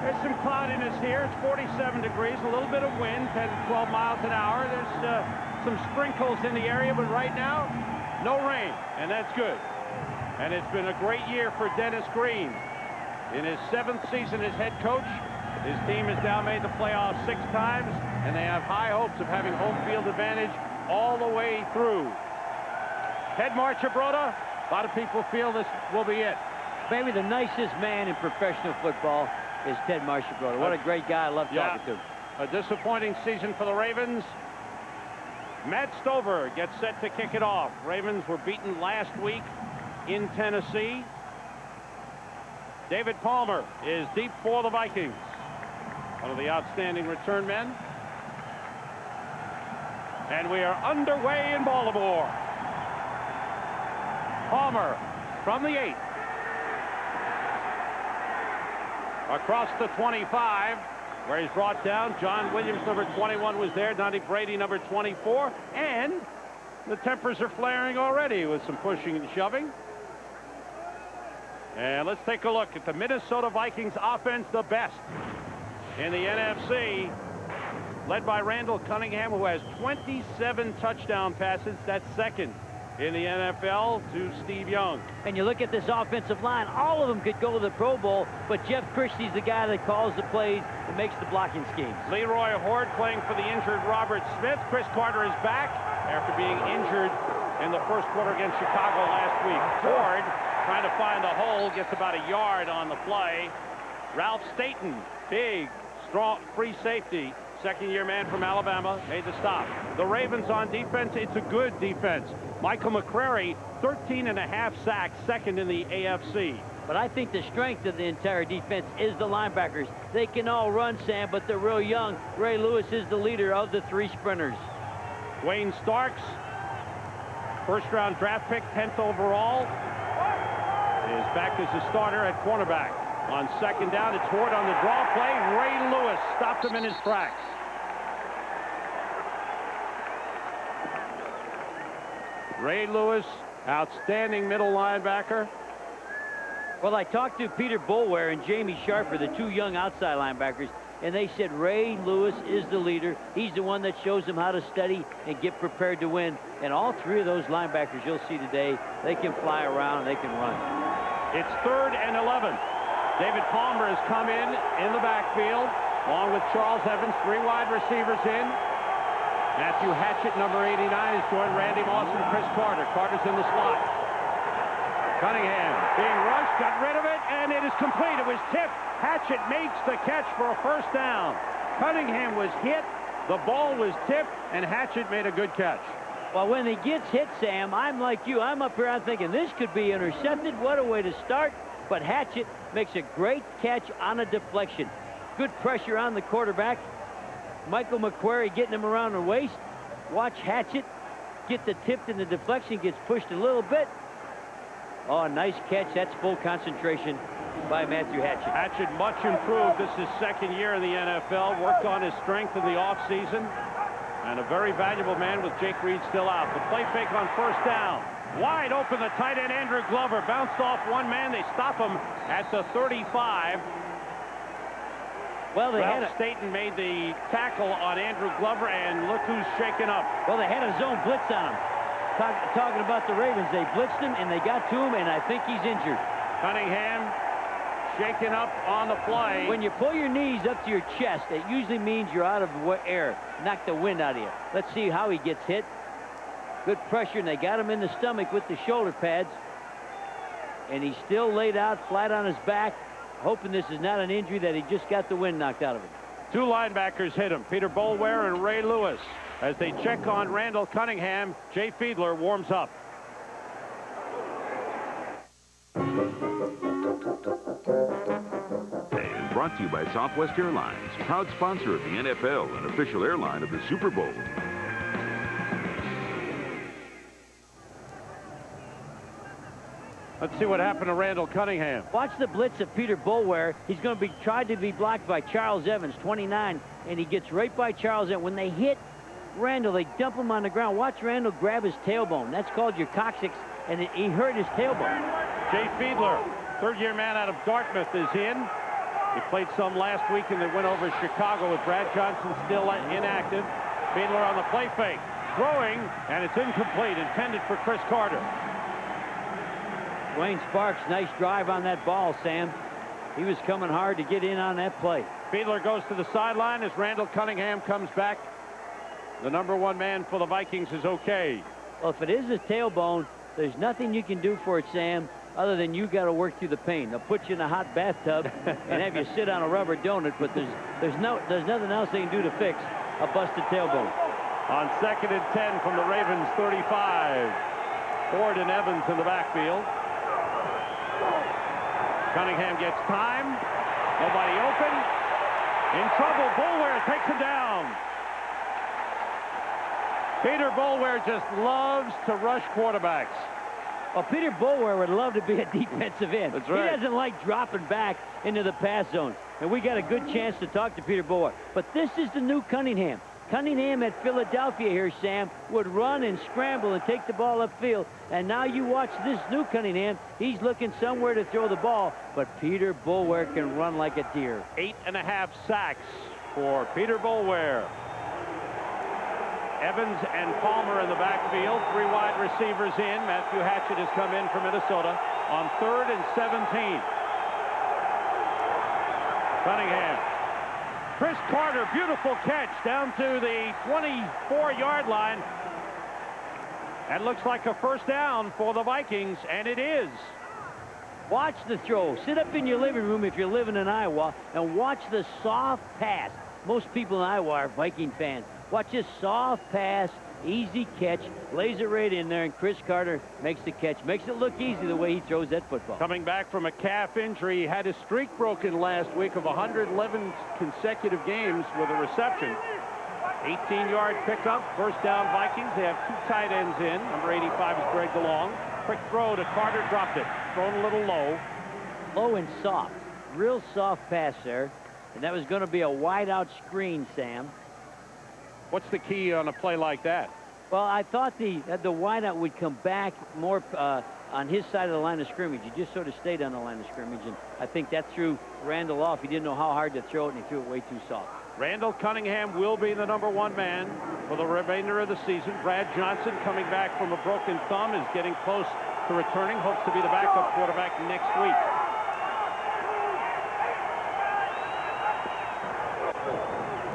There's some cloudiness here. It's 47 degrees, a little bit of wind, 10 to 12 miles an hour. There's some sprinkles in the area, but right now, no rain, and that's good. And it's been a great year for Dennis Green. In his 7th season as head coach, his team has now made the playoffs 6 times, and they have high hopes of having home field advantage all the way through. Head Marchibroda, a lot of people feel this will be it. Maybe the nicest man in professional football is Ted Marchibroda. What a great guy. I love talking to him. A disappointing season for the Ravens. Matt Stover gets set to kick it off. Ravens were beaten last week in Tennessee. David Palmer is deep for the Vikings. One of the outstanding return men. And we are underway in Baltimore. Palmer from the 8. Across the 25, where he's brought down. John Williams, number 21, was there. Donnie Brady, number 24. And the tempers are flaring already with some pushing and shoving. And let's take a look at the Minnesota Vikings offense, the best in the NFC, led by Randall Cunningham, who has 27 touchdown passes. That's second in the NFL to Steve Young. And you look at this offensive line, all of them could go to the Pro Bowl, but Jeff Christie's the guy that calls the plays and makes the blocking schemes. Leroy Horde playing for the injured Robert Smith. Chris Carter is back after being injured in the first quarter against Chicago last week. Horde trying to find the hole, gets about a yard on the play. Ralph Staten, big, strong, free safety, second-year man from Alabama, made the stop. The Ravens on defense, it's a good defense. Michael McCrary, 13.5 sacks, second in the AFC. But I think the strength of the entire defense is the linebackers. They can all run, Sam, but they're real young. Ray Lewis is the leader of the 3 sprinters. Wayne Starks, first-round draft pick, 10th overall, is back as a starter at cornerback. On second down, it's Horde on the draw play. Ray Lewis stopped him in his tracks. Ray Lewis, outstanding middle linebacker. Well, I talked to Peter Boulware and Jamie Sharper, the 2 young outside linebackers, and they said Ray Lewis is the leader. He's the one that shows them how to study and get prepared to win. And all 3 of those linebackers you'll see today, they can fly around, they can run. It's 3rd and 11. David Palmer has come in the backfield, along with Charles Evans, 3 wide receivers in. Matthew Hatchett, number 89, has joined Randy Moss and Chris Carter. Carter's in the slot. Cunningham being rushed, got rid of it, and it is complete. It was tipped. Hatchett makes the catch for a first down. Cunningham was hit, the ball was tipped, and Hatchett made a good catch. Well, when he gets hit, Sam, I'm like you. I'm up here, I'm thinking this could be intercepted. What a way to start. But Hatchett makes a great catch on a deflection. Good pressure on the quarterback. Michael McQuarrie getting him around the waist. Watch Hatchett get the tip, and the deflection gets pushed a little bit. Oh, nice catch. That's full concentration by Matthew Hatchett. Hatchett much improved. This is his 2nd year in the NFL. Worked on his strength in the offseason. And a very valuable man with Jake Reed still out. The play fake on first down. Wide open, the tight end Andrew Glover bounced off one man. They stop him at the 35. Well, Ralph Staten made the tackle on Andrew Glover, and look who's shaken up. Well, they had a zone blitz on him. Talking about the Ravens, they blitzed him, and they got to him, and I think he's injured. Cunningham shaken up on the play. When you pull your knees up to your chest, it usually means you're out of air. Knock the wind out of you. Let's see how he gets hit. Good pressure, and they got him in the stomach with the shoulder pads. And he's still laid out flat on his back, hoping this is not an injury, that he just got the wind knocked out of him. 2 linebackers hit him, Peter Boulware and Ray Lewis. As they check on Randall Cunningham, Jay Fiedler warms up. Is brought to you by Southwest Airlines, proud sponsor of the NFL and official airline of the Super Bowl. Let's see what happened to Randall Cunningham. Watch the blitz of Peter Boulware. He's going to be tried to be blocked by Charles Evans, 29, and he gets right by Charles Evans. When they hit Randall, they dump him on the ground. Watch Randall grab his tailbone. That's called your coccyx, and he hurt his tailbone. Jay Fiedler, 3rd-year man out of Dartmouth, is in. He played some last week in the win over Chicago with Brad Johnson still inactive. Fiedler on the play fake. Throwing, and it's incomplete, intended for Chris Carter. Wayne Sparks, nice drive on that ball, Sam. He was coming hard to get in on that play. Fiedler goes to the sideline as Randall Cunningham comes back. The #1 man for the Vikings is okay. Well, if it is a tailbone, there's nothing you can do for it, Sam, other than you got to work through the pain. They'll put you in a hot bathtub and have you sit on a rubber donut, but there's nothing else they can do to fix a busted tailbone. On 2nd and 10 from the Ravens 35. Ford and Evans in the backfield. Cunningham gets time. Nobody open. In trouble. Boulware takes him down. Peter Boulware just loves to rush quarterbacks. Well, Peter Boulware would love to be a defensive end. That's right. He doesn't like dropping back into the pass zone. And we got a good chance to talk to Peter Boulware. But this is the new Cunningham. Cunningham at Philadelphia here, Sam, would run and scramble and take the ball upfield. And now you watch this new Cunningham. He's looking somewhere to throw the ball. But Peter Boulware can run like a deer. 8.5 sacks for Peter Boulware. Evans and Palmer in the backfield. 3 wide receivers in. Matthew Hatchett has come in from Minnesota on 3rd and 17. Cunningham. Chris Carter, beautiful catch down to the 24-yard line. That looks like a first down for the Vikings, and it is. Watch the throw. Sit up in your living room if you're living in Iowa and watch the soft pass. Most people in Iowa are Viking fans. Watch this soft pass, easy catch, lays it right in there, and Chris Carter makes the catch. Makes it look easy the way he throws that football. Coming back from a calf injury, he had his streak broken last week of 111 consecutive games with a reception. 18-yard pickup, first down Vikings. They have 2 tight ends in. Number 85 is Greg DeLong. Quick throw to Carter, dropped it. Thrown a little low. Low and soft. Real soft pass there. And that was going to be a wide-out screen, Sam. What's the key on a play like that? Well, I thought the wideout would come back more on his side of the line of scrimmage. He just sort of stayed on the line of scrimmage, and I think that threw Randall off. He didn't know how hard to throw it, and he threw it way too soft. Randall Cunningham will be the #1 man for the remainder of the season. Brad Johnson, coming back from a broken thumb, is getting close to returning. Hopes to be the backup quarterback next week.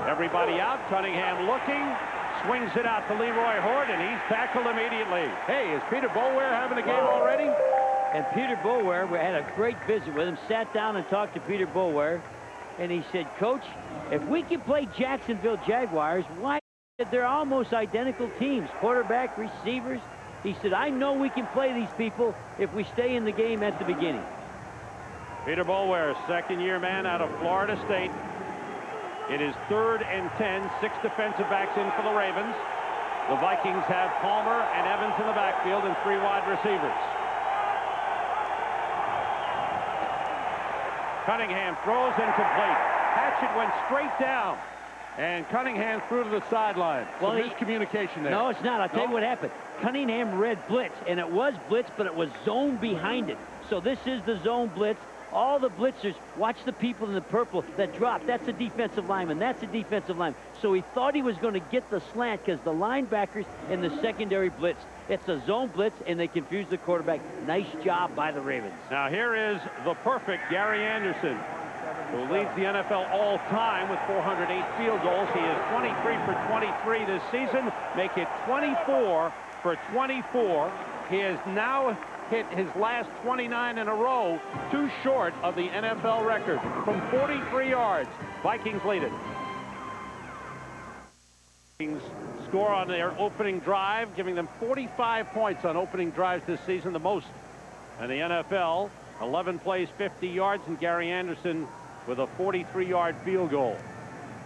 Everybody out. Cunningham looking. Swings it out to Leroy Hort, and he's tackled immediately. Hey, is Peter Boulware having a game already? And Peter Boulware, we had a great visit with him, sat down and talked to Peter Boulware, and he said, Coach, if we can play Jacksonville Jaguars, why? They're almost identical teams, quarterback, receivers. He said, I know we can play these people if we stay in the game at the beginning. Peter Boulware, second-year man out of Florida State. It is 3rd and 10, 6 defensive backs in for the Ravens. The Vikings have Palmer and Evans in the backfield and 3 wide receivers. Cunningham throws incomplete. Hatchett went straight down, and Cunningham threw to the sideline. Well, miscommunication there. No, it's not. I'll tell you what happened. Cunningham read blitz, and it was blitz, but it was zone behind it. So this is the zone blitz. All the blitzers, watch the people in the purple that drop. That's a defensive lineman. That's a defensive lineman. So he thought he was going to get the slant because the linebackers in the secondary blitz. It's a zone blitz, and they confused the quarterback. Nice job by the Ravens. Now here is the perfect Gary Anderson, who leads the NFL all-time with 408 field goals. He is 23 for 23 this season. Make it 24 for 24. He has now hit his last 29 in a row, too short of the NFL record. From 43 yards, Vikings lead it. Vikings score on their opening drive, giving them 45 points on opening drives this season, the most in the NFL. 11 plays, 50 yards, and Gary Anderson with a 43-yard field goal.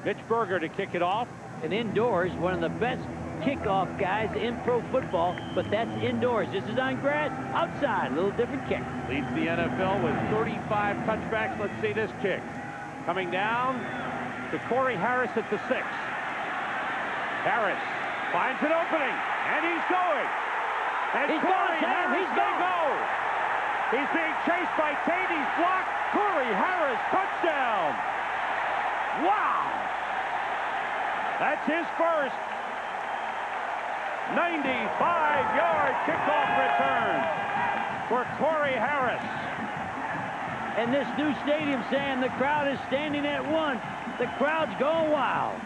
Mitch Berger to kick it off. And indoors, one of the best kickoff guys in pro football, but that's indoors. This is on grass, outside, a little different kick. Leads the NFL with 35 touchbacks. Let's see this kick. Coming down to Corey Harris at the 6. Harris finds an opening, and he's going. And He's Corey going, Sam. Harris He's may going. go. He's being chased by Tate. He's blocked. Corey Harris, touchdown! Wow! That's his first 95-yard kickoff return for Corey Harris. And this new stadium, Sam, the crowd is standing at one. The crowd's going wild.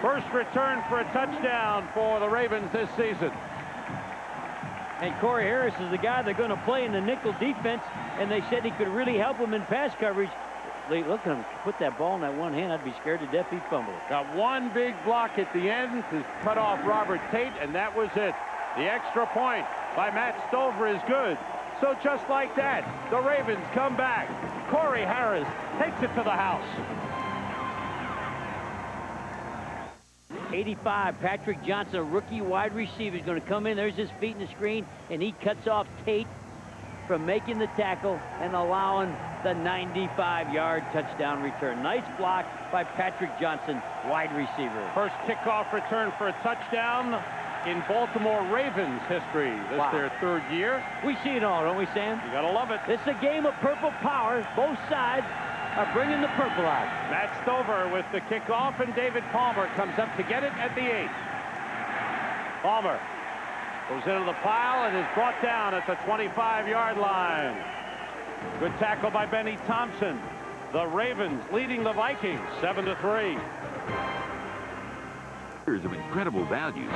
First return for a touchdown for the Ravens this season. And Corey Harris is the guy they're going to play in the nickel defense, and they said he could really help them in pass coverage. Look at him put that ball in that one hand. I'd be scared to death he'd fumble it. Got one big block at the end to cut off Robert Tate, and that was it. The extra point by Matt Stover is good. So just like that, the Ravens come back. Corey Harris takes it to the house. 85, Patrick Johnson, a rookie wide receiver, is going to come in. There's his feet in the screen, and he cuts off Tate from making the tackle and allowing the 95-yard touchdown return. Nice block by Patrick Johnson, wide receiver. First kickoff return for a touchdown in Baltimore Ravens history. This is their third year. We see it all, don't we, Sam? You gotta love it. It's a game of purple power. Both sides are bringing the purple out. Matt Stover with the kickoff, and David Palmer comes up to get it at the 8. Palmer goes into the pile and is brought down at the 25-yard line. Good tackle by Benny Thompson. The Ravens leading the Vikings 7-3. Years of incredible value.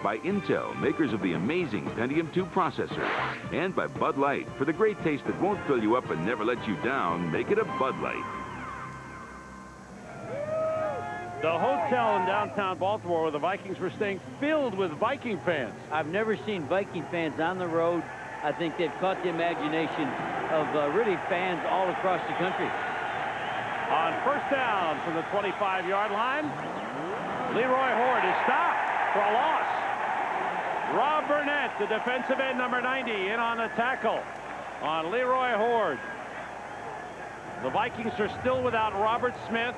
By Intel, makers of the amazing Pentium 2 processor. And by Bud Light, for the great taste that won't fill you up and never let you down, make it a Bud Light. The hotel in downtown Baltimore where the Vikings were staying filled with Viking fans. I've never seen Viking fans on the road. I think they've caught the imagination of really fans all across the country. On first down from the 25-yard line, Leroy Horde is stopped for a loss. Rob Burnett, the defensive end, number 90, in on the tackle on Leroy Horde. The Vikings are still without Robert Smith,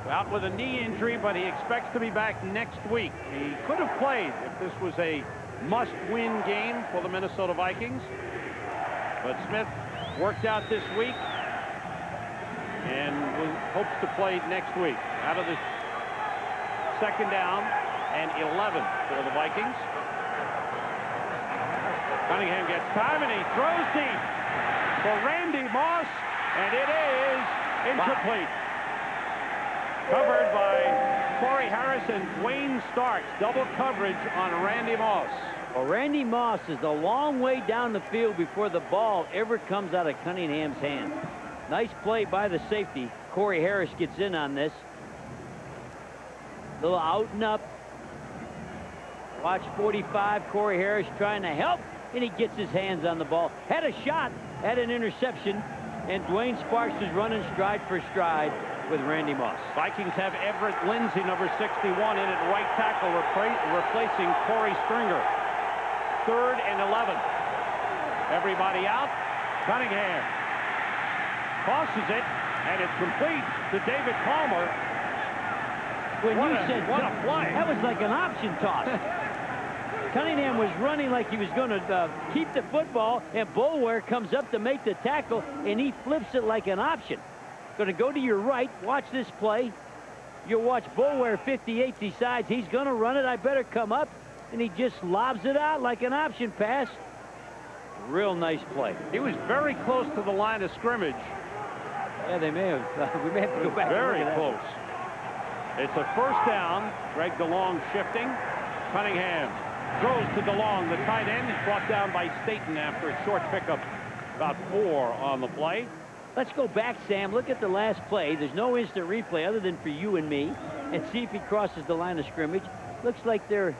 out with a knee injury, but he expects to be back next week. He could have played if this was a must-win game for the Minnesota Vikings. But Smith worked out this week and hopes to play next week. Out of the second down and 11 for the Vikings. Cunningham gets time, and he throws deep for Randy Moss, and it is incomplete. Covered by Corey Harris and Dwayne Starks. Double coverage on Randy Moss. Well, Randy Moss is a long way down the field before the ball ever comes out of Cunningham's hand. Nice play by the safety. Corey Harris gets in on this. Little out and up. Watch 45, Corey Harris trying to help, and he gets his hands on the ball. Had a shot at an interception, and Dwayne Sparks is running stride for stride with Randy Moss. Vikings have Everett Lindsay, number 61, in at right tackle, replacing Corey Stringer. Third and 11. Everybody out. Cunningham tosses it, and it's complete to David Palmer. What a play. That was like an option toss. Cunningham was running like he was going to keep the football, and Boulware comes up to make the tackle, and he flips it like an option. Going to go to your right. Watch this play. You'll watch Boulware 58 decides he's going to run it. I better come up, and he just lobs it out like an option pass. Real nice play. He was very close to the line of scrimmage. Yeah, they may have. We may have to go back. Very close. It's a first down. Greg DeLong shifting. Cunningham throws to DeLong. The tight end is brought down by Staten after a short pickup. About 4 on the play. Let's go back, Sam. Look at the last play. There's no instant replay other than for you and me. And see if he crosses the line of scrimmage. Looks like they're...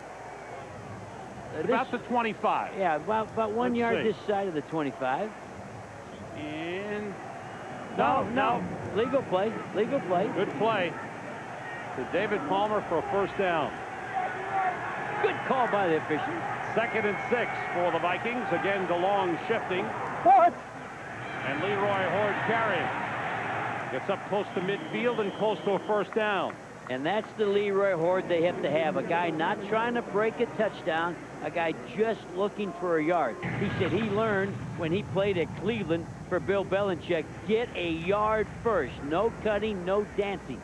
about the 25. Yeah, about 1 yard this side of the 25. And... No. Legal play. Legal play. Good play to David Palmer for a first down. Good call by the official. 2nd and 6 for the Vikings. Again, DeLong shifting. What? And Leroy Horde carrying. Gets up close to midfield and close to a first down. And that's the Leroy Horde they have to have. A guy not trying to break a touchdown, a guy just looking for a yard. He said he learned when he played at Cleveland for Bill Belichick, get a yard first. No cutting, no dancing.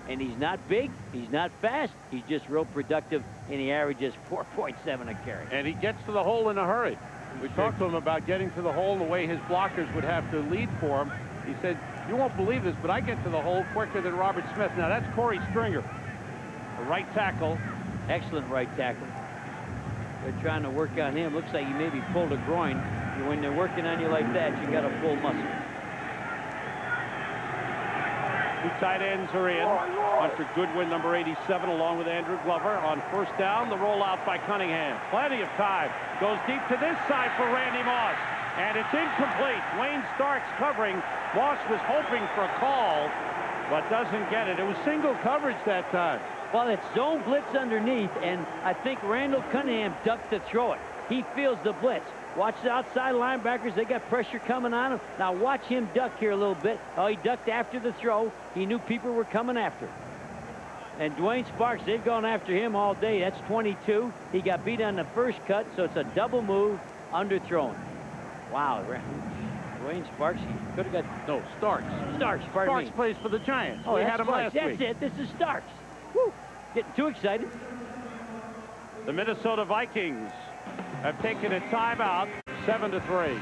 And he's not big, he's not fast, he's just real productive, and he averages 4.7 a carry. And he gets to the hole in a hurry. We talked to him about getting to the hole, the way his blockers would have to lead for him. He said, you won't believe this, but I get to the hole quicker than Robert Smith. Now, that's Corey Stringer, a right tackle. Excellent right tackle. They're trying to work on him. Looks like he maybe pulled a groin. When they're working on you like that, you got to pull muscle. Two tight ends are in. Hunter Goodwin, number 87, along with Andrew Glover. On first down, the rollout by Cunningham. Plenty of time. Goes deep to this side for Randy Moss. And it's incomplete. Wayne Starks covering. Moss was hoping for a call, but doesn't get it. It was single coverage that time. Well, it's zone blitz underneath, and I think Randall Cunningham ducked to throw it. He feels the blitz. Watch the outside linebackers. They got pressure coming on him. Now watch him duck here a little bit. Oh, he ducked after the throw. He knew people were coming after him. And Dwayne Sparks, they've gone after him all day. That's 22. He got beat on the first cut, so it's a double move, underthrown. Wow, Dwayne Sparks, he could have got... No, Starks. Starks, pardon me. Starks plays for the Giants. Oh, we that's had him Sparks. last week. That's it. This is Starks. Woo! Getting too excited. The Minnesota Vikings have taken a timeout, 7-3.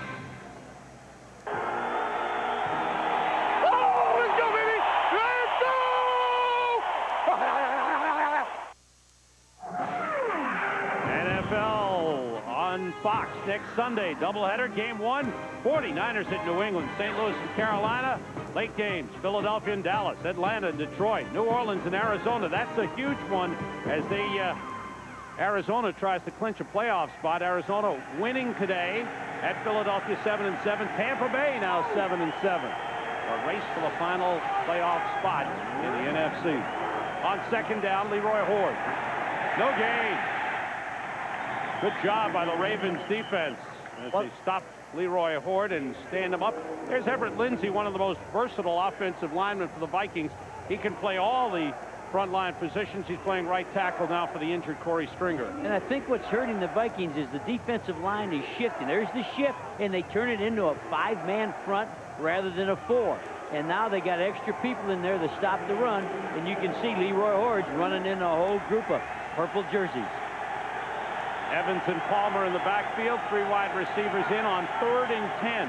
Oh, let's go, baby! Let's go! NFL on Fox next Sunday. Doubleheader, game one. 49ers at New England, St. Louis and Carolina. Late games, Philadelphia and Dallas, Atlanta and Detroit, New Orleans and Arizona. That's a huge one as they... Arizona tries to clinch a playoff spot. Arizona winning today at Philadelphia 7-7. Tampa Bay now 7-7. A race for the final playoff spot in the NFC. On second down, Leroy Horde. No gain. Good job by the Ravens defense as they stop Leroy Horde and stand him up. There's Everett Lindsey, one of the most versatile offensive linemen for the Vikings. He can play all the front line positions. He's playing right tackle now for the injured Corey Stringer. And I think what's hurting the Vikings is the defensive line is shifting. There's the shift, and they turn it into a 5-man front rather than a 4. And now they got extra people in there to stop the run, and you can see Leroy Horde's running in a whole group of purple jerseys. Evans and Palmer in the backfield. 3 wide receivers in on 3rd and 10.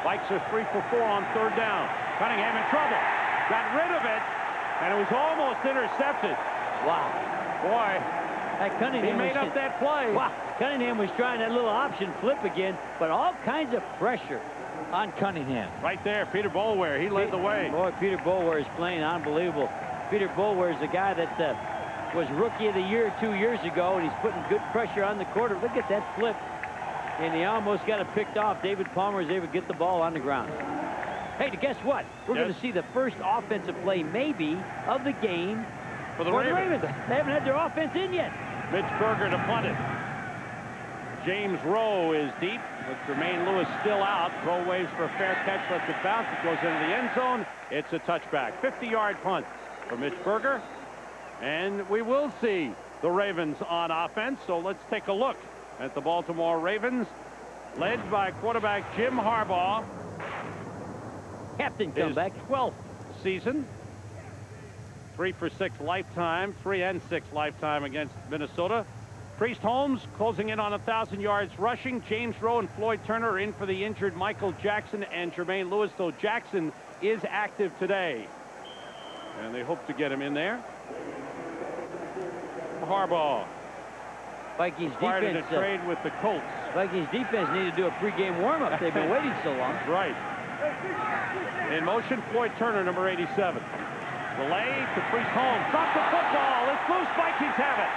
Vikes are 3 for 4 on 3rd down. Cunningham in trouble. Got rid of it. And it was almost intercepted. Wow. Boy, that Cunningham he made up that play. Wow. Cunningham was trying that little option flip again, but all kinds of pressure on Cunningham. Right there, Peter Boulware. He led the way. Boy, Peter Boulware is playing unbelievable. Peter Boulware is a guy that was Rookie of the Year 2 years ago, and he's putting good pressure on the quarter. Look at that flip. And he almost got it picked off. David Palmer was able to get the ball on the ground. Hey, guess what? We're going to see the first offensive play, maybe, of the game for the Ravens. They haven't had their offense in yet. Mitch Berger to punt it. James Rowe is deep, with Jermaine Lewis still out. Rowe waves for a fair catch, lets it bounce. It goes into the end zone. It's a touchback. 50-yard punt for Mitch Berger. And we will see the Ravens on offense. So let's take a look at the Baltimore Ravens, led by quarterback Jim Harbaugh. Captain comeback. 12th season. 3 for 6 lifetime. 3 and 6 lifetime against Minnesota. Priest Holmes closing in on 1,000 yards rushing. James Rowe and Floyd Turner are in for the injured Michael Jackson and Jermaine Lewis, though Jackson is active today. And they hope to get him in there. Harbaugh. Vikings Started defense. a trade with the Colts. Vikings defense needed to do a pregame warm-up. They've been waiting so long. Right. In motion, Floyd Turner, number 87. Delay to Priest Holmes. Drop the football. It's loose. Vikings have it.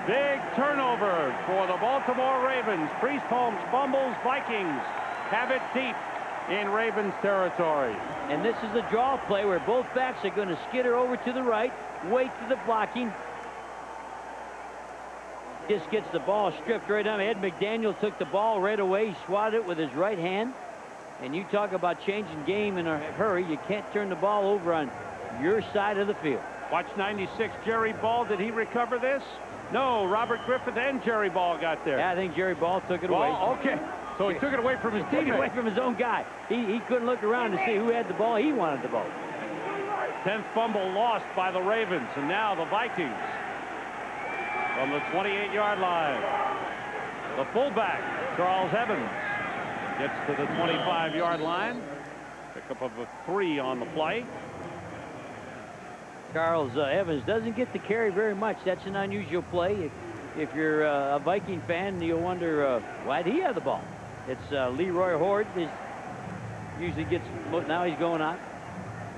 Big turnover for the Baltimore Ravens. Priest Holmes fumbles. Vikings have it deep in Ravens territory. And this is a draw play where both backs are going to skitter over to the right, wait for the blocking. Just gets the ball stripped right on. Ed McDaniel took the ball right away. He swatted it with his right hand. And you talk about changing game in a hurry. You can't turn the ball over on your side of the field. Watch 96, Jerry Ball. Did he recover this? No, Robert Griffith and Jerry Ball got there. Yeah, I think Jerry Ball took it away. Okay. So he took it away from his Took it teammate. away from his own guy. He couldn't look around to see who had the ball. He wanted the ball. 10th fumble lost by the Ravens. And now the Vikings from the 28-yard line. The fullback, Charles Evans, gets to the 25-yard line. Pickup of a 3 on the play. Charles Evans doesn't get the carry very much. That's an unusual play. If you're a Viking fan, you'll wonder why did he have the ball. It's Leroy Horde. Usually gets, now he's going out.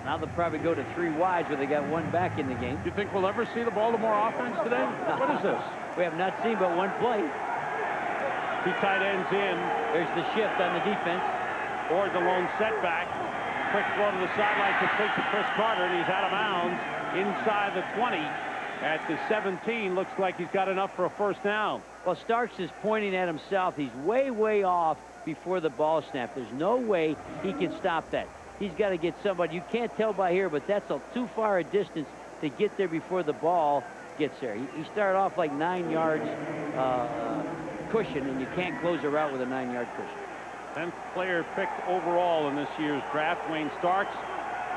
Now they'll probably go to 3 wides where they got 1 back in the game. Do you think we'll ever see the Baltimore offense today? What is this? We have not seen but 1 play. 2 tight ends in. There's the shift on the defense. Or the lone setback. Quick throw to the sideline, complete to Chris Carter, and he's out of bounds inside the 20. At the 17, looks like he's got enough for a first down. Well, Starks is pointing at himself. He's way, way off before the ball snap. There's no way he can stop that. He's got to get somebody. You can't tell by here, but that's too far a distance to get there before the ball gets there. He started off like 9 yards cushion, and you can't close a route with a 9-yard cushion. 10th player picked overall in this year's draft, Wayne Starks.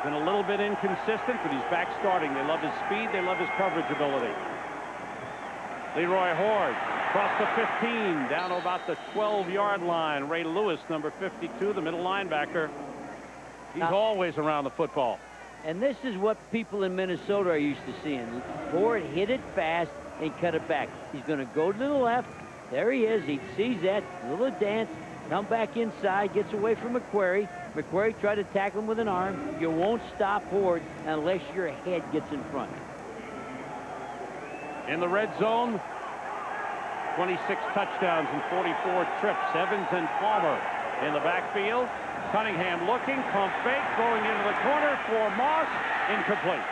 Been a little bit inconsistent, but he's back starting. They love his speed. They love his coverage ability. Leroy Horde across the 15, down to about the 12-yard line. Ray Lewis, number 52, the middle linebacker. He's always around the football. And this is what people in Minnesota are used to seeing. Horde hit it fast and cut it back. He's going to go to the left. There he is. He sees that little dance. Come back inside, gets away from McQuarrie. McQuarrie tried to tackle him with an arm. You won't stop Horde unless your head gets in front. In the red zone, 26 touchdowns and 44 trips. Evans and Palmer in the backfield. Cunningham looking, pump fake, throwing into the corner for Moss. Incomplete.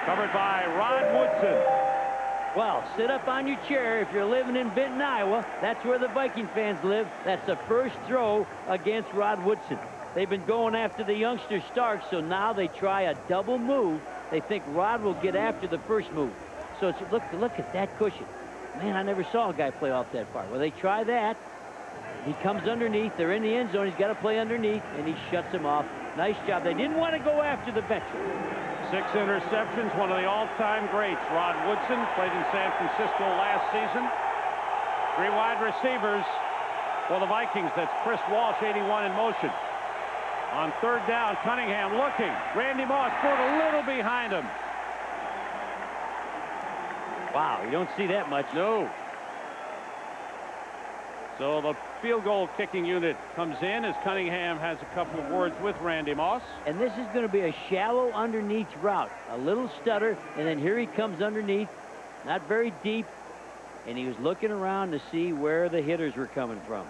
Covered by Rod Woodson. Well, sit up on your chair if you're living in Benton, Iowa. That's where the Viking fans live. That's the first throw against Rod Woodson. They've been going after the youngster Stark, so now they try a double move. They think Rod will get after the first move. So it's, look at that cushion. Man, I never saw a guy play off that far. Well, they try that. He comes underneath. They're in the end zone. He's got to play underneath, and he shuts him off. Nice job. They didn't want to go after the veteran. 6 interceptions, one of the all-time greats. Rod Woodson played in San Francisco last season. 3 wide receivers for the Vikings. That's Chris Walsh, 81 in motion. On 3rd down, Cunningham looking. Randy Moss scored a little behind him. Wow, you don't see that much. No. So the field goal kicking unit comes in as Cunningham has a couple of words with Randy Moss. And this is going to be a shallow underneath route. A little stutter, and then here he comes underneath. Not very deep. And he was looking around to see where the hitters were coming from.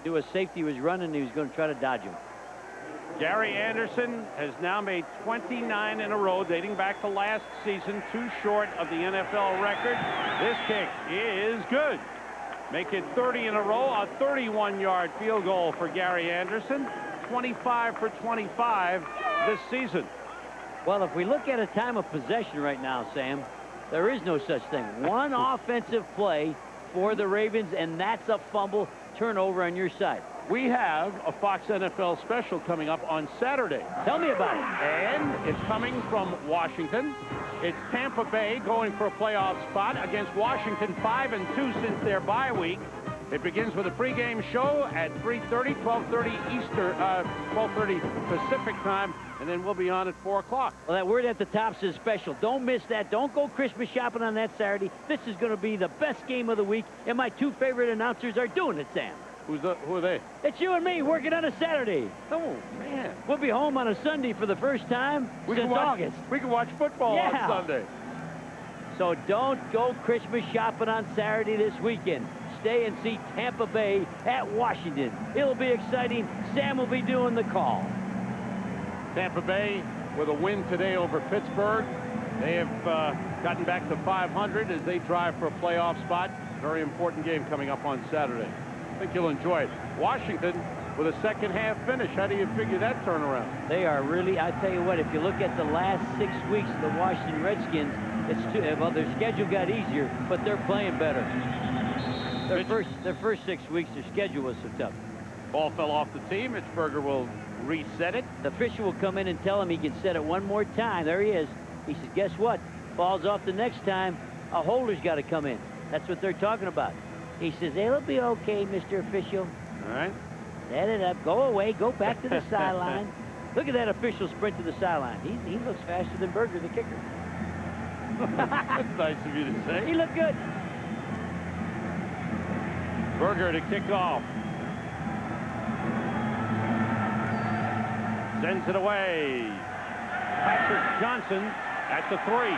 Do a safety was running, he was going to try to dodge him. Gary Anderson has now made 29 in a row, dating back to last season, 2 short of the NFL record. This kick is good. Make it 30 in a row, a 31-yard field goal for Gary Anderson. 25 for 25 this season. Well, if we look at a time of possession right now, Sam, there is no such thing. One offensive play for the Ravens, and that's a fumble turnover on your side. We have a Fox NFL special coming up on Saturday. Tell me about it. And it's coming from Washington. It's Tampa Bay going for a playoff spot against Washington, 5-2 since their bye week. It begins with a pregame show at 3:30, 12:30 Eastern, 12:30 Pacific time, and then we'll be on at 4 o'clock. Well, that word at the top says special. Don't miss that. Don't go Christmas shopping on that Saturday. This is going to be the best game of the week, and my 2 favorite announcers are doing it, Sam. Who are they? It's you and me working on a Saturday. Oh, man. We'll be home on a Sunday for the first time since August. We can watch football on Sunday. So don't go Christmas shopping on Saturday this weekend. Stay and see Tampa Bay at Washington. It'll be exciting. Sam will be doing the call. Tampa Bay with a win today over Pittsburgh. They have gotten back to 500 as they drive for a playoff spot. Very important game coming up on Saturday. think you'll enjoy it. Washington with a second-half finish. How do you figure that turnaround? They are really, I tell you what, if you look at the last 6 weeks of the Washington Redskins, well, their schedule got easier, but they're playing better. Their first 6 weeks, their schedule was so tough. Ball fell off the tee. Mitchberger will reset it. The official will come in and tell him he can set it one more time. There he is. He says, guess what? Falls off the next time, a holder's got to come in. That's what they're talking about. He says, it'll be okay, Mr. Official. All right. Set it up. Go away. Go back to the sideline. Look at that official sprint to the sideline. He looks faster than Berger, the kicker. That's nice of you to say. He looked good. Berger to kick off. Sends it away. Patrick Johnson at the 3.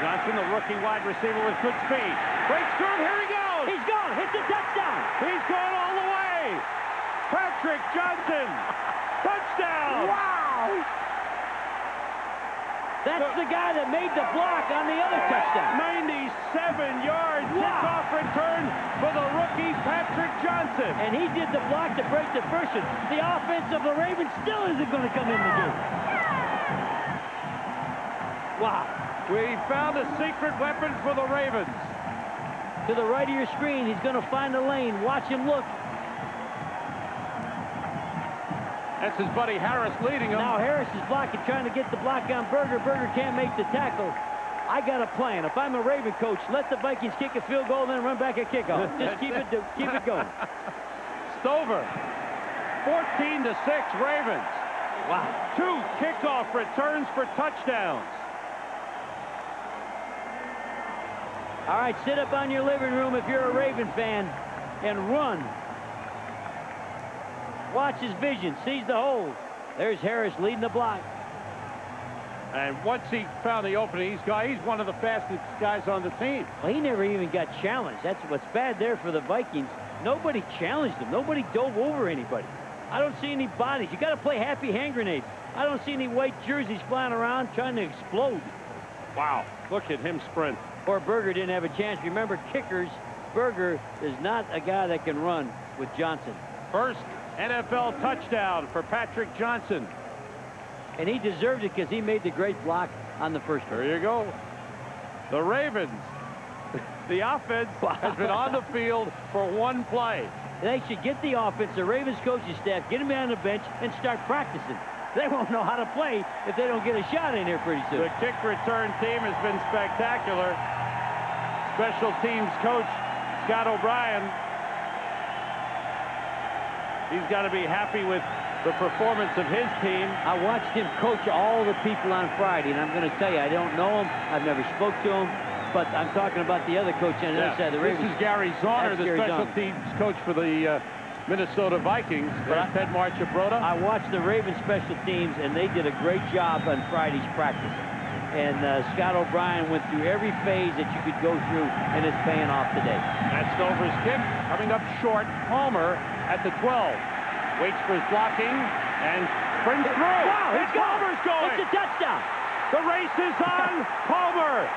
Johnson, the rookie wide receiver with good speed. Breaks through. Here he goes. He's gone. Hits a touchdown. He's going all the way. Patrick Johnson. Touchdown. Wow. That's the guy that made the block on the other touchdown. 97-yard kickoff return for the rookie Patrick Johnson. And he did the block to break the first one. The offense of the Ravens still isn't going to come in the game. Wow. We found a secret weapon for the Ravens. To the right of your screen, he's going to find a lane. Watch him look. That's his buddy Harris leading him. Now Harris is blocking, trying to get the block on Berger. Berger can't make the tackle. I got a plan. If I'm a Raven coach, let the Vikings kick a field goal, then run back a kickoff. Just keep it going. Stover, 14-6 Ravens. Wow. 2 kickoff returns for touchdowns. All right, sit up on your living room if you're a Raven fan and run. Watch his vision, sees the hole. There's Harris leading the block. And once he found the opening, he's one of the fastest guys on the team. Well, he never even got challenged. That's what's bad there for the Vikings. Nobody challenged him. Nobody dove over anybody. I don't see any bodies. You got to play happy hand grenades. I don't see any white jerseys flying around trying to explode. Wow, look at him sprint. Or Berger didn't have a chance. Remember, kickers, Berger is not a guy that can run with Johnson. First NFL touchdown for Patrick Johnson. And he deserved it because he made the great block on the first one. There you go. The Ravens, the offense has been on the field for 1 play. They should get the offense, the Ravens coaching staff, get them on the bench and start practicing. They won't know how to play if they don't get a shot in here pretty soon. The kick return team has been spectacular. Special teams coach Scott O'Brien. He's got to be happy with the performance of his team. I watched him coach all the people on Friday, and I'm going to tell you, I don't know him. I've never spoke to him, but I'm talking about the other coach on the other side of the Ravens. This is Gary Zauner, the special teams coach for the Minnesota Vikings. Ted Marchibroda. I watched the Ravens special teams, and they did a great job on Friday's practice. And Scott O'Brien went through every phase that you could go through, and it's paying off today. That's Stover's kick. Coming up short, Palmer at the 12. Waits for his blocking and springs through. Wow, Palmer's going. It's a touchdown. The race is on. Palmer.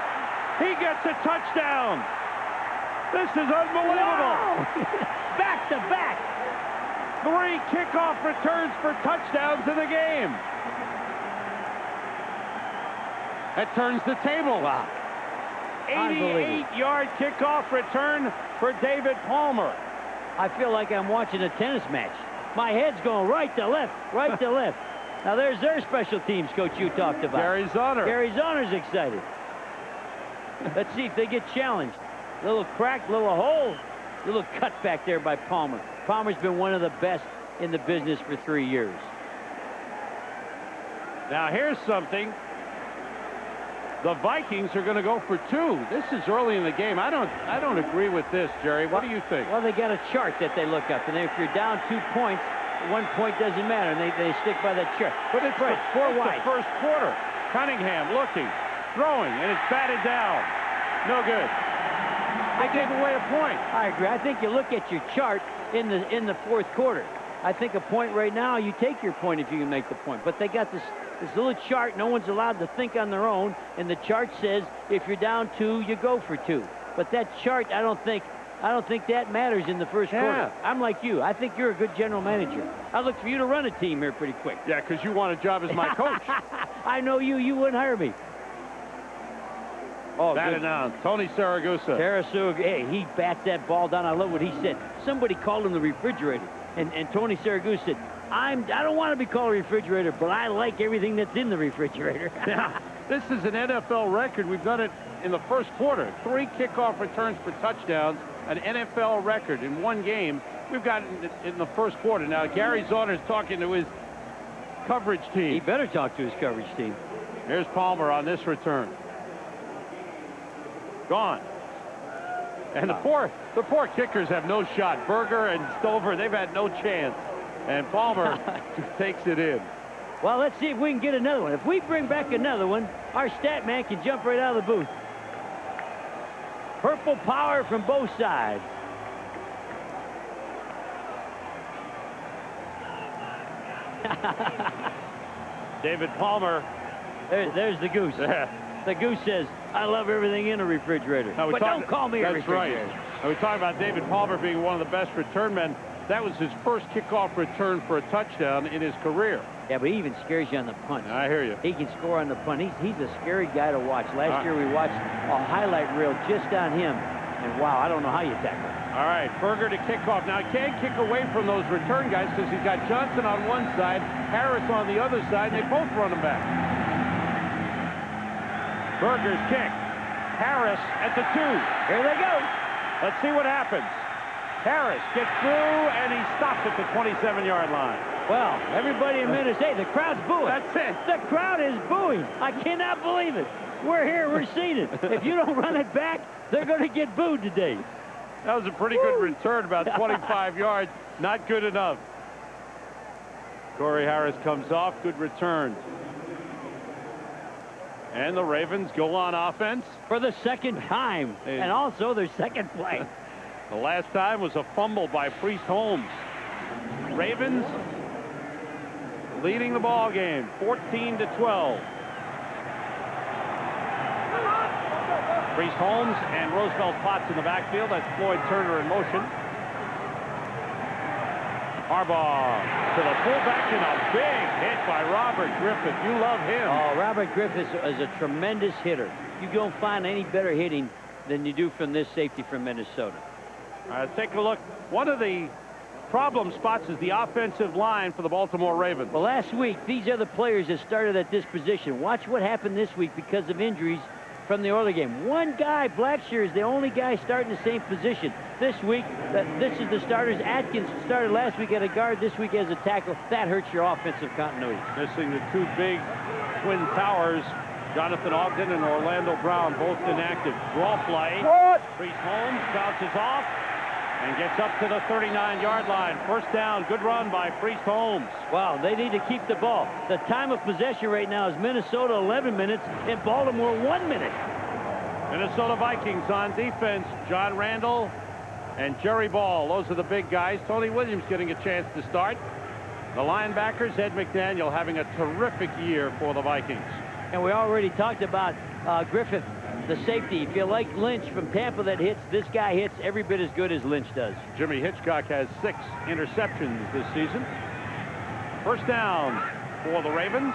He gets a touchdown. This is unbelievable. Wow. Back to back. 3 kickoff returns for touchdowns in the game. That turns the table. Wow. 88-yard kickoff return for David Palmer. I feel like I'm watching a tennis match. My head's going right to left, right to left. Now there's their special teams coach you talked about. Gary Zauner. Gary Zauner's excited. Let's see if they get challenged. Little crack, little hole, little cut back there by Palmer. Palmer's been one of the best in the business for 3 years. Now here's something. The Vikings are going to go for 2. This is early in the game. I don't agree with this, Jerry. What do you think? Well, they got a chart that they look up, and if you're down 2 points, 1 point doesn't matter, and they stick by that chart. But it's right, 4 the wide. First quarter. Cunningham looking, throwing, and it's batted down. No good. They gave away a point. I agree. I think you look at your chart in the fourth quarter. I think a point right now, you take your point if you can make the point. But they got this little chart. No one's allowed to think on their own. And the chart says if you're down 2, you go for 2. But that chart, I don't think I don't think that matters in the first quarter. I'm like you. I think you're a good general manager. I look for you to run a team here pretty quick. Yeah, because you want a job as my coach. I know you. You wouldn't hire me. Oh, batted down. Tony Saragusa. Hey, he bats that ball down. I love what he said. Somebody called him the refrigerator. And Tony Saragusa said, I don't want to be called a refrigerator, but I like everything that's in the refrigerator. Yeah, this is an NFL record. We've done it in the first quarter. 3 kickoff returns for touchdowns, an NFL record in one game. We've got it in the first quarter. Now, Gary Zorner's talking to his coverage team. He better talk to his coverage team. Here's Palmer on this return. Gone. And the poor kickers have no shot. Berger and Stover, they've had no chance. And Palmer takes it in. Well, let's see if we can get another one. If we bring back another one, our stat man can jump right out of the booth. Purple power from both sides. David Palmer. There's the goose. The goose says, I love everything in a refrigerator. But don't call me a refrigerator. That's right. Now, we talk about David Palmer being one of the best return men. That was his first kickoff return for a touchdown in his career. Yeah, but he even scares you on the punt. I hear you. He can score on the punt. He's a scary guy to watch. Last year we watched a highlight reel just on him. And wow, I don't know how you tackle him. All right, Berger to kick off. Now, he can't kick away from those return guys because he's got Johnson on one side, Harris on the other side, and they both run him back. Berger's kick. Harris at the 2. Here they go. Let's see what happens. Harris gets through, and he stops at the 27-yard line. Well, everybody in Minnesota, the crowd's booing. That's it. The crowd is booing. I cannot believe it. We're here. We're seeing it. If you don't run it back, they're going to get booed today. That was a pretty good return, about 25 yards. Not good enough. Corey Harris comes off. Good return. And the Ravens go on offense. For the second time. And also their second play. The last time was a fumble by Priest Holmes. Ravens leading the ball game, 14-12. Priest Holmes and Roosevelt Potts in the backfield. That's Floyd Turner in motion. Harbaugh to the fullback and a big hit by Robert Griffith. You love him. Oh, Robert Griffith is a tremendous hitter. You don't find any better hitting than you do from this safety from Minnesota. Take a look. One of the problem spots is the offensive line for the Baltimore Ravens. Well, last week, these are the players that started at this position. Watch what happened this week because of injuries from the early game. One guy, Blackshear, is the only guy starting the same position. This week, this is the starters. Atkins started last week at a guard, this week as a tackle. That hurts your offensive continuity. Missing the 2 big twin towers, Jonathan Ogden and Orlando Brown, both inactive. Draw play. Priest Holmes bounces off and gets up to the 39-yard line. First down, good run by Priest Holmes. Wow, they need to keep the ball. The time of possession right now is Minnesota 11 minutes and Baltimore 1 minute. Minnesota Vikings on defense. John Randall and Jerry Ball. Those are the big guys. Tony Williams getting a chance to start. The linebackers, Ed McDaniel having a terrific year for the Vikings. And we already talked about Griffith, the safety. If you like Lynch from Tampa that hits, this guy hits every bit as good as Lynch does. Jimmy Hitchcock has 6 interceptions this season. First down for the Ravens.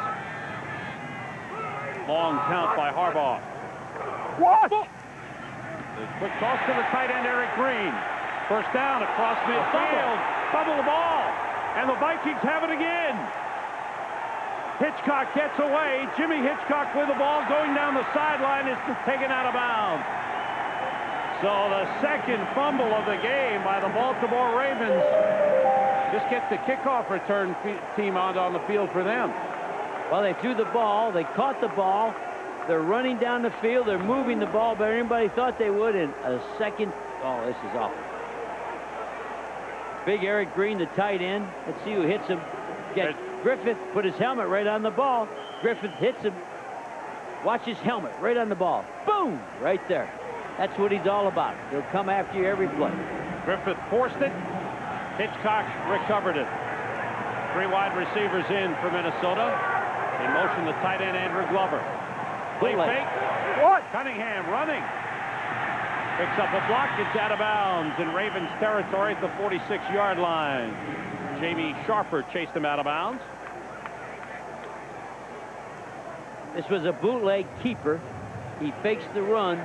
Long count by Harbaugh. What? The quick toss to the tight end, Eric Green. First down across midfield. Fumble the ball. And the Vikings have it again. Hitchcock gets away. Jimmy Hitchcock with the ball going down the sideline is taken out of bounds. So the second fumble of the game by the Baltimore Ravens. Just get the kickoff return team out on the field for them. Well, they threw the ball. They caught the ball. They're running down the field. They're moving the ball better than anybody thought they would. And a second. Oh, this is awful. Big Eric Green, the tight end. Let's see who hits him. Get Griffith put his helmet right on the ball. Griffith hits him. Watch his helmet right on the ball. Boom! Right there. That's what he's all about. He'll come after you every play. Griffith forced it. Hitchcock recovered it. 3 wide receivers in for Minnesota. In motion, the tight end, Andrew Glover. Play fake. What? Cunningham running. Picks up a block. It's out of bounds in Ravens territory at the 46-yard line. Jamie Sharper chased him out of bounds. This was a bootleg keeper. He fakes the run.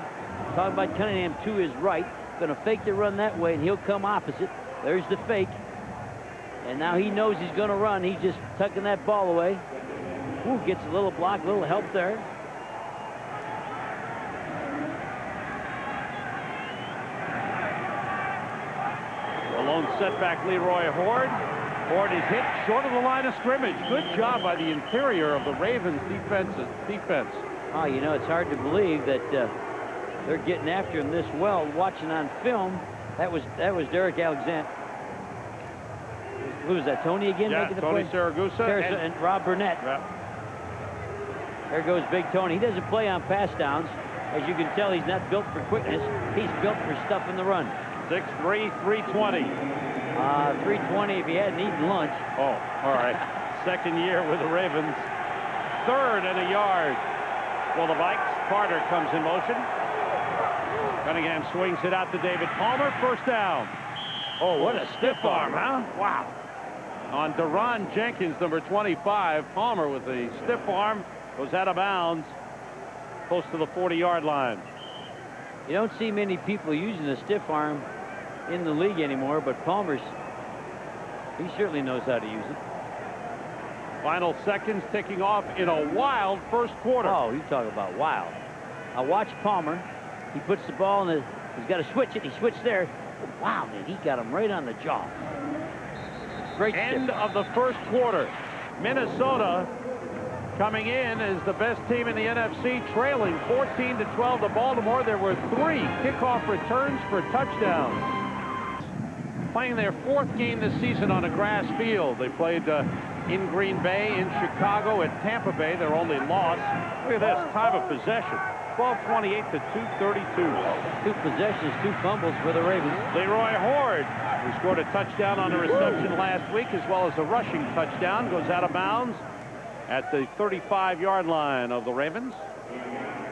Talking about Cunningham to his right. Going to fake the run that way, and he'll come opposite. There's the fake. And now he knows he's going to run. He's just tucking that ball away. Ooh, gets a little block, a little help there. A lone setback, Leroy Horde. Horde is hit short of the line of scrimmage. Good job by the interior of the Ravens defense. Oh, you know, it's hard to believe that they're getting after him this well. Watching on film, that was Derek Alexander. Who was that? Tony again making the Tony play? Saragusa and Rob Burnett. Yeah. There goes Big Tony. He doesn't play on pass downs. As you can tell, he's not built for quickness. He's built for stuff in the run. 6'3", 320. 320 if he hadn't eaten lunch. Oh, all right. Second year with the Ravens. 3rd and a yard. Well, the Vikes. Carter comes in motion. Cunningham swings it out to David Palmer. First down. Oh, what a stiff arm, huh? Wow. On Deron Jenkins, number 25. Palmer with a stiff arm. Goes out of bounds. Close to the 40-yard line. You don't see many people using a stiff arm in the league anymore, but Palmer's, he certainly knows how to use it. Final seconds ticking off in a wild first quarter. Oh, you talk about wild. I watched Palmer. He puts the ball in he's got to switch it. He switched there. Wow, man, he got him right on the jaw. Great End of the first quarter. Minnesota coming in as the best team in the NFC, trailing 14-12 to Baltimore. There were 3 kickoff returns for touchdowns. Playing their 4th game this season on a grass field. They played in Green Bay, in Chicago, at Tampa Bay, their only loss. Look at this, time of possession. 12:28 to 2:32. 2 possessions, 2 fumbles for the Ravens. Leroy Horde, who scored a touchdown on a reception last week, as well as a rushing touchdown, goes out of bounds at the 35-yard line of the Ravens.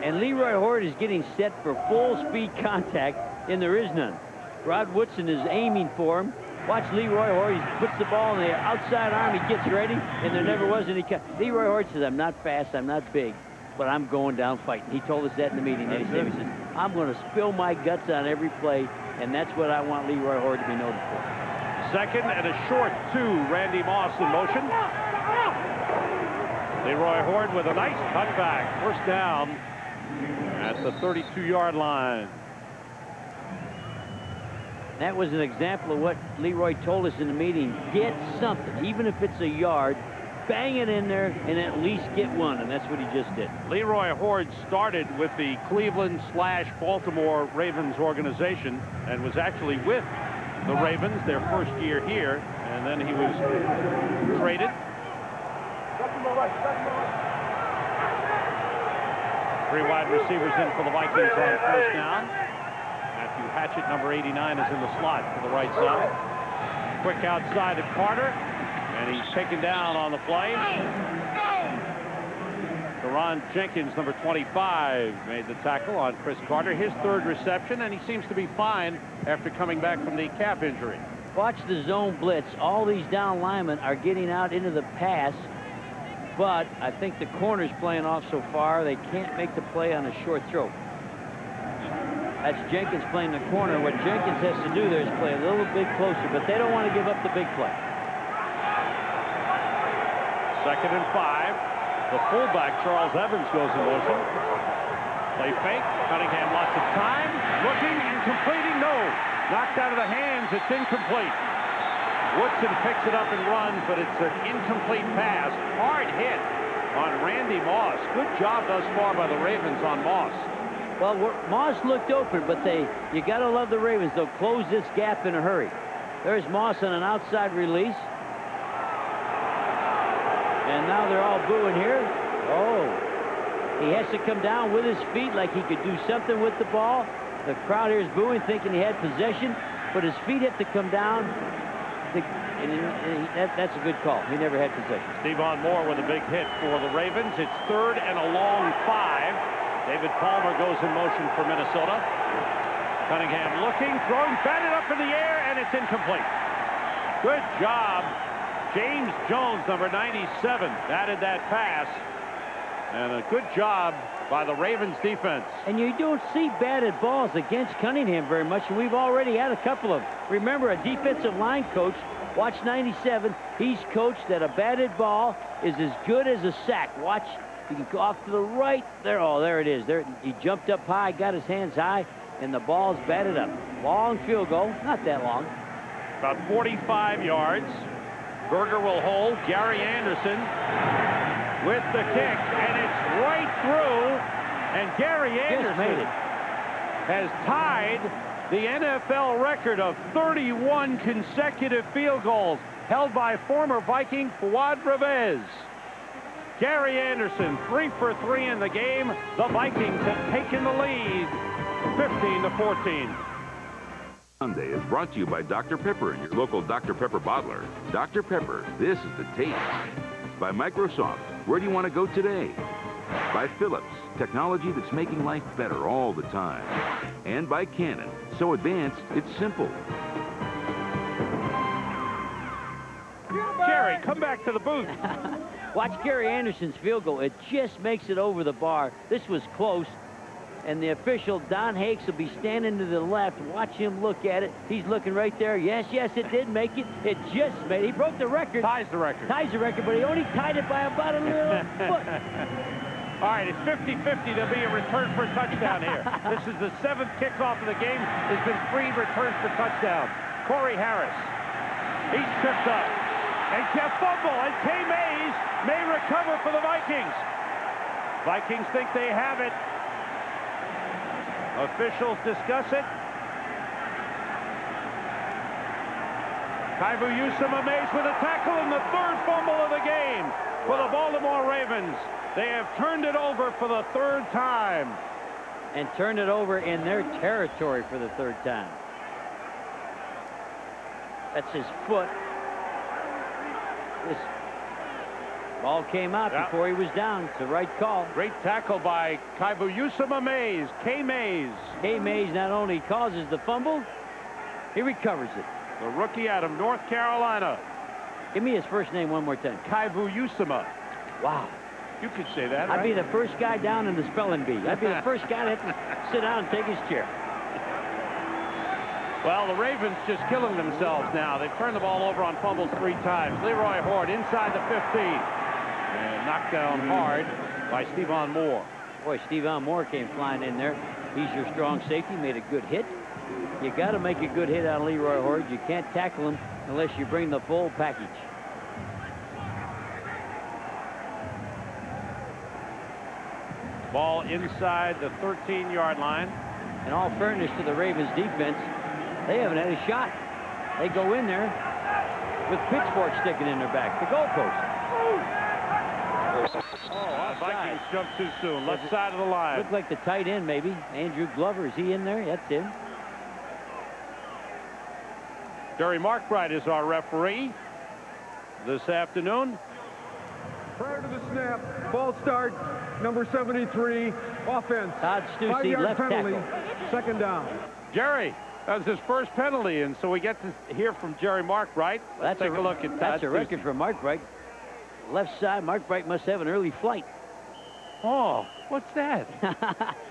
And Leroy Horde is getting set for full speed contact, and there is none. Rod Woodson is aiming for him. Watch Leroy Horde. He puts the ball in the outside arm. He gets ready, and there never was any. Leroy Horde says, "I'm not fast, I'm not big, but I'm going down fighting." He told us that in the meeting. He said, "I'm going to spill my guts on every play, and that's what I want Leroy Horde to be noted for." 2nd and a short 2. Randy Moss in motion. Leroy Horde with a nice cutback. First down at the 32-yard line. That was an example of what Leroy told us in the meeting. Get something, even if it's a yard, bang it in there, and at least get one, and that's what he just did. Leroy Horde started with the Cleveland/Baltimore Ravens organization and was actually with the Ravens their first year here, and then he was traded. 3 wide receivers in for the Vikings on first down. Matthew Hatchett, number 89, is in the slot to the right side. Quick outside at Carter, and he's taken down on the play. Deron Jenkins, number 25, made the tackle on Chris Carter, his 3rd reception, and he seems to be fine after coming back from the calf injury. Watch the zone blitz. All these down linemen are getting out into the pass, but I think the corner's playing off so far, they can't make the play on a short throw. That's Jenkins playing the corner. What Jenkins has to do there is play a little bit closer, but they don't want to give up the big play. 2nd and 5. The fullback, Charles Evans, goes in motion. Play fake. Cunningham lots of time. Looking and completing. No. Knocked out of the hands. It's incomplete. Woodson picks it up and runs, but it's an incomplete pass. Hard hit on Randy Moss. Good job thus far by the Ravens on Moss. Well, Moss looked open, but you got to love the Ravens. They'll close this gap in a hurry. There's Moss on an outside release. And now they're all booing here. Oh, he has to come down with his feet like he could do something with the ball. The crowd here is booing, thinking he had possession, but his feet have to come down. That's a good call. He never had possession. Stephon Moore with a big hit for the Ravens. It's 3rd and a long 5. David Palmer goes in motion for Minnesota. Cunningham looking, throwing, batted up in the air, and it's incomplete. Good job. James Jones, number 97, batted that pass. And a good job by the Ravens defense. And you don't see batted balls against Cunningham very much, and we've already had a couple of. Remember, a defensive line coach, watch 97, he's coached that a batted ball is as good as a sack. Watch, he can go off to the right. There, oh, there it is. There, he jumped up high, got his hands high, and the ball's batted up. Long field goal, not that long. About 45 yards. Berger will hold. Gary Anderson with the kick, and it's right through. And Gary Anderson has tied the NFL record of 31 consecutive field goals held by former Viking Fuad Revez. Gary Anderson, 3 for 3 in the game. The Vikings have taken the lead, 15-14. Sunday is brought to you by Dr. Pepper and your local Dr. Pepper bottler. Dr. Pepper, this is the taste. By Microsoft, where do you want to go today? By Philips, technology that's making life better all the time. And by Canon, so advanced, it's simple. Jerry, come back to the booth. Watch Gary Anderson's field goal. It just makes it over the bar. This was close. And the official, Don Hakes, will be standing to the left. Watch him look at it. He's looking right there. Yes, yes, it did make it. It just made it. He broke the record. Ties the record. Ties the record, but he only tied it by about a little foot. All right, it's 50-50. There'll be a return for a touchdown here. This is the 7th kickoff of the game. There's been 3 returns for touchdown. Corey Harris. He's tripped up. And can't fumble. And Kay Mays may recover for the Vikings. Vikings think they have it. Officials discuss it. Kaivu Yusuma Mays with a tackle and the 3rd fumble of the game for the Baltimore Ravens. They have turned it over for the 3rd time. And turned it over in their territory for the 3rd time. That's his foot. This ball came out before he was down. It's the right call. Great tackle by Kaivu Yusuma Mays. Kay Mays. Kay Mays not only causes the fumble, he recovers it. The rookie out of North Carolina. Give me his first name one more time. Kaivu Yusuma. Wow. You could say that, I'd right? be the first guy down in the spelling bee. I'd be the first guy to have to sit down and take his chair. Well, the Ravens just killing themselves now. They've turned the ball over on fumbles 3 times. Leroy Horde inside the 15. And knocked down hard by Stevan Moore. Boy, Stevan Moore came flying in there. He's your strong safety, made a good hit. You got to make a good hit on Leroy Horde. You can't tackle him unless you bring the full package. Ball inside the 13-yard line. In all fairness to the Ravens defense, they haven't had a shot. They go in there with pitchforks sticking in their back. The goalpost. Oh, Vikings jumped too soon. Left side of the line. Looked like the tight end, maybe. Andrew Glover, is he in there? That's him. Jerry Markbright is our referee this afternoon. Prior to the snap, ball start, number 73, offense. Todd Stussy, 5-yard left penalty, tackle. 2nd down. Jerry, that was his first penalty, and so we get to hear from Jerry Markbright. Let's take a look at Todd That's a Stussy. record for Markbright. Left side, Markbright must have an early flight. Oh, what's that?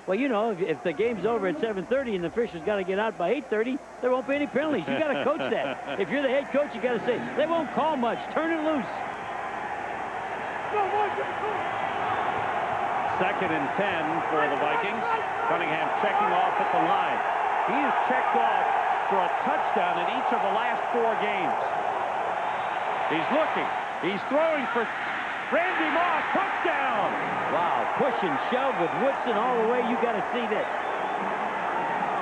Well, you know, if the game's over at 7:30 and the officials got to get out by 8:30, there won't be any penalties. You got to coach that. If you're the head coach, you got to say, they won't call much. Turn it loose. 2nd and 10 for the Vikings. Cunningham checking off at the line. He has checked off for a touchdown in each of the last 4 games. He's looking. He's throwing for Randy Moss. Touchdown! Wow, push and shove with Woodson all the way. You got to see this.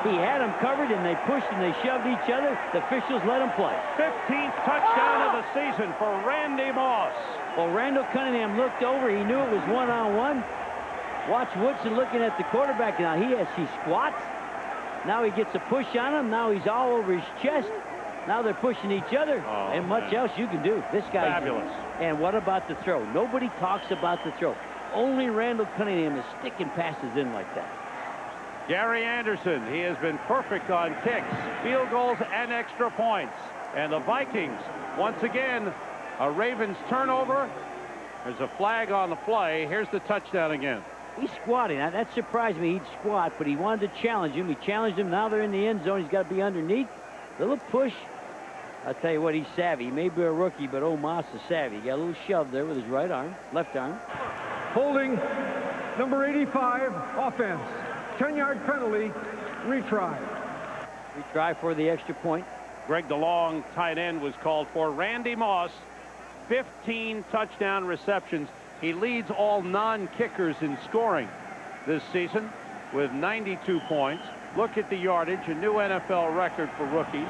He had them covered, and they pushed and they shoved each other. The officials let him play. 15th touchdown of the season for Randy Moss. Well, Randall Cunningham looked over. He knew it was one-on-one. Watch Woodson looking at the quarterback. Now he squats. Now he gets a push on him. Now he's all over his chest. Now they're pushing each other. Oh, and much else you can do. This guy. Fabulous. And what about the throw? Nobody talks about the throw. Only Randall Cunningham is sticking passes in like that. Gary Anderson, he has been perfect on kicks, field goals, and extra points. And the Vikings, once again, a Ravens turnover. There's a flag on the play. Here's the touchdown again. He's squatting. Now, that surprised me. He'd squat, but he wanted to challenge him. He challenged him. Now they're in the end zone. He's got to be underneath. Little push. I'll tell you what, he's savvy. He may be a rookie, but Moss is savvy. He got a little shove there with his right arm, left arm. Holding, number 85, offense. 10-yard penalty, retry. Retry for the extra point. Greg DeLong, tight end, was called for. Randy Moss, 15 touchdown receptions. He leads all non-kickers in scoring this season with 92 points. Look at the yardage, a new NFL record for rookies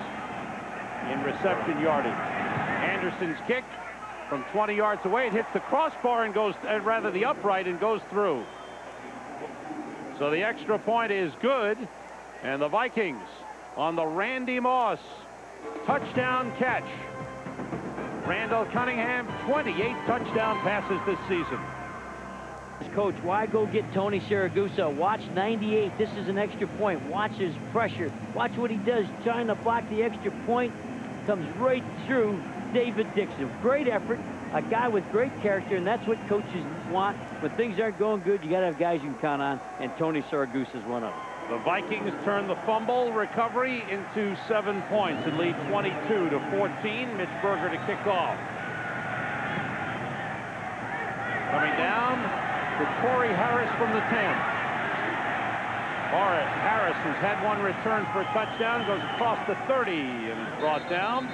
in reception yardage. Anderson's kick from 20 yards away. It hits the crossbar and goes, rather the upright, and goes through. So the extra point is good, and the Vikings on the Randy Moss touchdown catch. Randall Cunningham, 28 touchdown passes this season. Coach, why go get Tony Siragusa? Watch 98. This is an extra point. Watch his pressure. Watch what he does trying to block the extra point. Comes right through David Dixon. Great effort. A guy with great character, and that's what coaches want. When things aren't going good, you got to have guys you can count on, and Tony Siragusa is one of them. The Vikings turn the fumble recovery into 7 points and lead 22-14. Mitch Berger to kick off. Coming down to Corey Harris from the 10. Harris has had one return for a touchdown, goes across the 30 and is brought down.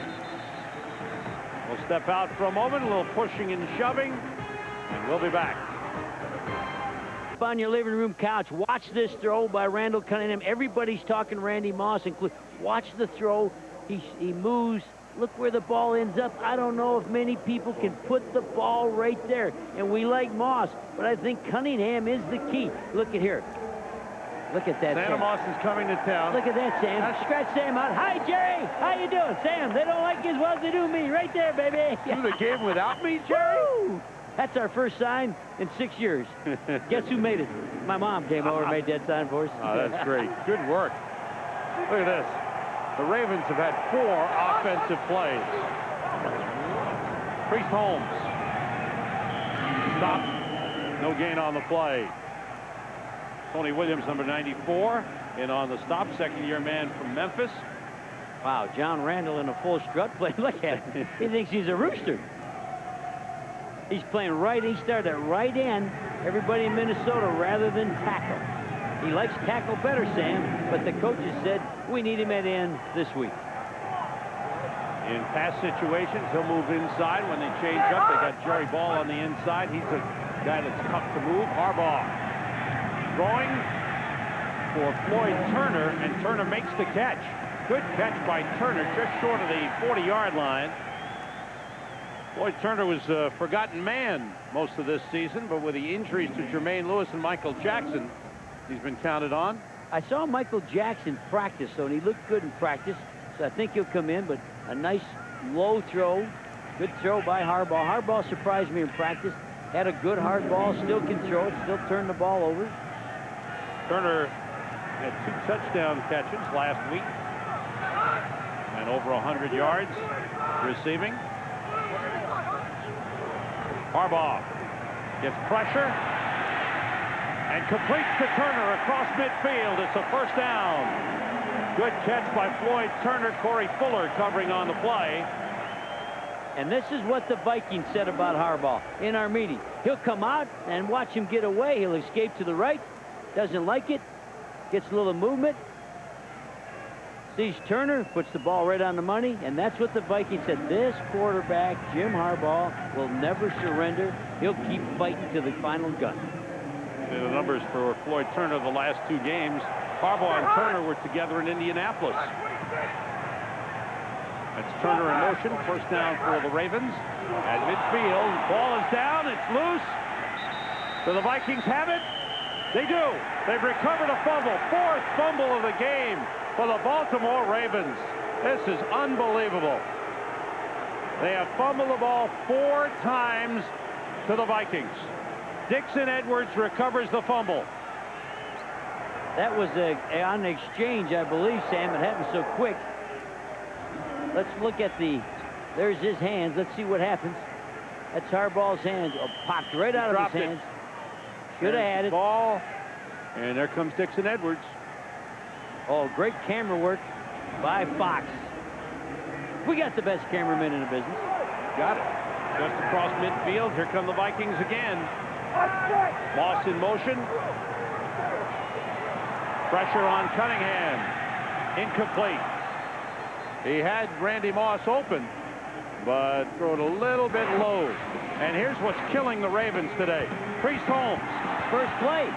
We'll step out for a moment, a little pushing and shoving, and we'll be back. On your living room couch, watch this throw by Randall Cunningham. Everybody's talking Randy Moss, including. Watch the throw. He moves. Look where the ball ends up. I don't know if many people can put the ball right there. And we like Moss, but I think Cunningham is the key. Look at here. Look at that, Santa Sam. Moss is coming to town. Look at that, Sam. Scratch Sam out. Hi, Jerry. How you doing? Sam, they don't like you as well as they do me. Right there, baby. Do the game without me, Jerry? Woo! That's our first sign in 6 years. Guess who made it? My mom came over and made that sign for us. Oh, that's great. Good work. Look at this. The Ravens have had 4 offensive plays. Priest Holmes. Stop. No gain on the play. Tony Williams, number 94, in on the stop. Second-year man from Memphis. Wow, John Randall in a full strut play. Look at him. He thinks he's a rooster. He's playing right. He started at right end. Everybody in Minnesota rather than tackle. He likes tackle better, Sam, but the coaches said we need him at end this week. In pass situations, he'll move inside when they change up. They got Jerry Ball on the inside. He's a guy that's tough to move. Harbaugh throwing for Floyd Turner, and Turner makes the catch. Good catch by Turner, just short of the 40-yard line. Floyd Turner was a forgotten man most of this season, but with the injuries to Jermaine Lewis and Michael Jackson, he's been counted on. I saw Michael Jackson practice, though, and he looked good in practice, so I think he'll come in, but a nice low throw. Good throw by Harbaugh. Harbaugh surprised me in practice. Had a good hard ball, still can throw it, still turned the ball over. Turner had 2 touchdown catches last week and over 100 yards receiving. Harbaugh gets pressure and completes to Turner across midfield. It's a first down. Good catch by Floyd Turner. Corey Fuller covering on the play. And this is what the Vikings said about Harbaugh in our meeting. He'll come out and watch him get away. He'll escape to the right. Doesn't like it. Gets a little movement. Sees Turner, puts the ball right on the money, and that's what the Vikings said. This quarterback, Jim Harbaugh, will never surrender. He'll keep fighting to the final gun. And the numbers for Floyd Turner the last 2 games. Harbaugh and Turner were together in Indianapolis. That's Turner in motion. First down for the Ravens. At midfield, ball is down. It's loose. So the Vikings have it. They do. They've recovered a fumble. 4th fumble of the game for the Baltimore Ravens. This is unbelievable. They have fumbled the ball 4 times to the Vikings. Dixon Edwards recovers the fumble. That was on exchange, I believe, Sam. It happened so quick. Let's look at there's his hands. Let's see what happens. That's Harbaugh's hands. Oh, popped right out of his hands. Should have had it. Ball. And there comes Dixon Edwards. Oh, great camera work by Fox. We got the best cameraman in the business. Got it. Just across midfield. Here come the Vikings again. Moss in motion. Pressure on Cunningham. Incomplete. He had Randy Moss open, but threw it a little bit low. And here's what's killing the Ravens today. Priest Holmes. First play.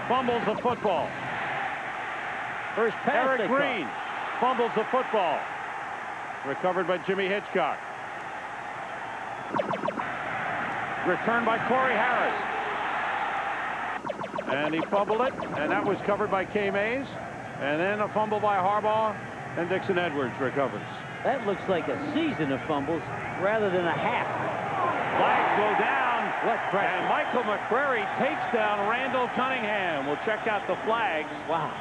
Fumbles the football. First pass. Eric Green fumbles the football. Recovered by Jimmy Hitchcock. Returned by Corey Harris. And he fumbled it, and that was covered by Kay Mays. And then a fumble by Harbaugh, and Dixon Edwards recovers. That looks like a season of fumbles rather than a half. Flags go down. What pressure. And Michael McCrary takes down Randall Cunningham. We'll check out the flags. Wow.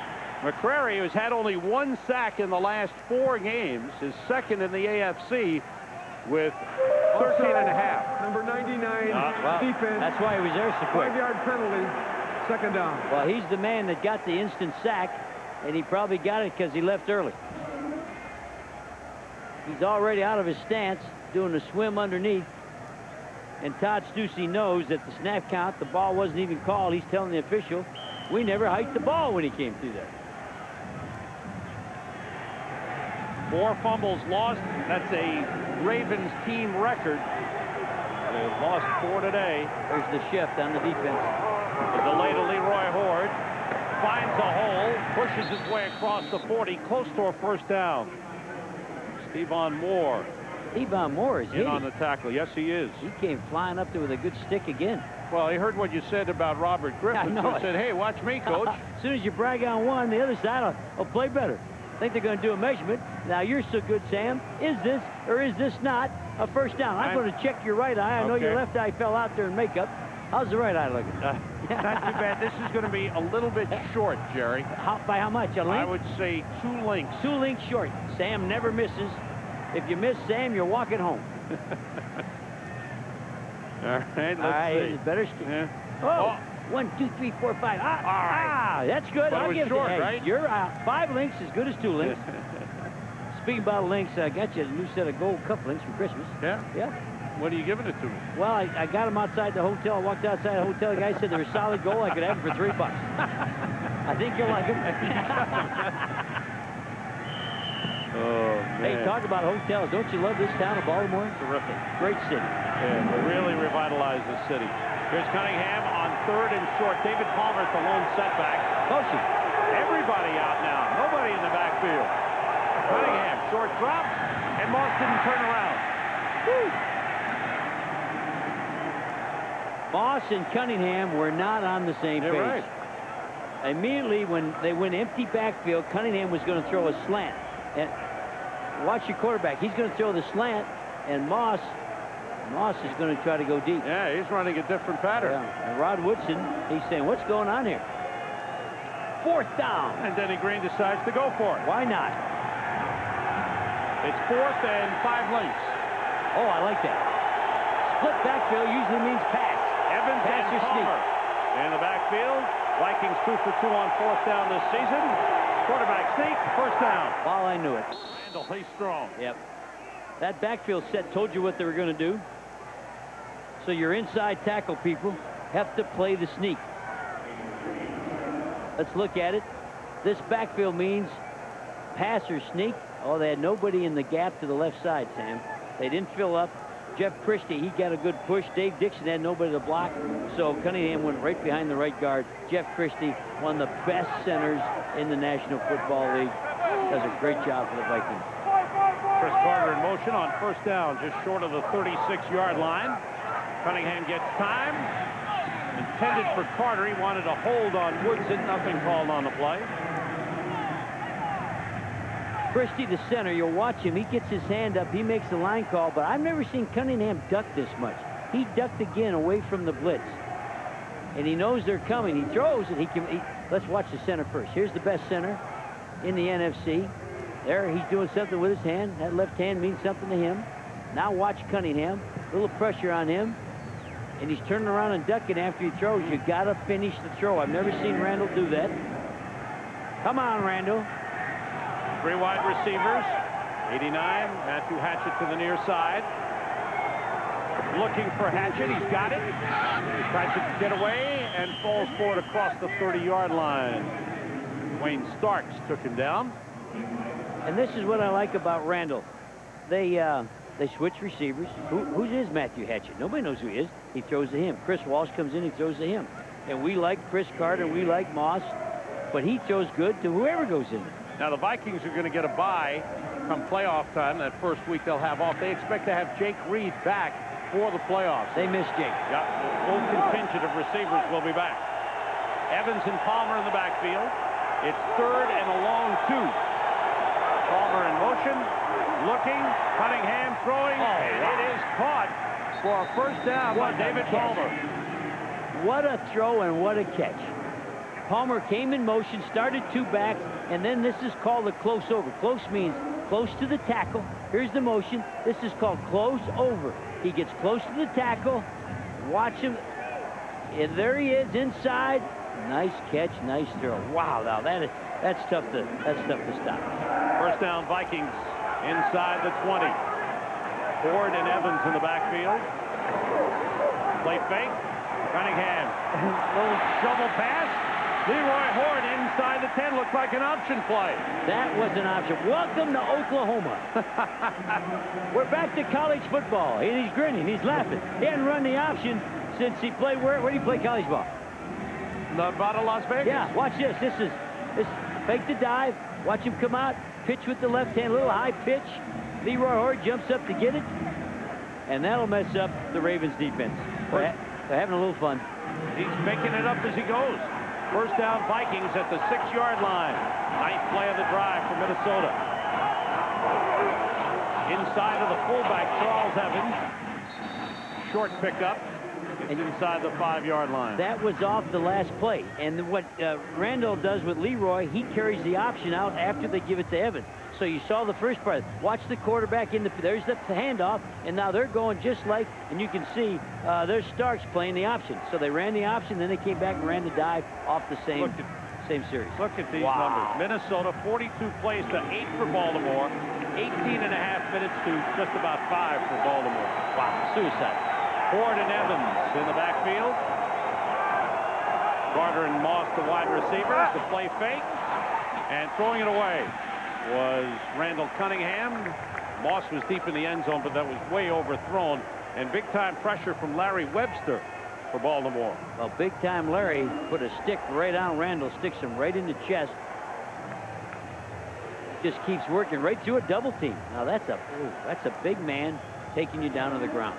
McCrary has had only 1 sack in the last 4 games, his second in the AFC with 13 and a half. Number 99, Wow. defense. That's why he was there so quick. 5-yard penalty, second down. Well, he's the man that got the instant sack, and he probably got it because he left early. He's already out of his stance, doing a swim underneath. And Todd Stussy knows that the snap count, the ball wasn't even called. He's telling the official, we never hiked the ball when he came through there. 4 fumbles lost. That's a Ravens team record. They've lost 4 today. There's the shift on the defense. The delay to Leroy Horde. Finds a hole. Pushes his way across the 40. Close to a first down. Stevan Moore. Stevan Moore is in hitting. on the tackle. Yes, he is. He came flying up there with a good stick again. Well, he heard what you said about Robert Griffin. I know He said, hey, watch me, coach. As soon as you brag on one, the other side will play better. I think they're going to do a measurement. Now, you're so good, Sam. Is this or is this not a first down? I'm going to check your right eye. I know your left eye fell out there in makeup. How's the right eye looking? Not too bad. This is going to be a little bit short, Jerry. By how much? A length? I would say 2 lengths. 2 lengths short. Sam never misses. If you miss Sam, you're walking home. All right, let's see. It's better. Yeah. Oh, 1, 2, 3, 4, 5. That's good. But I'll it was give short, it. Hey, right? You're 5 links as good as 2 links. Speaking about links, I got you a new set of gold cuff links for Christmas. Yeah? Yeah. What are you giving it to me? Well, I got them outside the hotel. I walked outside the hotel. The guy said they were solid gold. I could have them for $3. I think you'll like them. Oh, man. Hey, talk about hotels. Don't you love this town of Baltimore? Terrific. Great city. Yeah, really revitalized the city. Here's Cunningham on 3rd and short. David Palmer at the lone setback. Motion. Everybody out now. Nobody in the backfield. Cunningham, short drop, and Moss didn't turn around. Woo. Moss and Cunningham were not on the same page. Right. Immediately when they went empty backfield, Cunningham was going to throw a slant. And watch your quarterback. He's going to throw the slant, and Moss is going to try to go deep. Yeah, he's running a different pattern. Yeah. And Rod Woodson, he's saying, what's going on here? 4th down. And Denny Green decides to go for it. Why not? It's 4th and 5 lengths. Oh, I like that. Split backfield usually means pass. Evans Pass and or sneak. Palmer in the backfield. Vikings 2 for 2 on 4th down this season. Quarterback sneak, first down. Well, I knew it. Randall, he's strong. Yep. That backfield set told you what they were going to do. So your inside tackle people have to play the sneak. Let's look at it. This backfield means pass or sneak. Oh, they had nobody in the gap to the left side, Sam. They didn't fill up. Jeff Christie, he got a good push. Dave Dixon had nobody to block. So Cunningham went right behind the right guard. Jeff Christie, one of the best centers in the National Football League. Does a great job for the Vikings. Chris Carter in motion on first down, just short of the 36-yard line. Cunningham gets time. Intended for Carter. He wanted a hold on Woodson. Nothing called on the play. Christie, the center, you'll watch him. He gets his hand up. He makes the line call, but I've never seen Cunningham duck this much. He ducked again away from the blitz. And he knows they're coming. He throws, and let's watch the center first. Here's the best center in the NFC. There, he's doing something with his hand. That left hand means something to him. Now watch Cunningham. A little pressure on him. And he's turning around and ducking after he throws. You got to finish the throw. I've never seen Randall do that. Come on, Randall. 3 wide receivers. 89, Matthew Hatchett to the near side. Looking for Hatchett. He's got it. He tries to get away and falls forward across the 30-yard line. Wayne Starks took him down. And this is what I like about Randall. They switch receivers. Who is Matthew Hatchett? Nobody knows who he is. He throws to him. Chris Walsh comes in, he throws to him. And we like Chris Carter, we like Moss, but he throws good to whoever goes in there. Now the Vikings are going to get a bye come playoff time. That first week they'll have off. They expect to have Jake Reed back for the playoffs. They miss Jake. Yeah, the full contingent of receivers will be back. Evans and Palmer in the backfield. It's 3rd and a long 2. Palmer in motion, looking, Cunningham throwing, and it is caught for a first down by David Palmer. What a throw and what a catch. Palmer came in motion, started 2 backs, and then this is called a close over. Close means close to the tackle. Here's the motion. This is called close over. He gets close to the tackle. Watch him. And there he is inside. Nice catch, nice throw. Wow, now that's tough to stop. First down, Vikings inside the 20. Ford and Evans in the backfield. Play fake. Cunningham. Little shovel pass. Leroy Horde inside the 10. Looks like an option play. That was an option. Welcome to Oklahoma. We're back to college football. And he's grinning. He's laughing. He hadn't run the option since he played. Where did he play college ball? Nevada, Las Vegas. Yeah, watch this. This fake the dive. Watch him come out. Pitch with the left hand. Little high pitch. Leroy Horde jumps up to get it. And that'll mess up the Ravens defense. They're having a little fun. He's making it up as he goes. First down, Vikings at the 6-yard line. 9th play of the drive for Minnesota. Inside of the fullback, Charles Evans. Short pickup. It's inside the 5-yard line. That was off the last play. And what Randall does with Leroy, he carries the option out after they give it to Evans. So you saw the first part. Watch the quarterback there's the handoff, and now they're going just like, and you can see there's Starks playing the option. So they ran the option, then they came back and ran the dive off the same series. Look at these numbers. Minnesota, 42 plays to 8 for Baltimore, 18 and a half minutes to just about 5 for Baltimore. Wow, suicide. Ford and Evans in the backfield. Carter and Moss, the wide receivers, the play fake, and throwing it away was Randall Cunningham. Moss was deep in the end zone, but that was way overthrown. And big-time pressure from Larry Webster for Baltimore. Well, big-time Larry put a stick right on Randall, sticks him right in the chest. Just keeps working right through a double team. Now that's a big man taking you down to the ground.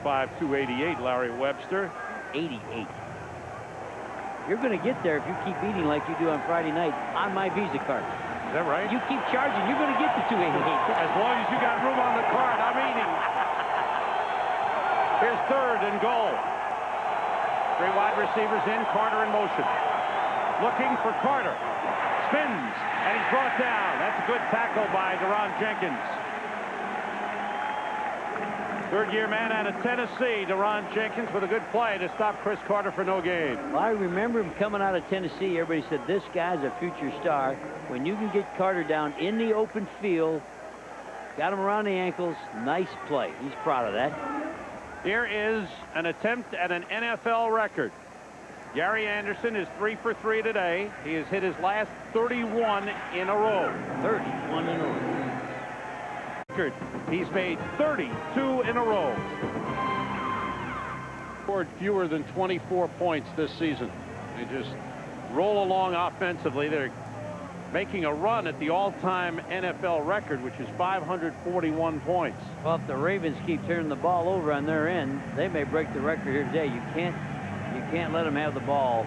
6'5", 288, Larry Webster. 88. You're going to get there if you keep eating like you do on Friday night on my Visa card. Is that right? You keep charging, you're going to get to 288. As long as you got room on the card, I'm eating. Here's 3rd and goal. 3 wide receivers in, Carter in motion. Looking for Carter. Spins, and he's brought down. That's a good tackle by Deron Jenkins. 3rd-year man out of Tennessee, Deron Jenkins, with a good play to stop Chris Carter for no gain. Well, I remember him coming out of Tennessee. Everybody said, this guy's a future star. When you can get Carter down in the open field, got him around the ankles, nice play. He's proud of that. Here is an attempt at an NFL record. Gary Anderson is 3 for 3 today. He has hit his last 31 in a row. 31 in a row. He's made 32 in a row. Scored fewer than 24 points this season. They just roll along offensively. They're making a run at the all-time NFL record, which is 541 points. Well, if the Ravens keep turning the ball over on their end, they may break the record here today. You can't let them have the ball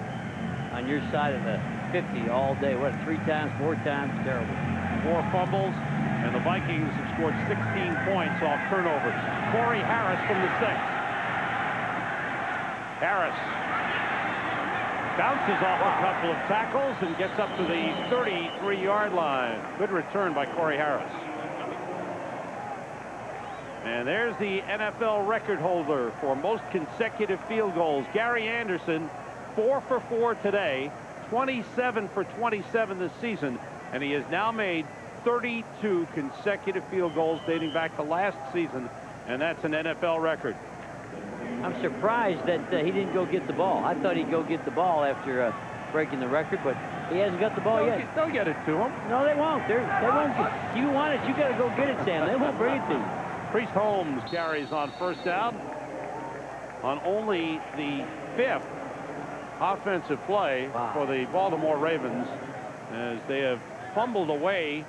on your side of the 50 all day. What, 3 times, 4 times? Terrible. 4 fumbles. And the Vikings have scored 16 points off turnovers. Corey Harris from the 6. Harris Bounces off a couple of tackles and gets up to the 33-yard line. Good return by Corey Harris. And there's the NFL record holder for most consecutive field goals. Gary Anderson, 4 for 4 today, 27 for 27 this season, and he has now made 32 consecutive field goals dating back to last season, and that's an NFL record. I'm surprised that he didn't go get the ball. I thought he'd go get the ball after breaking the record, but he hasn't got the ball yet. They'll get it to him. No, they won't. They won't. You want it, you got to go get it, Sam. They won't bring it to you. Priest Holmes carries on first down on only the 5th offensive play for the Baltimore Ravens, as they have fumbled away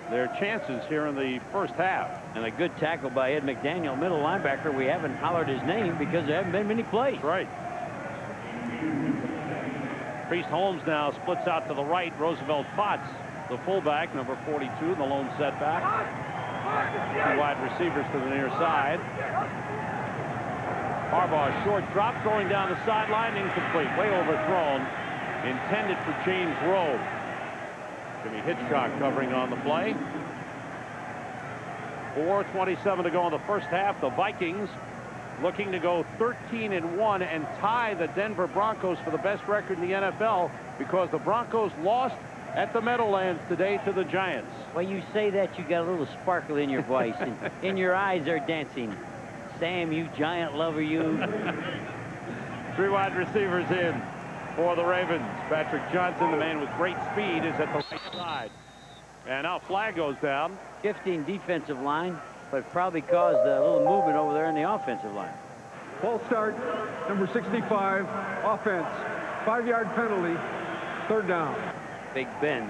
their chances here in the first half. And a good tackle by Ed McDaniel, middle linebacker. We haven't hollered his name because there haven't been many plays. That's right. Priest Holmes now splits out to the right. Roosevelt Potts, the fullback, number 42, the lone setback. 2 wide receivers to the near side. Harbaugh, short drop, throwing down the sideline, incomplete, way overthrown, intended for James Rowe. Jimmy Hitchcock covering on the play. 4:27 to go in the first half. The Vikings looking to go 13-1 and tie the Denver Broncos for the best record in the NFL, because the Broncos lost at the Meadowlands today to the Giants. When you say that, you got a little sparkle in your voice, and your eyes are dancing. Sam, you giant lover, you. 3 wide receivers in for the Ravens. Patrick Johnson, the man with great speed, is at the right side. And now flag goes down. 15 defensive line, but probably caused a little movement over there in the offensive line. False start, number 65, offense. 5-yard penalty, 3rd down. Big Ben.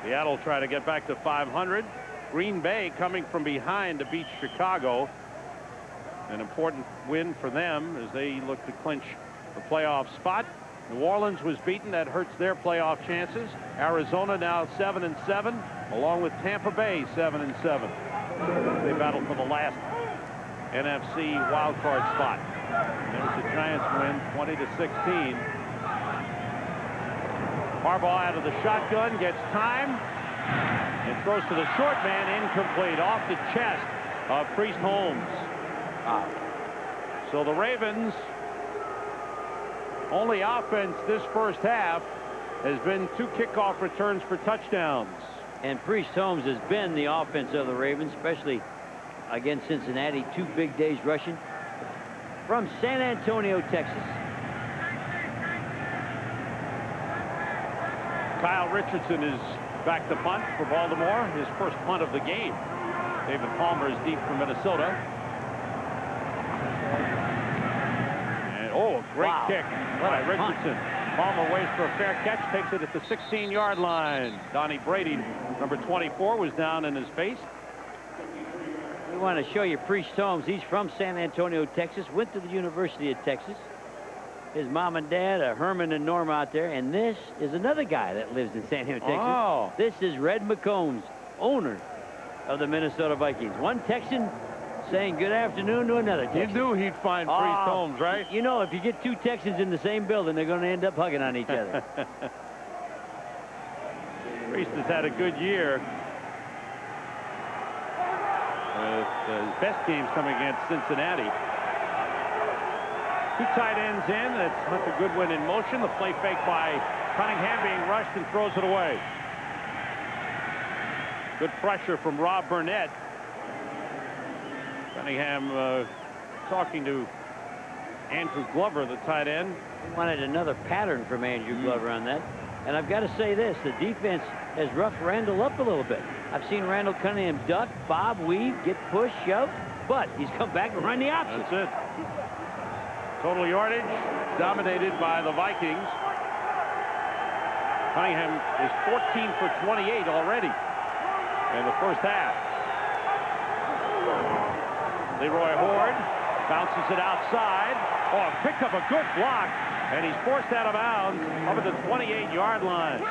Seattle try to get back to 500. Green Bay coming from behind to beat Chicago. An important win for them as they look to clinch the playoff spot. New Orleans was beaten. That hurts their playoff chances. Arizona now 7-7, along with Tampa Bay 7-7. They battle for the last NFC wildcard spot. There's the Giants win 20-16. Harbaugh out of the shotgun, gets time, and throws to the short man, incomplete, off the chest of Priest Holmes. So the Ravens' only offense this first half has been 2 kickoff returns for touchdowns. And Priest Holmes has been the offense of the Ravens, especially against Cincinnati. 2 big days rushing. From San Antonio, Texas. Kyle Richardson is back to punt for Baltimore, his first punt of the game. David Palmer is deep for Minnesota. And a great kick by Richardson. Palmer waits for a fair catch, takes it at the 16-yard line. Donnie Brady, number 24, was down in his face. We want to show you Priest Holmes. He's from San Antonio, Texas, went to the University of Texas. His mom and dad, Herman and Norm, out there. And this is another guy that lives in San Antonio, Texas. Oh. This is Red McCombs, owner of the Minnesota Vikings. One Texan saying good afternoon to another Texan. You knew he'd find Priest Holmes, right? You know, if you get 2 Texans in the same building, they're going to end up hugging on each other. Priest has had a good year. His best games coming against Cincinnati. 2 tight ends in. That's Hunter Goodwin in motion. The play fake by Cunningham, being rushed and throws it away. Good pressure from Rob Burnett. Cunningham talking to Andrew Glover, the tight end. Wanted another pattern from Andrew Glover on that. And I've got to say this, the defense has roughed Randall up a little bit. I've seen Randall Cunningham duck, bob, weave, get pushed, shove, but he's come back and run the option. That's it. Total yardage dominated by the Vikings. Cunningham is 14 for 28 already in the first half. Leroy Horde bounces it outside. Picked up a good block, and he's forced out of bounds over the 28-yard line.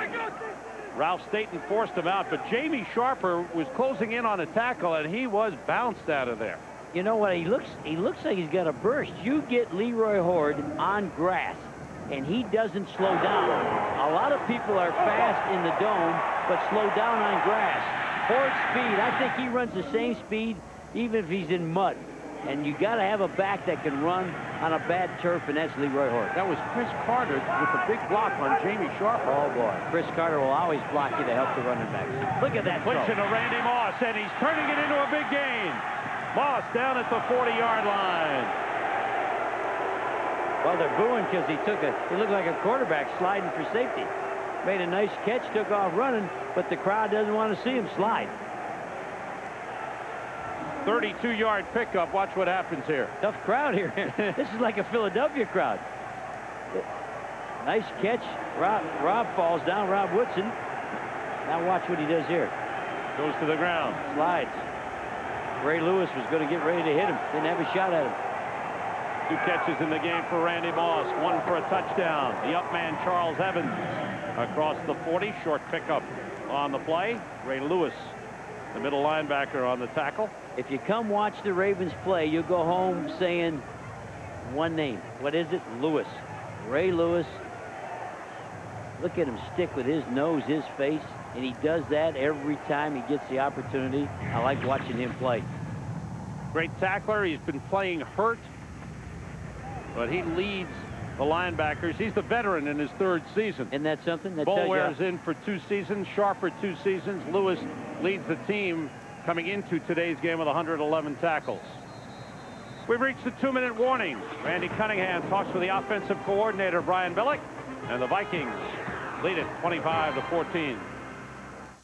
Ralph Staten forced him out, but Jamie Sharper was closing in on a tackle, and he was bounced out of there. You know what? He looks like he's got a burst. You get Leroy Horde on grass, and he doesn't slow down. A lot of people are fast in the dome, but slow down on grass. Ford speed, I think he runs the same speed even if he's in mud. And you got to have a back that can run on a bad turf, and that's Leroy Hort. That was Chris Carter with a big block on Jamie Sharper. Oh, boy. Chris Carter will always block you to help the running backs. Look at that throw. Flips into Randy Moss, and he's turning it into a big gain. Moss down at the 40-yard line. Well, they're booing because he looked like a quarterback sliding for safety. Made a nice catch, took off running, but the crowd doesn't want to see him slide. 32-yard pickup. Watch what happens here. Tough crowd here. This is like a Philadelphia crowd. Nice catch. Rob falls down. Rob Woodson. Now watch what he does here. Goes to the ground. Slides. Ray Lewis was going to get ready to hit him. Didn't have a shot at him. 2 catches in the game for Randy Moss. 1 for a touchdown. The up man, Charles Evans, across the 40. Short pickup on the play. Ray Lewis, the middle linebacker, on the tackle. If you come watch the Ravens play, you'll go home saying one name. What is it? Lewis. Ray Lewis. Look at him stick with his nose, his face, and he does that every time he gets the opportunity. I like watching him play. Great tackler. He's been playing hurt, but he leads the linebackers. He's the veteran in his 3rd season. Isn't that something? That Boulware's in for 2 seasons. Sharper 2 seasons. Lewis leads the team coming into today's game with 111 tackles. We've reached the 2-minute warning. Randy Cunningham talks with the offensive coordinator, Brian Billick, and the Vikings lead it 25-14.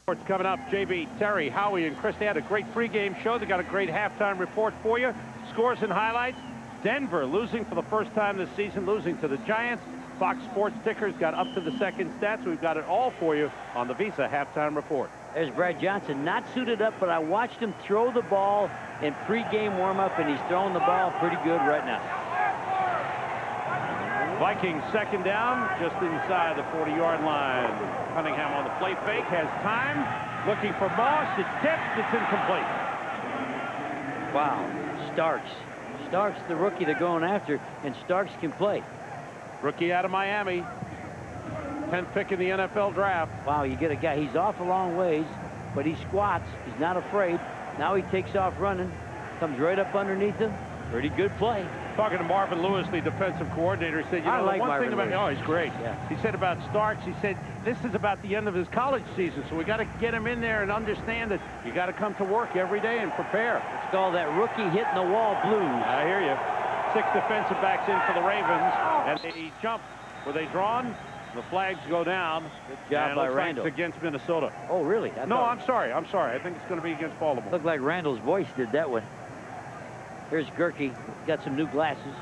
Sports coming up. JB, Terry, Howie, and Chris, they had a great pregame show. They got a great halftime report for you. Scores and highlights. Denver losing for the first time this season, losing to the Giants. Fox Sports tickers got up to the second stats. We've got it all for you on the Visa halftime report. There's Brad Johnson, not suited up, but I watched him throw the ball in pregame warm-up, and he's throwing the ball pretty good right now. Vikings 2nd down, just inside the 40-yard line. Cunningham on the play fake, has time, looking for Moss. It's tipped, it's incomplete. Wow, Starks. Starks, the rookie they're going after, and Starks can play. Rookie out of Miami. 10th pick in the NFL draft. Wow, you get a guy, he's off a long ways, but he squats, he's not afraid. Now he takes off running, comes right up underneath him. Pretty good play. Talking to Marvin Lewis, the defensive coordinator, said, you know, like the one Marvin thing about, Lewis. oh, he's great. Yeah. He said about Starks, he said, this is about the end of his college season, so we got to get him in there and understand that you got to come to work every day and prepare. Let's call that rookie hitting the wall blues. I hear you. 6 defensive backs in for the Ravens, and they jump. Were they drawn? The flags go down. Good job by Randall. It's against Minnesota. Oh, really? I'm sorry. I think it's going to be against Baltimore. Looked like Randall's voice did that one. Here's Gerke. Got some new glasses.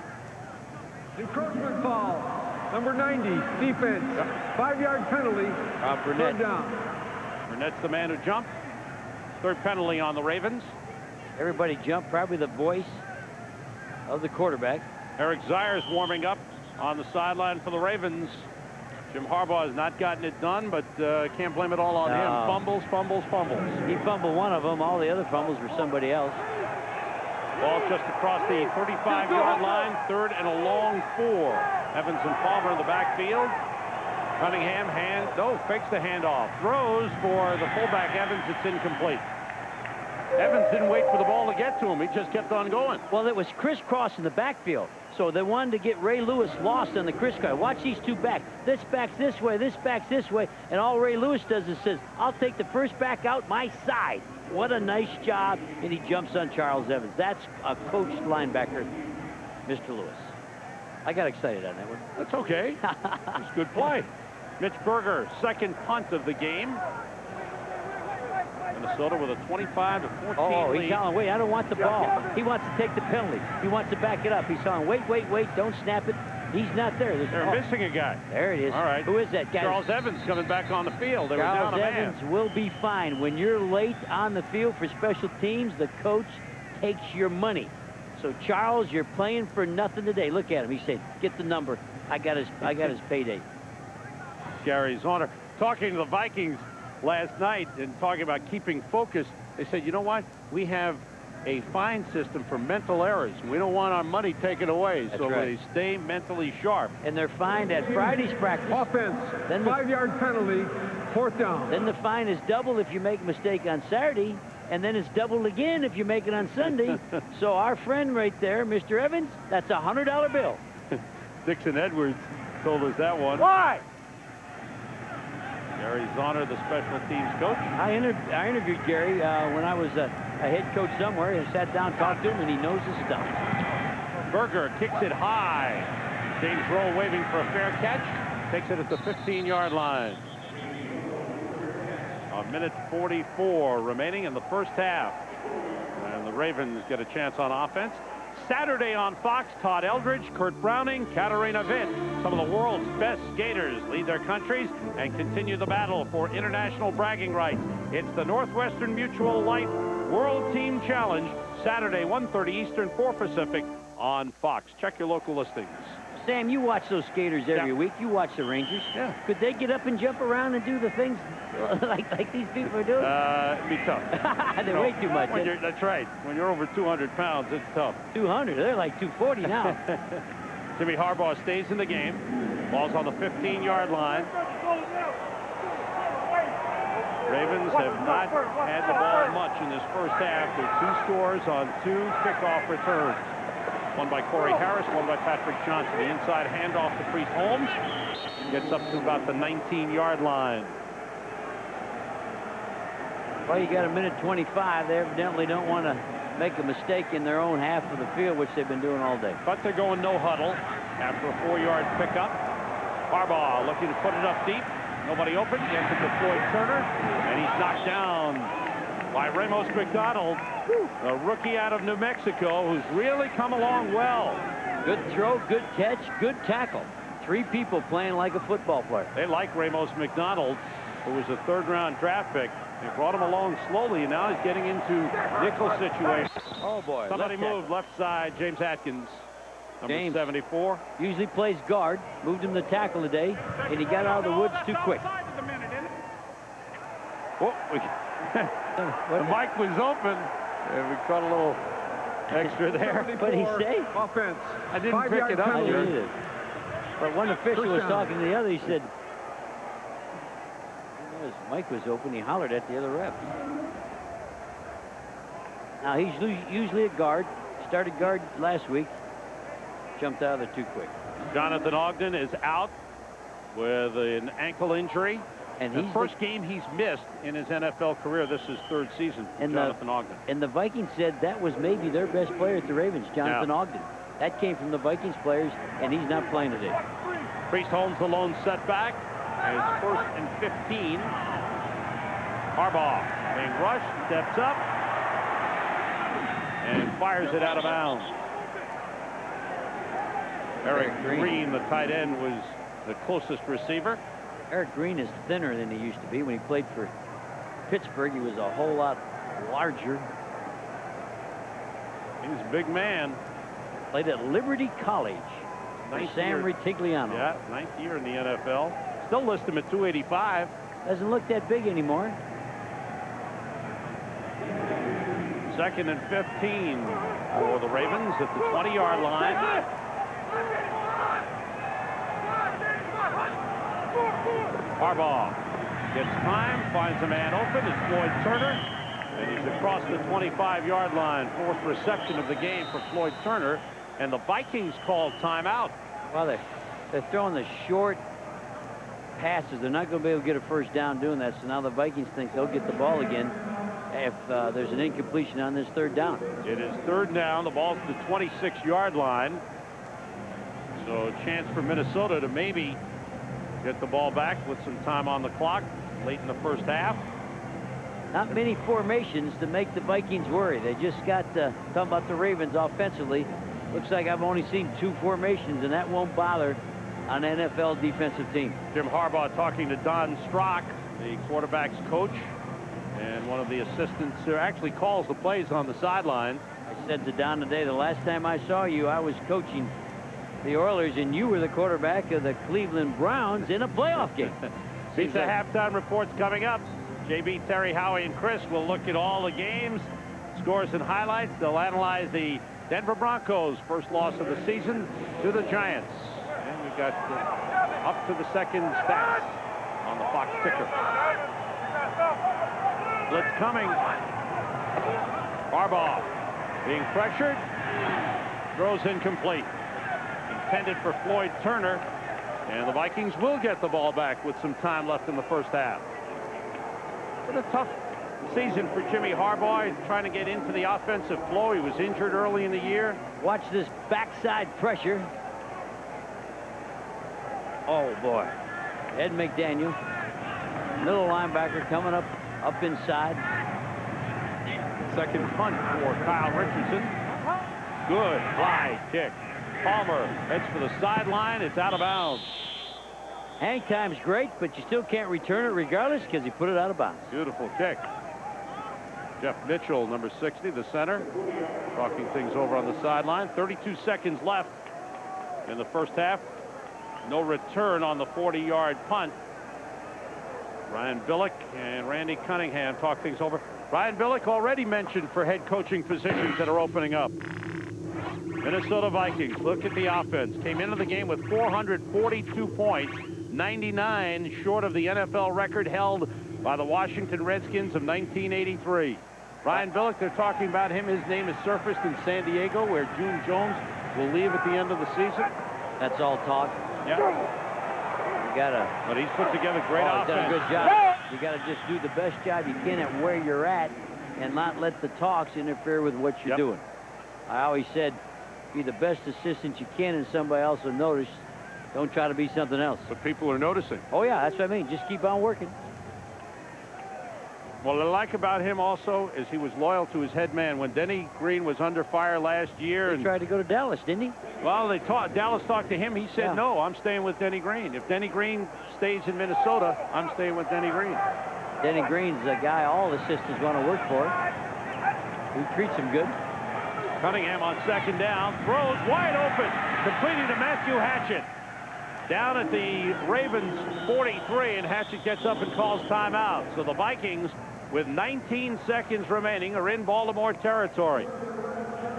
Encroachment foul. Number 90, defense. 5-yard penalty. Burnett. 3rd down. Burnett's the man who jumped. 3rd penalty on the Ravens. Everybody jumped. Probably the voice of the quarterback. Eric Zayer's warming up on the sideline for the Ravens. Jim Harbaugh has not gotten it done, but can't blame it all on him. Fumbles. He fumbled one of them. All the other fumbles were somebody else. Ball just across the 35-yard line. 3rd and a long 4. Evans and Palmer in the backfield. Cunningham fakes the handoff. Throws for the fullback Evans. It's incomplete. Evans didn't wait for the ball to get to him. He just kept on going. Well, it was crisscross in the backfield. So they wanted to get Ray Lewis lost on the crisscross. Watch these 2 backs. This back's this way, this back's this way. And all Ray Lewis does is says, I'll take the first back out my side. What a nice job. And he jumps on Charles Evans. That's a coached linebacker, Mr. Lewis. I got excited on that one. That's okay. It's good play. Mitch Berger, 2nd punt of the game. Minnesota with a 25-14 Oh, he's lead. telling, wait, I don't want the ball. He wants to take the penalty. He wants to back it up. He's telling, wait, don't snap it. He's not there. They're missing a guy. There it is. All right. Who is that guy? Charles Evans coming back on the field. They were down Charles a man. Evans will be fine. When you're late on the field for special teams, the coach takes your money. So, Charles, you're playing for nothing today. Look at him. He's saying, get the number. I got his payday. Gary Zauner talking to the Vikings last night and talking about keeping focus. They said, you know what? We have a fine system for mental errors. We don't want our money taken away, That's so right. they stay mentally sharp. And they're fined at Friday's practice. Offense, Then the- 5-yard penalty, 4th down. Then the fine is double if you make a mistake on Saturday, and then it's doubled again if you make it on Sunday. So our friend right there, Mr. Evans, that's a $100 bill. Dixon Edwards told us that one. Why? Gary Zahner, the special teams coach. I interviewed Gary when I was a head coach somewhere. I sat down, talked to him, and he knows his stuff. Berger kicks it high. James Rowe waving for a fair catch. Takes it at the 15-yard line. A minute 44 remaining in the first half. And the Ravens get a chance on offense. Saturday on Fox, Todd Eldridge, Kurt Browning, Katarina Witt. Some of the world's best skaters lead their countries and continue the battle for international bragging rights. It's the Northwestern Mutual Light World Team Challenge, Saturday, 1:30 Eastern, 4 Pacific on Fox. Check your local listings. Sam, you watch those skaters every week. You watch the Rangers. Yeah. Could they get up and jump around and do the things like these people are doing? It'd be tough. They're way too much. That's right. When you're over 200 pounds, it's tough. 200. They're like 240 now. Jimmy Harbaugh stays in the game. Ball's on the 15-yard line. Ravens have not had the ball much in this first half. They're 2 scores on 2 kickoff returns. One by Corey Harris, one by Patrick Johnson. The inside handoff to Priest Holmes. Gets up to about the 19-yard line. Well, you got a minute 25. They evidently don't want to make a mistake in their own half of the field, which they've been doing all day. But they're going no huddle after a 4-yard pickup. Harbaugh looking to put it up deep. Nobody open. Gets it to Floyd Turner. And he's knocked down by Ramos McDonald, a rookie out of New Mexico who's really come along well. Good throw, good catch, good tackle. 3 people playing like a football player. They like Ramos McDonald, who was a 3rd-round draft pick. They brought him along slowly, and now he's getting into nickel situations. Oh, boy. Somebody moved left side. James Atkins, number James. 74. Usually plays guard. Moved him to tackle today, and he got out of the woods too quick. Oh, the mic was open, and we caught a little extra there. What'd he say? Offense, I didn't pick 5-yard it up. I penalty. didn't either. But one official was talking to the other. He said, his mic was open. He hollered at the other ref. Now, he's usually a guard. Started guard last week. Jumped out of there too quick. Jonathan Ogden is out with an ankle injury. And The he's first game he's missed in his NFL career. This is 3rd season for And Jonathan Ogden. And the Vikings said that was maybe their best player at the Ravens, Jonathan Ogden. That came from the Vikings players, and he's not playing today. Priest Holmes the lone setback. It's 1st and 15. Harbaugh being rushed, steps up, and fires it out of bounds. Eric Green, the tight end, was the closest receiver. Eric Green is thinner than he used to be. When he played for Pittsburgh, he was a whole lot larger. He's a big man. Played at Liberty College. Ninth Sam year. Ritigliano. Yeah, 9th year in the NFL. Still list him at 285. Doesn't look that big anymore. 2nd and 15 for the Ravens at the 20-yard line. Harbaugh gets time, finds a man open. It's Floyd Turner, and he's across the 25-yard line. 4th reception of the game for Floyd Turner, and the Vikings called timeout. Well, they're throwing the short passes. They're not going to be able to get a first down doing that. So now the Vikings think they'll get the ball again if there's an incompletion on this 3rd down. It is 3rd down. The ball's at the 26-yard line. So a chance for Minnesota to maybe get the ball back with some time on the clock late in the first half. Not many formations to make the Vikings worry. They just got talking about the Ravens offensively. Looks like I've only seen 2 formations, and that won't bother an NFL defensive team. Jim Harbaugh talking to Don Strock, the quarterback's coach, and one of the assistants who actually calls the plays on the sideline. I said to Don today, the last time I saw you, I was coaching the Oilers, and you were the quarterback of the Cleveland Browns in a playoff game. Pizza halftime reports coming up. JB, Terry, Howie, and Chris will look at all the games. Scores and highlights. They'll analyze the Denver Broncos' first loss of the season to the Giants. And we got up to the second stats on the Fox ticker. Blitz coming. Harbaugh being pressured. Throws incomplete. Intended for Floyd Turner. And the Vikings will get the ball back with some time left in the first half. What a tough season for Jimmy Harbaugh. He's trying to get into the offensive flow. He was injured early in the year. Watch this backside pressure. Oh, boy. Ed McDaniel, middle linebacker, coming up inside. Second punt for Kyle Richardson. Good high kick. Palmer heads for the sideline. It's out of bounds. Hang time's great, but you still can't return it regardless because he put it out of bounds. Beautiful kick. Jeff Mitchell, number 60, the center, talking things over on the sideline. 32 seconds left in the first half. No return on the 40-yard punt. Ryan Billick and Randy Cunningham talk things over. Ryan Billick already mentioned for head coaching positions that are opening up. Minnesota Vikings, look at the offense. Came into the game with 442 points, 99 short of the NFL record held by the Washington Redskins of 1983. Ryan Billick, they're talking about him. His name has surfaced in San Diego, where June Jones will leave at the end of the season. That's all talk. Yeah. But he's put together great offense. Done a good job. You got to just do the best job you can at where you're at and not let the talks interfere with what you're doing. I always said, be the best assistant you can and somebody else will notice. Don't try to be something else. But people are noticing. Oh, yeah, that's what I mean. Just keep on working. What I like about him also is he was loyal to his head man. When Denny Green was under fire last year. He tried to go to Dallas, didn't he? Well, Dallas talked to him. He said, no, I'm staying with Denny Green. If Denny Green stays in Minnesota, I'm staying with Denny Green. Denny Green's a guy all assistants want to work for. He treats him good. Cunningham on second down. Throws wide open. Completing to Matthew Hatchett. Down at the Ravens 43, and Hatchett gets up and calls timeout. So the Vikings, with 19 seconds remaining, are in Baltimore territory.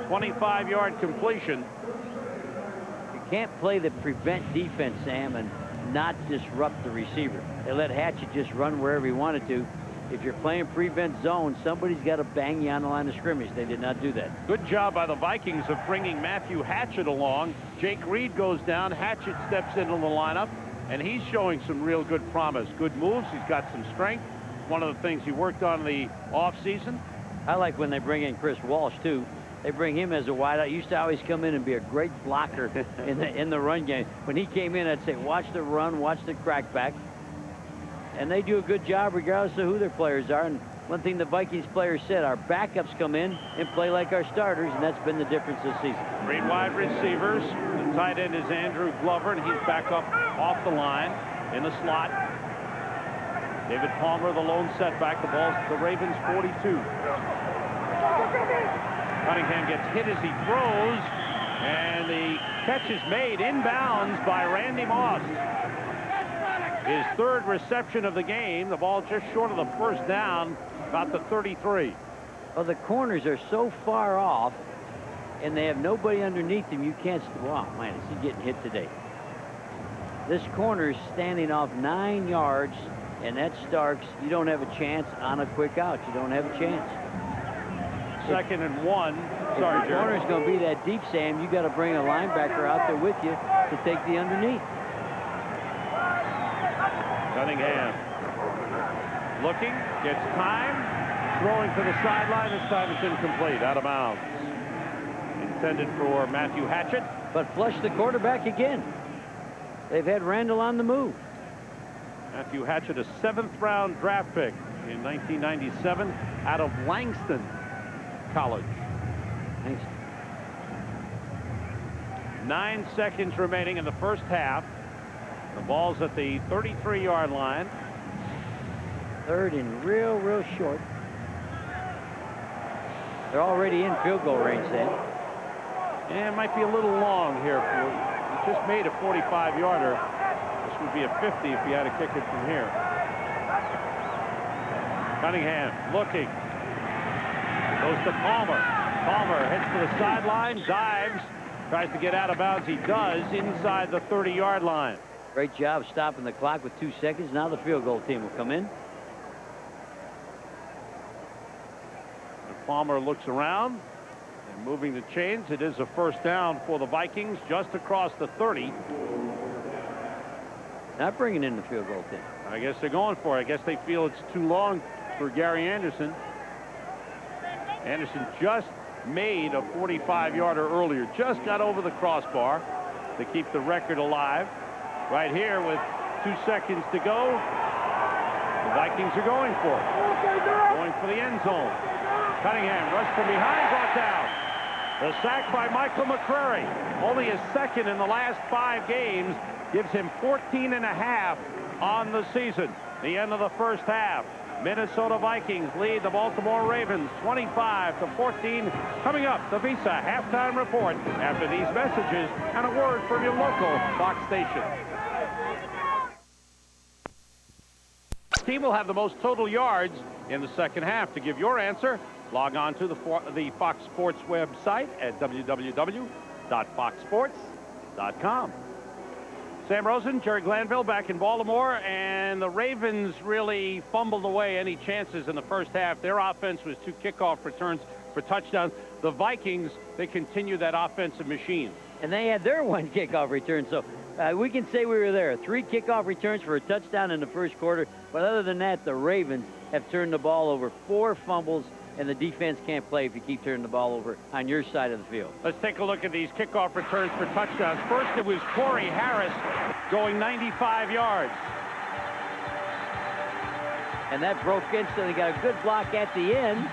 25-yard completion. You can't play the prevent defense, Sam, and not disrupt the receiver. They let Hatchett just run wherever he wanted to. If you're playing prevent zone, somebody's got to bang you on the line of scrimmage. They did not do that. Good job by the Vikings of bringing Matthew Hatchett along. Jake Reed goes down. Hatchett steps into the lineup, and he's showing some real good promise. Good moves. He's got some strength. One of the things he worked on in the offseason. I like when they bring in Chris Walsh, too. They bring him as a wideout. He used to always come in and be a great blocker in the run game. When he came in, I'd say, watch the run, watch the crackback. And they do a good job regardless of who their players are. And one thing the Vikings players said, our backups come in and play like our starters, and that's been the difference this season. 3 wide receivers. The tight end is Andrew Glover, and he's back up off the line in the slot. David Palmer, the lone setback. The ball's the Ravens 42. Cunningham gets hit as he throws, and the catch is made inbounds by Randy Moss. His third reception of the game. The ball just short of the first down, about the 33. Well, the corners are so far off, and they have nobody underneath them. You can't. Wow, man, is he getting hit today? This corner is standing off 9 yards, and that Starks. You don't have a chance on a quick out. You don't have a chance. 2nd and 1. Sorry, If the corner's going to be that deep, Sam, you got to bring a linebacker out there with you to take the underneath. Cunningham looking, gets time, throwing to the sideline. This time it's incomplete, out of bounds. Intended for Matthew Hatchett. But flush the quarterback again. They've had Randall on the move. Matthew Hatchett, a 7th-round draft pick in 1997 out of Langston College. Thanks. 9 seconds remaining in the first half. The ball's at the 33-yard line. Third and real short. They're already in field goal range then. Yeah, it might be a little long here. He just made a 45-yarder. This would be a 50 if he had to kick it from here. Cunningham looking. Goes to Palmer. Palmer hits to the sideline, dives, tries to get out of bounds. He does inside the 30-yard line. Great job stopping the clock with 2 seconds. Now the field goal team will come in. And Palmer looks around and moving the chains. It is a first down for the Vikings just across the 30. Not bringing in the field goal team. I guess they're going for it. I guess they feel it's too long for Gary Anderson. Anderson just made a 45-yarder earlier. Just got over the crossbar to keep the record alive. Right here with 2 seconds to go. The Vikings are going for it. Going for the end zone. Cunningham rushed from behind, brought down. The sack by Michael McCrary. Only his second in the last 5 games. Gives him 14.5 on the season. The end of the first half. Minnesota Vikings lead the Baltimore Ravens 25-14. Coming up, the Visa halftime report after these messages and a word from your local Fox station. Team will have the most total yards in the second half. To give your answer, log on to the Fox Sports website at www.foxsports.com. Sam Rosen, Jerry Glanville back in Baltimore, and the Ravens really fumbled away any chances in the first half. Their offense was 2 kickoff returns for touchdowns. The Vikings, they continue that offensive machine. And they had their 1 kickoff return, so we can say we were there. 3 kickoff returns for a touchdown in the first quarter, but other than that, the Ravens have turned the ball over. 4 fumbles, and the defense can't play if you keep turning the ball over on your side of the field. Let's take a look at these kickoff returns for touchdowns. First, it was Corey Harris going 95 yards. And that broke instantly. Got a good block at the end.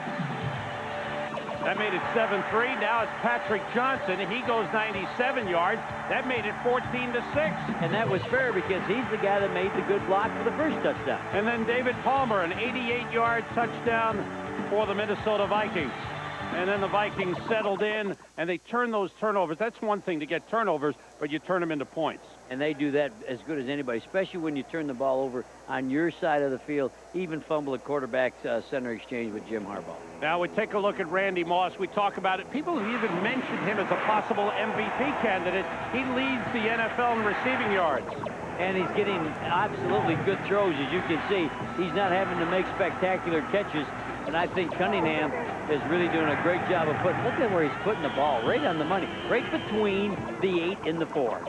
That made it 7-3. Now it's Patrick Johnson. He goes 97 yards. That made it 14-6. And that was fair because he's the guy that made the good block for the first touchdown. And then David Palmer, an 88-yard touchdown for the Minnesota Vikings. And then the Vikings settled in, and they turned those turnovers. That's one thing to get turnovers, but you turn them into points. And they do that as good as anybody, especially when you turn the ball over on your side of the field, even fumble a quarterback center exchange with Jim Harbaugh. Now we take a look at Randy Moss. We talk about it. People have even mentioned him as a possible MVP candidate. He leads the NFL in receiving yards. And he's getting absolutely good throws, as you can see. He's not having to make spectacular catches. And I think Cunningham is really doing a great job of look at where he's putting the ball, right on the money, right between the 8 and the 4.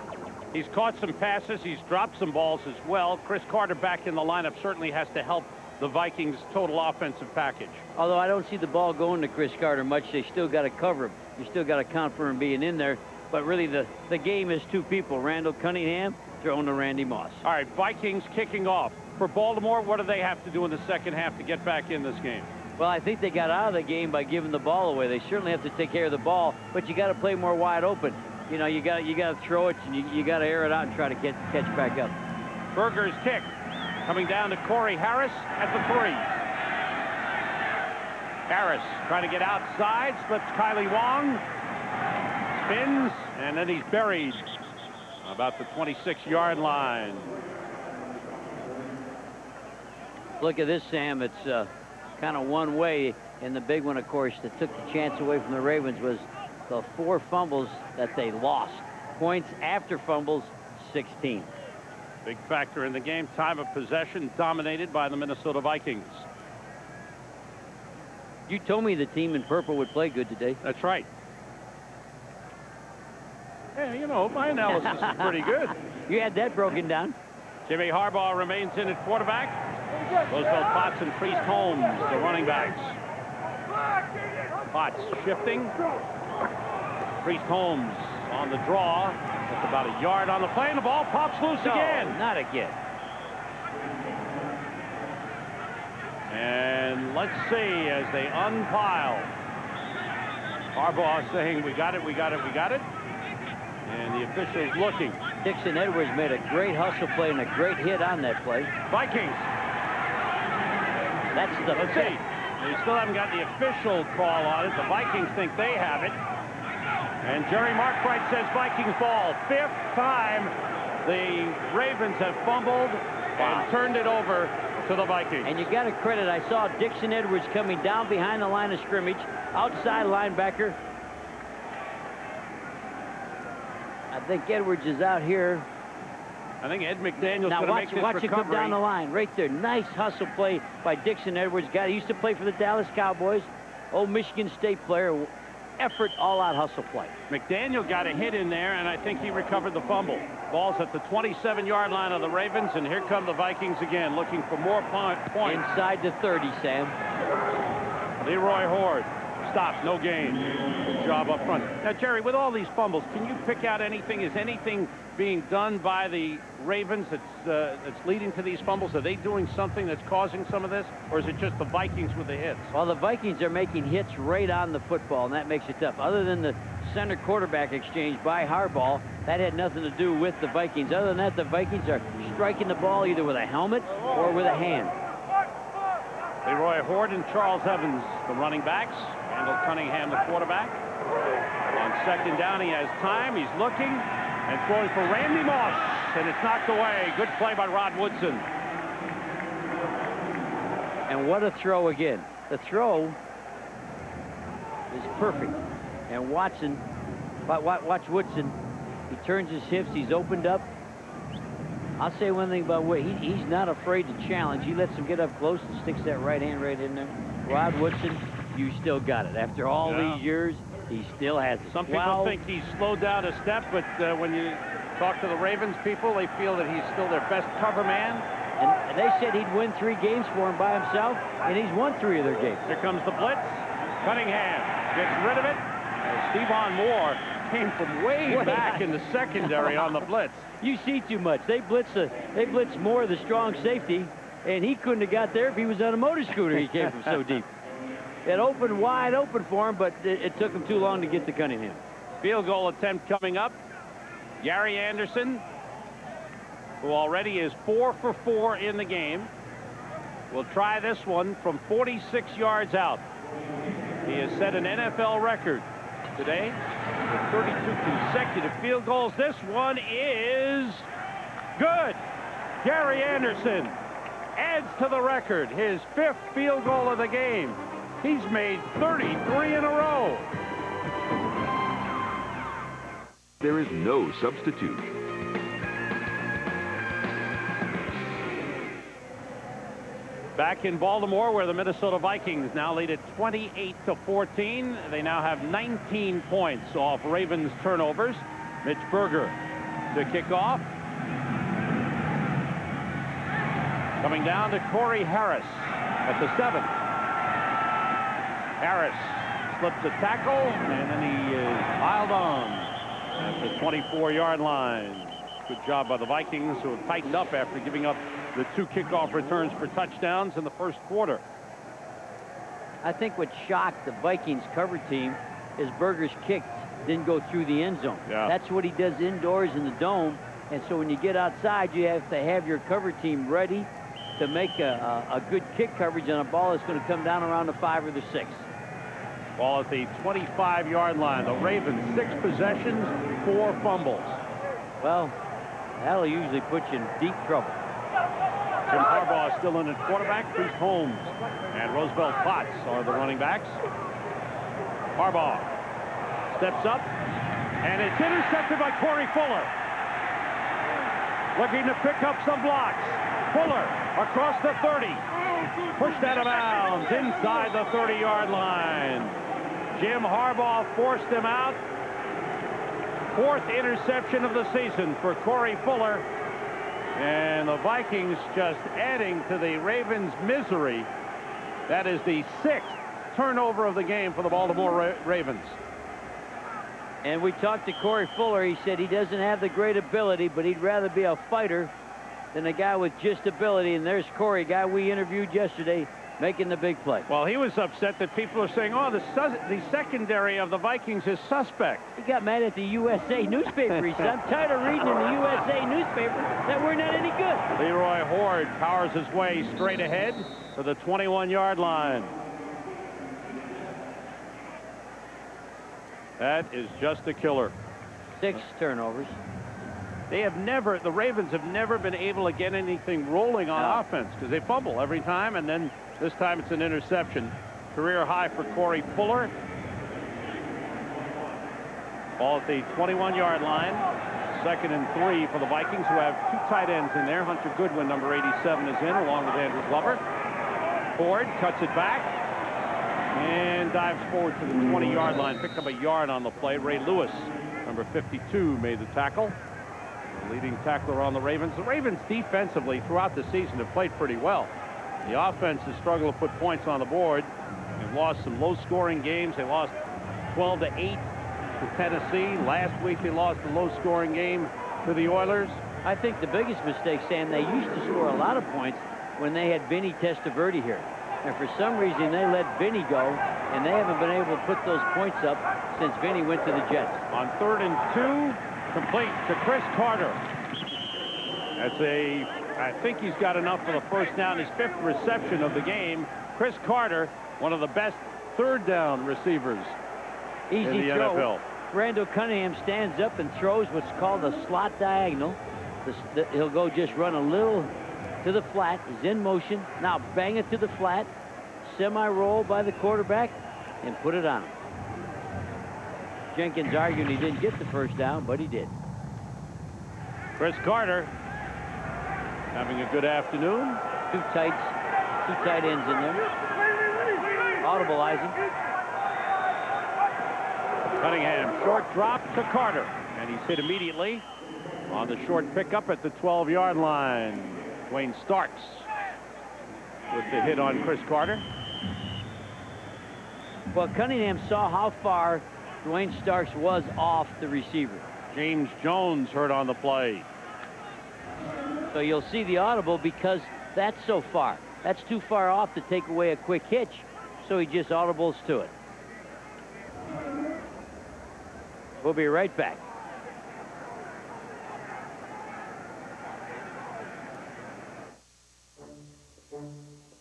He's caught some passes. He's dropped some balls as well. Chris Carter back in the lineup certainly has to help the Vikings' total offensive package. Although I don't see the ball going to Chris Carter much. They still got to cover him. You still got to count for him being in there. But really, the game is 2 people. Randall Cunningham throwing to Randy Moss. All right, Vikings kicking off. For Baltimore, what do they have to do in the second half to get back in this game? Well, I think they got out of the game by giving the ball away. They certainly have to take care of the ball, but you got to play more wide open. You know, you got to throw it, and you got to air it out and try to catch back up. Berger's kick coming down to Corey Harris at the 3. Harris trying to get outside, slips Kylie Wong, spins, and then he's buried about the 26-yard line. Look at this, Sam. It's kind of one way, and the big one, of course, that took the chance away from the Ravens was the 4 fumbles that they lost. Points after fumbles, 16. Big factor in the game. Time of possession dominated by the Minnesota Vikings. You told me the team in purple would play good today. That's right. Yeah, you know, my analysis is pretty good. You had that broken down. Jimmy Harbaugh remains in at quarterback. Roosevelt Potts and Priest Holmes, the running backs. Potts shifting. Priest Holmes on the draw. That's about a yard on the play, and the ball pops loose again. Not again. And let's see as they unpile. Harbaugh saying, we got it, we got it, we got it. And the officials looking. Dixon Edwards made a great hustle play and a great hit on that play. Vikings. That's the Let's see. They still haven't got the official call on it. The Vikings think they have it. And Jerry Markwright says Vikings ball. 5th time the Ravens have fumbled and turned it over to the Vikings. And you got to credit, I saw Dixon Edwards coming down behind the line of scrimmage, outside linebacker. I think Edwards is out here. I think Ed McDaniel's Now going to make this watch it come down the line right there. Nice hustle play by Dixon Edwards. Guy used to play for the Dallas Cowboys. Old Michigan State player. Effort, all-out hustle play. McDaniel got a hit in there, and I think he recovered the fumble. Ball's at the 27-yard line of the Ravens, and here come the Vikings again, looking for more points. Inside the 30, Sam. Leroy Horde. Stops, no gain. Good job up front. Now, Jerry, with all these fumbles, can you pick out anything? Is anything being done by the Ravens that's leading to these fumbles? Are they doing something that's causing some of this, or is it just the Vikings with the hits? Well, the Vikings are making hits right on the football, and that makes it tough. Other than the center quarterback exchange by Harbaugh, that had nothing to do with the Vikings. Other than that, the Vikings are striking the ball either with a helmet or with a hand. Leroy Horde and Charles Evans, the running backs. Randall Cunningham, the quarterback. On second down, he has time. He's looking and throwing for Randy Moss, and it's knocked away. Good play by Rod Woodson. And what a throw again. The throw is perfect. And Watson, watch Woodson. He turns his hips. He's opened up. I'll say one thing about Wood. He's not afraid to challenge. He lets him get up close and sticks that right hand right in there. Rod Woodson, you still got it. After all these years, he still has it. Some people think he's slowed down a step, but when you talk to the Ravens people, they feel that he's still their best cover man. And they said he'd win 3 games for him by himself, and he's won 3 of their games. Here comes the blitz. Cunningham gets rid of it. Stephon Moore came from way back in the secondary on the blitz. You see too much. They blitz Moore, the strong safety, and he couldn't have got there if he was on a motor scooter. He came from so deep. It opened wide open for him, but it took him too long to get to Cunningham. Field goal attempt coming up. Gary Anderson, who already is 4 for 4 in the game, will try this one from 46 yards out. He has set an NFL record today with 32 consecutive field goals. This one is good. Gary Anderson adds to the record, his 5th field goal of the game. He's made 33 in a row. There is no substitute. Back in Baltimore, where the Minnesota Vikings now lead at 28-14. They now have 19 points off Ravens turnovers. Mitch Berger to kick off. Coming down to Corey Harris at the 7. Harris slips a tackle, and then he is piled on at the 24-yard line. Good job by the Vikings, who have tightened up after giving up the 2 kickoff returns for touchdowns in the first quarter. I think what shocked the Vikings cover team is Berger's kick didn't go through the end zone. Yeah. That's what he does indoors in the dome. And so when you get outside, you have to have your cover team ready to make a good kick coverage on a ball that's going to come down around the 5 or the 6. Ball at the 25-yard line. The Ravens 6 possessions, 4 fumbles. Well, that'll usually put you in deep trouble. Jim Harbaugh still in at quarterback. Priest Holmes and Roosevelt Potts are the running backs. Harbaugh steps up, and it's intercepted by Corey Fuller. Looking to pick up some blocks. Fuller across the 30. Pushed out of bounds inside the 30-yard line. Jim Harbaugh forced him out. 4th interception of the season for Corey Fuller. And the Vikings just adding to the Ravens' misery. That is the 6th turnover of the game for the Baltimore Ravens. And we talked to Corey Fuller. He said he doesn't have the great ability, but he'd rather be a fighter than a guy with just ability. And there's Corey, guy we interviewed yesterday, making the big play. Well, he was upset that people are saying, oh, the secondary of the Vikings is suspect. He got mad at the USA newspaper. He said, I'm tired of reading in the USA newspaper that we're not any good. Leroy Horde powers his way straight ahead to the 21-yard line. That is just a killer. 6 turnovers. the Ravens have never been able to get anything rolling on offense because they fumble every time, and then this time it's an interception. Career high for Corey Fuller. Ball at the 21-yard line. 2nd and 3 for the Vikings, who have 2 tight ends in there. Hunter Goodwin, number 87, is in, along with Andrew Glover. Ford cuts it back and dives forward to the 20-yard line. Picked up a yard on the play. Ray Lewis, number 52, made the tackle. The leading tackler on the Ravens. The Ravens defensively throughout the season have played pretty well. The offense has struggled to put points on the board. They've lost some low-scoring games. They lost 12-8 to Tennessee. Last week they lost a low-scoring game to the Oilers. I think the biggest mistake, Sam, they used to score a lot of points when they had Vinny Testaverde here. And for some reason, they let Vinny go, and they haven't been able to put those points up since Vinny went to the Jets. On 3rd and 2, complete to Chris Carter. I think he's got enough for the first down, his 5th reception of the game. Chris Carter, one of the best 3rd down receivers in the NFL. Randall Cunningham stands up and throws what's called a slot diagonal. He'll go just run a little to the flat. He's in motion. Now bang it to the flat. Semi-roll by the quarterback and put it on him. Jenkins arguing he didn't get the first down, but he did. Chris Carter having a good afternoon. Two tight ends in there. Audibleizing. Cunningham, short drop to Carter, and he's hit immediately on the short pickup at the 12-yard line. Dwayne Starks with the hit on Chris Carter. Well, Cunningham saw how far Dwayne Starks was off the receiver. James Jones hurt on the play. So you'll see the audible because that's so far. That's too far off to take away a quick hitch, so he just audibles to it. We'll be right back.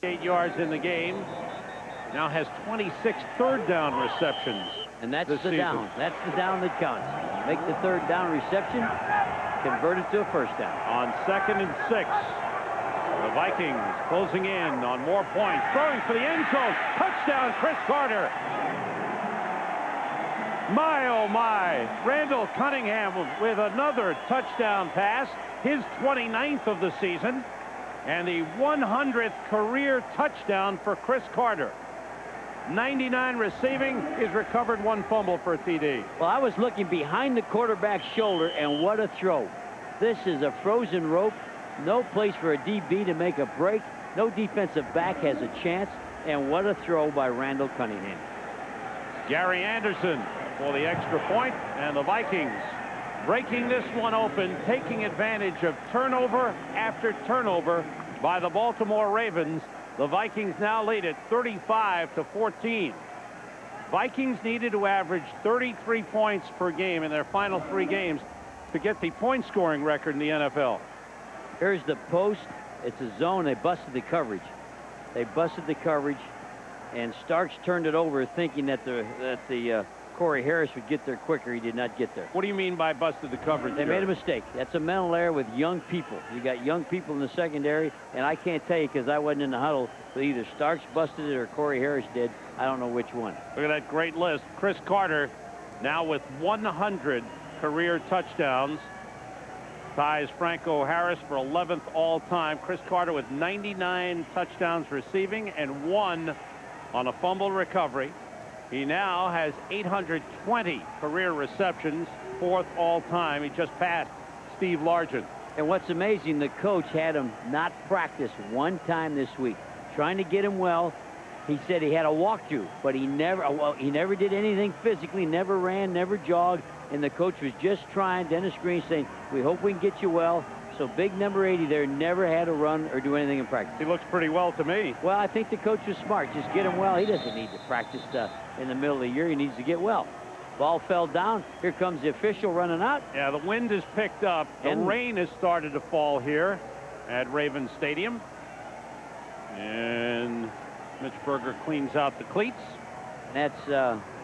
Eight yards in the game. Now has 26 third down receptions. And that's the down. That's the down that counts. Make the 3rd down reception, convert it to a 1st down. On 2nd and 6, the Vikings closing in on more points. Throwing for the end zone. Touchdown, Chris Carter. My, oh my. Randall Cunningham with another touchdown pass. His 29th of the season. And the 100th career touchdown for Chris Carter. 99 receiving. He's recovered 1 fumble for a TD. Well, I was looking behind the quarterback's shoulder, and what a throw. This is a frozen rope. No place for a DB to make a break. No defensive back has a chance. And what a throw by Randall Cunningham. Gary Anderson for the extra point, and the Vikings breaking this one open, taking advantage of turnover after turnover by the Baltimore Ravens. The Vikings now lead at 35-14. Vikings needed to average 33 points per game in their final 3 games to get the point scoring record in the NFL. Here's the post. It's a zone. They busted the coverage. And Starks turned it over thinking that the Corey Harris would get there quicker. He did not get there. What do you mean by busted the coverage? They made a mistake. That's a mental error with young people. You got young people in the secondary, and I can't tell you because I wasn't in the huddle, but either Starks busted it or Corey Harris did. I don't know which one. Look at that great list. Chris Carter now with 100 career touchdowns. Ties Franco Harris for 11th all-time. Chris Carter with 99 touchdowns receiving and 1 on a fumble recovery. He now has 820 career receptions, 4th all-time. He just passed Steve Largent. And what's amazing, the coach had him not practice 1 time this week, trying to get him well. He said he had a walkthrough, but he never did anything physically, never ran, never jogged, and the coach was just trying, Dennis Green saying, we hope we can get you well. So big number 80 there never had to run or do anything in practice. He looks pretty well to me. Well, I think the coach was smart. Just get him well. He doesn't need to practice in the middle of the year. He needs to get well. Ball fell down. Here comes the official running out. Yeah, the wind has picked up. The rain has started to fall here at Ravens Stadium. And Mitch Berger cleans out the cleats. That's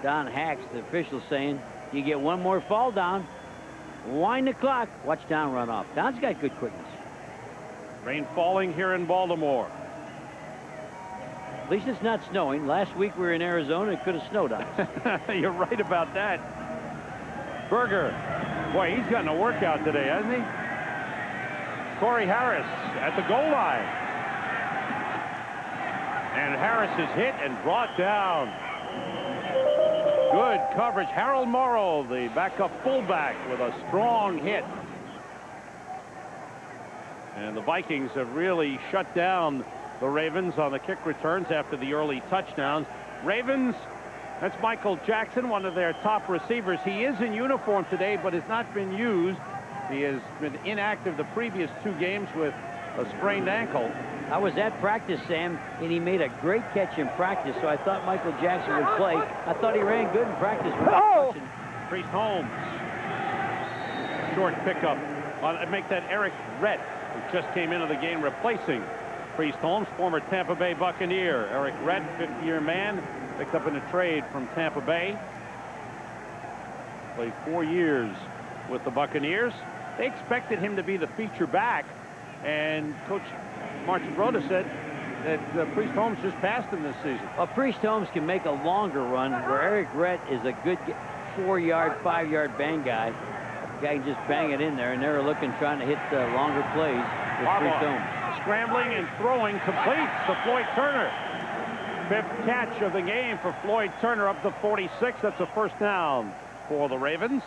Don Hacks, the official, saying you get 1 more fall down. Wind the clock. Watch Don run off. Don's got good quickness. Rain falling here in Baltimore. At least it's not snowing. Last week we were in Arizona. It could have snowed on us. You're right about that. Berger. Boy, he's gotten a workout today, hasn't he? Corey Harris at the goal line. And Harris is hit and brought down. Good coverage. Harold Morrow, the backup fullback, with a strong hit. And the Vikings have really shut down the Ravens on the kick returns after the early touchdowns. Ravens, that's Michael Jackson, one of their top receivers. He is in uniform today, but has not been used. He has been inactive the previous 2 games with a sprained ankle. I was at practice, Sam, and he made a great catch in practice, so I thought Michael Jackson would play. I thought he ran good in practice. Priest Holmes. Short pickup. Make that Eric Rett, who just came into the game replacing Priest Holmes, former Tampa Bay Buccaneer. Eric Rett, 50-year man, picked up in a trade from Tampa Bay. Played 4 years with the Buccaneers. They expected him to be the feature back, and Coach Marchibroda said that Priest Holmes just passed him this season. Well, Priest Holmes can make a longer run, where Eric Rett is a good 4-yard, 5-yard bang guy. The guy can just bang it in there, and they're looking, trying to hit longer plays with Priest Holmes. Scrambling and throwing, completes to Floyd Turner. 5th catch of the game for Floyd Turner, up to 46. That's a first down for the Ravens.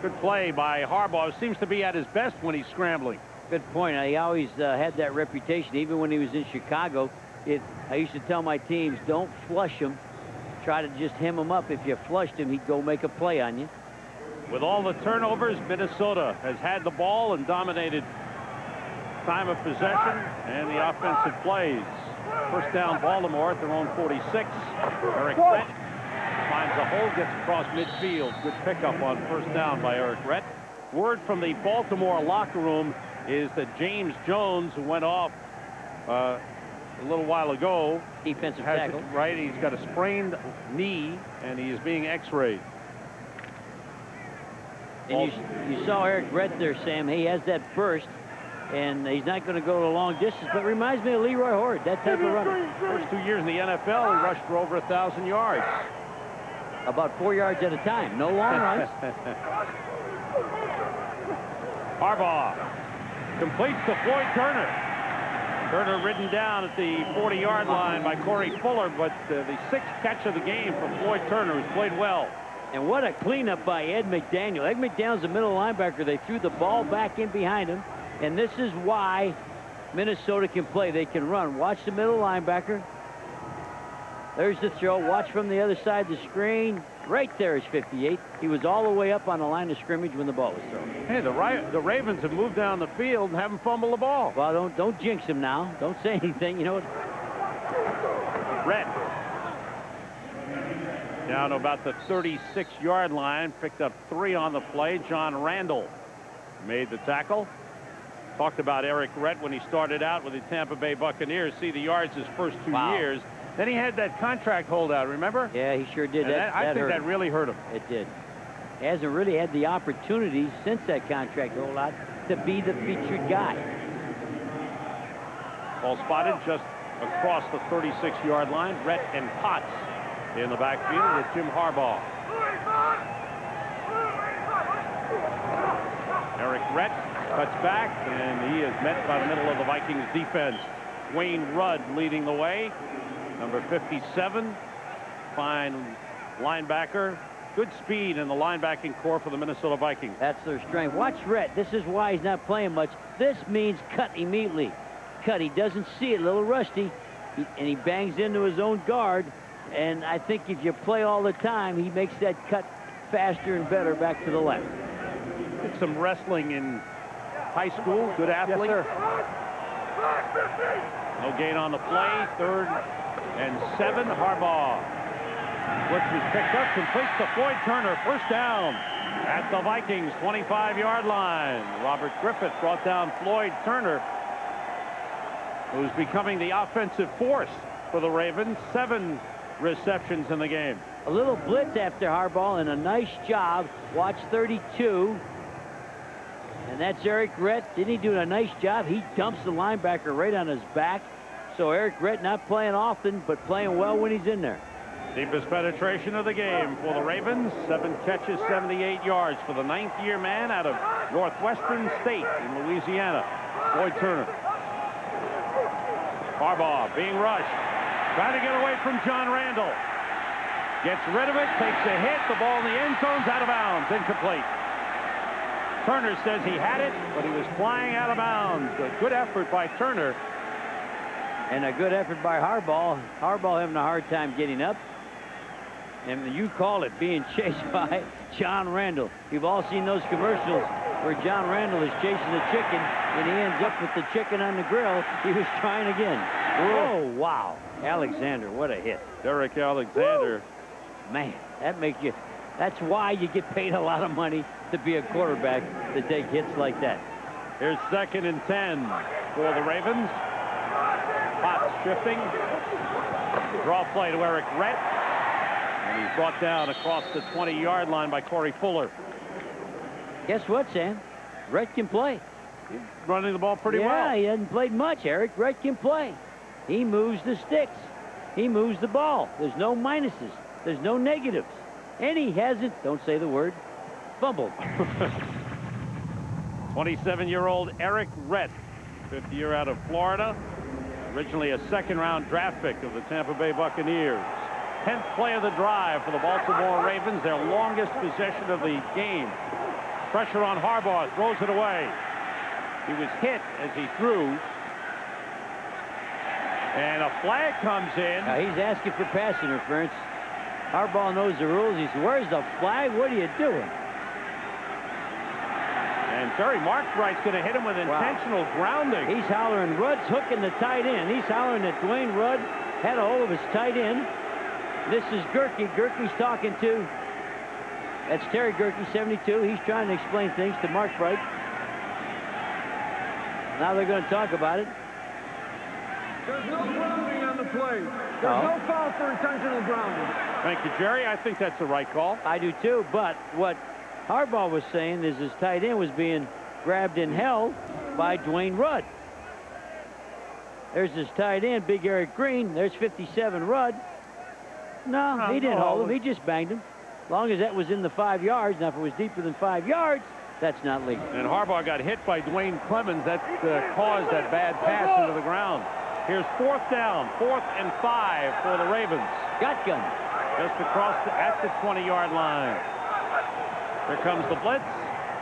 Good play by Harbaugh. Seems to be at his best when he's scrambling. Good point. He always had that reputation, even when he was in Chicago. I used to tell my teams, don't flush him. Try to just hem him up. If you flushed him, he'd go make a play on you. With all the turnovers, Minnesota has had the ball and dominated time of possession and the offensive plays. First down, Baltimore at their own 46. Eric Rett finds a hole, gets across midfield. Good pickup on first down by Eric Rett. Word from the Baltimore locker room is that James Jones, who went off a little while ago, defensive tackle, right? He's got a sprained knee, and he is being x-rayed. And you saw Eric Rett there, Sam. He has that burst, and he's not going to go a long distance, but reminds me of Leroy Horde, that type of runner. First 2 years in the NFL, he rushed for over 1,000 yards. About 4 yards at a time. No long runs. Harbaugh completes to Floyd Turner. Turner ridden down at the 40-yard line by Corey Fuller, but the 6th catch of the game for Floyd Turner, who's played well. And what a cleanup by Ed McDaniel. Ed McDaniel's the middle linebacker. They threw the ball back in behind him, and this is why Minnesota can play. They can run. Watch the middle linebacker. There's the throw. Watch from the other side of the screen. Right there is 58. He was all the way up on the line of scrimmage when the ball was thrown. Hey, the Ravens have moved down the field and haven't fumbled the ball. Well, don't jinx him now. Don't say anything. You know what? Rett down to about the 36-yard line. Picked up 3 on the play. John Randall made the tackle. Talked about Eric Rett when he started out with the Tampa Bay Buccaneers. See the yards his first 2 years. Then he had that contract holdout, remember? Yeah, he sure did. I think that really hurt him. It did. He hasn't really had the opportunity since that contract holdout to be the featured guy. Ball spotted just across the 36-yard line. Rett and Potts in the backfield with Jim Harbaugh. Eric Rett cuts back, and he is met by the middle of the Vikings defense. Wayne Rudd leading the way. Number 57, fine linebacker. Good speed in the linebacking core for the Minnesota Vikings. That's their strength. Watch Rett. This is why he's not playing much. This means cut immediately. Cut. He doesn't see it. A little rusty. And he bangs into his own guard. And I think if you play all the time, he makes that cut faster and better back to the left. Did some wrestling in high school. Good athlete. Yes, sir. No gain on the play. 3rd and 7. Harbaugh. Blitz was picked up, completes to Floyd Turner. First down at the Vikings 25-yard line. Robert Griffith brought down Floyd Turner, who's becoming the offensive force for the Ravens. 7 receptions in the game. A little blitz after Harbaugh, and a nice job. Watch 32. And that's Eric Rett. Didn't he do a nice job? He dumps the linebacker right on his back. So Eric Rett not playing often, but playing well when he's in there. Deepest penetration of the game for the Ravens. 7 catches, 78 yards for the 9th-year man out of Northwestern State in Louisiana, Floyd Turner. Harbaugh being rushed. Trying to get away from John Randall. Gets rid of it, takes a hit. The ball in the end zone's out of bounds. Incomplete. Turner says he had it, but he was flying out of bounds. A good effort by Turner. And a good effort by Harbaugh. Harbaugh having a hard time getting up. And you call it, being chased by John Randall. You've all seen those commercials where John Randall is chasing the chicken and he ends up with the chicken on the grill. He was trying again. Oh, wow. Alexander, what a hit. Derek Alexander. Woo! Man, that makes you, that's why you get paid a lot of money to be a quarterback, to take hits like that. Here's 2nd and 10 for the Ravens. Potts shifting. Draw play to Eric Rett. And he's brought down across the 20-yard line by Corey Fuller. Guess what, Sam? Rett can play. He's running the ball pretty well. Yeah, he hasn't played much. Eric Rett can play. He moves the sticks. He moves the ball. There's no minuses. There's no negatives. And he hasn't, don't say the word, fumbled. 27-year-old Eric Rett, 5th year out of Florida. Originally a 2nd-round draft pick of the Tampa Bay Buccaneers. 10th play of the drive for the Baltimore Ravens, their longest possession of the game. Pressure on Harbaugh, throws it away. He was hit as he threw. And a flag comes in. Now he's asking for pass interference. Harbaugh knows the rules. He says, where's the flag? What are you doing? And Terry Markwright's going to hit him with intentional grounding. He's hollering, Rudd's hooking the tight end. He's hollering that Dwayne Rudd had a hold of his tight end. This is Gerke. Gerke's talking to, that's Terry Gerke, 72. He's trying to explain things to Markwright. Now they're going to talk about it. There's no grounding on the play. There's no foul for intentional grounding. Thank you, Jerry. I think that's the right call. I do too, but what Harbaugh was saying is his tight end was being grabbed and held by Dwayne Rudd. There's his tight end, Big Eric Green. There's 57 Rudd. No, he didn't hold him. He just banged him. As long as that was in the 5 yards. Now, if it was deeper than 5 yards, that's not legal. And Harbaugh got hit by Dwayne Clemens. That caused that bad pass into the ground. Here's 4th down, 4th and 5 for the Ravens. Shotgun. Just across at the 20-yard line. Here comes the blitz.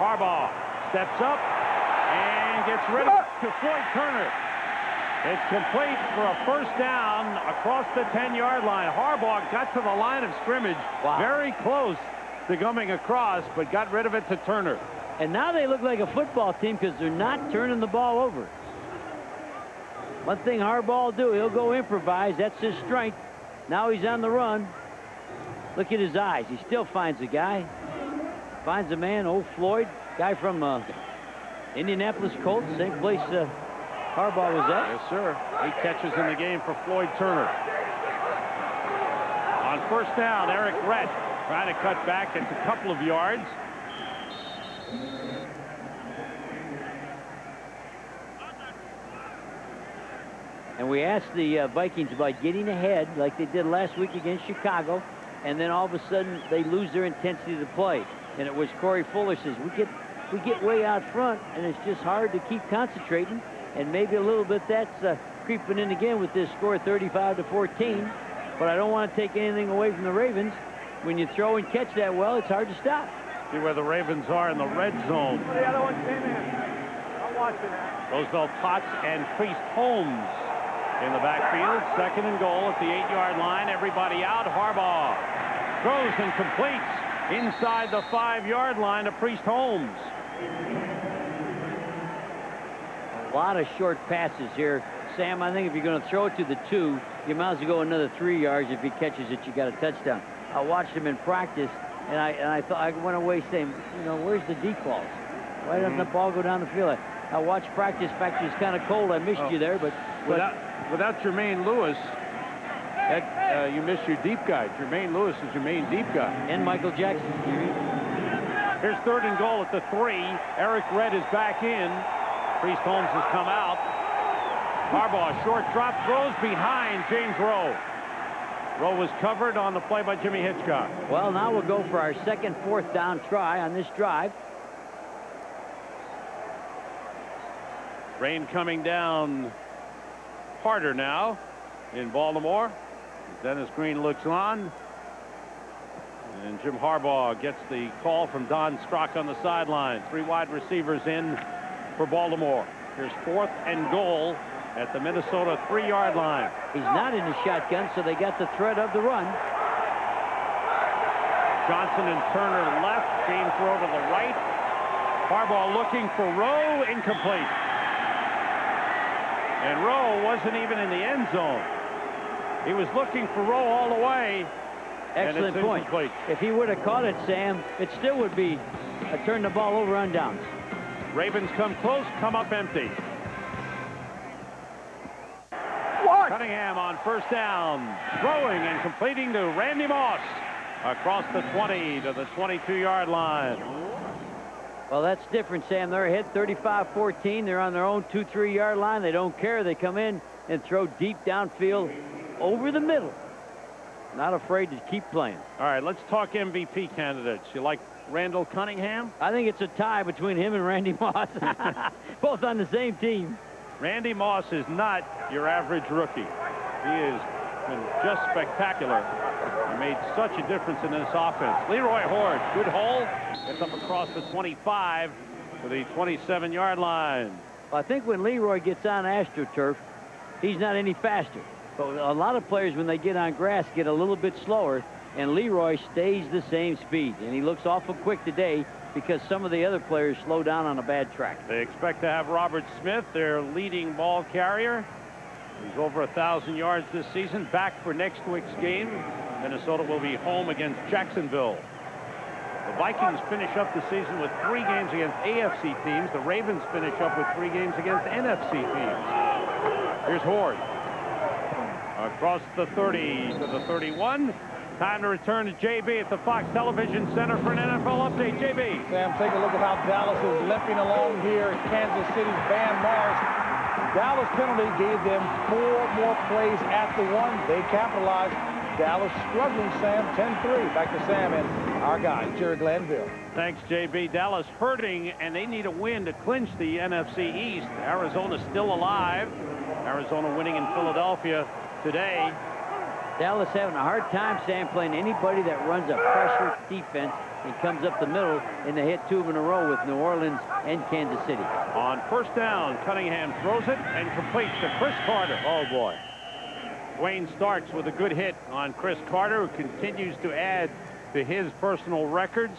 Harbaugh steps up and gets rid of it to Floyd Turner. It's complete for a 1st down across the 10-yard line. Harbaugh got to the line of scrimmage, very close to coming across, but got rid of it to Turner. And now they look like a football team because they're not turning the ball over. One thing Harbaugh will do, he'll go improvise. That's his strength. Now he's on the run. Look at his eyes. He still finds a guy. Finds a man, old Floyd, guy from Indianapolis Colts, same place Harbaugh was at. Yes, sir. 8 catches in the game for Floyd Turner. On 1st down, Eric Rett trying to cut back. It's a couple of yards. And we asked the Vikings about getting ahead like they did last week against Chicago, and then all of a sudden they lose their intensity to play. And it was Corey Fuller says, we get way out front, and it's just hard to keep concentrating. And maybe a little bit that's creeping in again with this score 35-14. But I don't want to take anything away from the Ravens. When you throw and catch that well, it's hard to stop. See where the Ravens are in the red zone. The other one came in. I'm watching that. Roosevelt Potts and Priest Holmes in the backfield. 2nd and goal at the 8-yard line. Everybody out. Harbaugh throws and completes inside the 5-yard line to Priest Holmes. A lot of short passes here. Sam, I think if you're going to throw it to the 2, you might as well go another 3 yards. If he catches it, you got a touchdown. I watched him in practice, and I thought, I went away saying, you know, where's the deep balls? Why doesn't the ball go down the field? I watched practice. In fact, it was kind of cold. I missed you there, but without Jermaine Lewis, You missed your deep guy. Jermaine Lewis is your main deep guy. And Michael Jackson. Here's 3rd and goal at the 3. Eric Red is back in. Priest Holmes has come out. Harbaugh, short drop, throws behind James Rowe. Rowe was covered on the play by Jimmy Hitchcock. Well, now we'll go for our second 4th down try on this drive. Rain coming down harder now in Baltimore. Dennis Green looks on. And Jim Harbaugh gets the call from Don Strock on the sideline. 3 wide receivers in for Baltimore. Here's 4th and goal at the Minnesota 3-yard line. He's not in the shotgun, so they got the threat of the run. Johnson and Turner left. James Rowe to the right. Harbaugh looking for Rowe. Incomplete. And Rowe wasn't even in the end zone. He was looking for Rowe all the way. Excellent point. If he would have caught it, Sam, it still would be a turn the ball over on downs. Ravens come close, come up empty. Cunningham on 1st down, throwing and completing to Randy Moss across the 20 to the 22-yard line. Well, that's different, Sam. They're ahead 35-14. They're on their own 2-3-yard line. They don't care. They come in and throw deep downfield over the middle. Not afraid to keep playing. All right, let's talk MVP candidates. You like Randall Cunningham? I think it's a tie between him and Randy Moss. Both on the same team. Randy Moss is not your average rookie. He has been just spectacular. He made such a difference in this offense. Leroy Horde, good hole. Gets up across the 25 to the 27-yard line. Well, I think when Leroy gets on AstroTurf, he's not any faster. But a lot of players, when they get on grass, get a little bit slower, and Leroy stays the same speed. And he looks awful quick today because some of the other players slow down on a bad track. They expect to have Robert Smith, their leading ball carrier. He's over 1,000 yards this season. Back for next week's game. Minnesota will be home against Jacksonville. The Vikings finish up the season with 3 games against AFC teams. The Ravens finish up with 3 games against NFC teams. Here's Horde. Across the 30 to the 31. Time to return to JB at the Fox Television Center for an NFL update. JB. Sam, take a look at how Dallas is limping along here. Kansas City's Van Mars. Dallas penalty gave them 4 more plays at the 1. They capitalized. Dallas struggling, Sam. 10-3. Back to Sam and our guy, Jerry Glanville. Thanks, JB. Dallas hurting, and they need a win to clinch the NFC East. Arizona's still alive. Arizona winning in Philadelphia today. Dallas having a hard time, Sam, playing anybody that runs a pressure defense and comes up the middle, and they hit 2 of them in a row with New Orleans and Kansas City. On 1st down, Cunningham throws it and completes to Chris Carter. Oh, boy. Dwayne Starks with a good hit on Chris Carter, who continues to add to his personal records.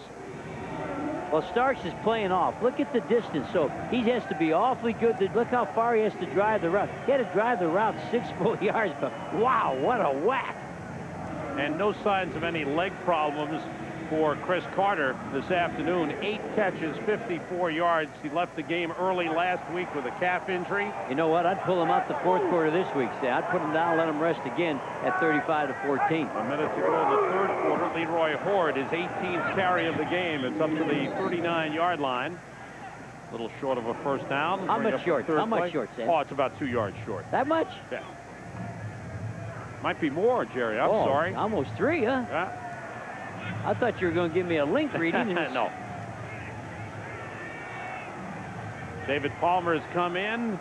Well, Starks is playing off. Look at the distance. So he has to be awfully good. Look how far he has to drive the route. He had to drive the route 6 full yards, but wow, what a whack. And no signs of any leg problems for Chris Carter this afternoon. 8 catches, 54 yards. He left the game early last week with a calf injury. You know what? I'd pull him out the 4th quarter this week. I'd put him down, let him rest again at 35-14. A minute to go in the 3rd quarter. Leroy Horde, his 18th carry of the game. It's up to the 39-yard line. A little short of a 1st down. How much short? How much short, Sam? Oh, it's about 2 yards short. That much? Yeah. Might be more, Jerry. I'm sorry. Almost 3, huh? Yeah. I thought you were going to give me a link reading. No. David Palmer has come in,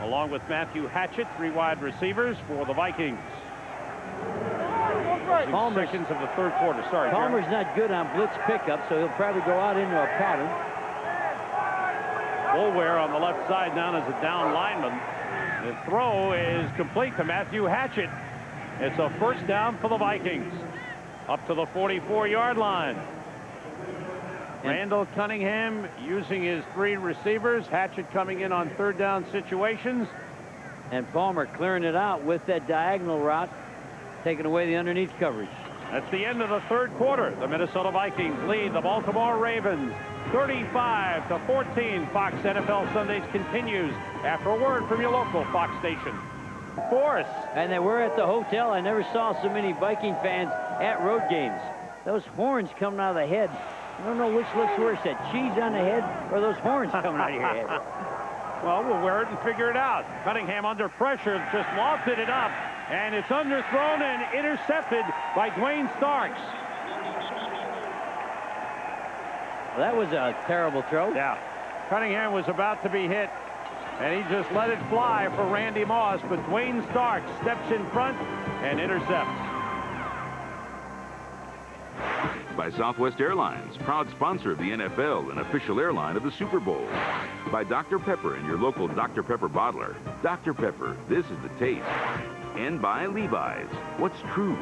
along with Matthew Hatchett, 3 wide receivers for the Vikings. Palmer's, seconds of the 3rd quarter. Sorry, Palmer's Jerry. not good on blitz pickup, so he'll probably go out into a pattern. Bulware on the left side down as a down lineman. The throw is complete to Matthew Hatchett. It's a 1st down for the Vikings. Up to the 44-yard line. Randall Cunningham using his 3 receivers. Hatchett coming in on 3rd down situations. And Palmer clearing it out with that diagonal route, taking away the underneath coverage. That's the end of the 3rd quarter. The Minnesota Vikings lead the Baltimore Ravens 35-14. Fox NFL Sundays continues after a word from your local Fox station. force. And they were at the hotel. I never saw so many Viking fans at road games. Those horns coming out of the head. I don't know which looks worse, that cheese on the head or those horns coming out of your head. Well, we'll wear it and figure it out. Cunningham under pressure, just lofted it up, and it's underthrown and intercepted by Dwayne Starks. Well, that was a terrible throw. Yeah. Cunningham was about to be hit, and he just let it fly for Randy Moss, but Dwayne Starks steps in front and intercepts. By Southwest Airlines, proud sponsor of the NFL and official airline of the Super Bowl. By Dr. Pepper and your local Dr. Pepper bottler. Dr. Pepper, this is the taste. And by Levi's, what's true?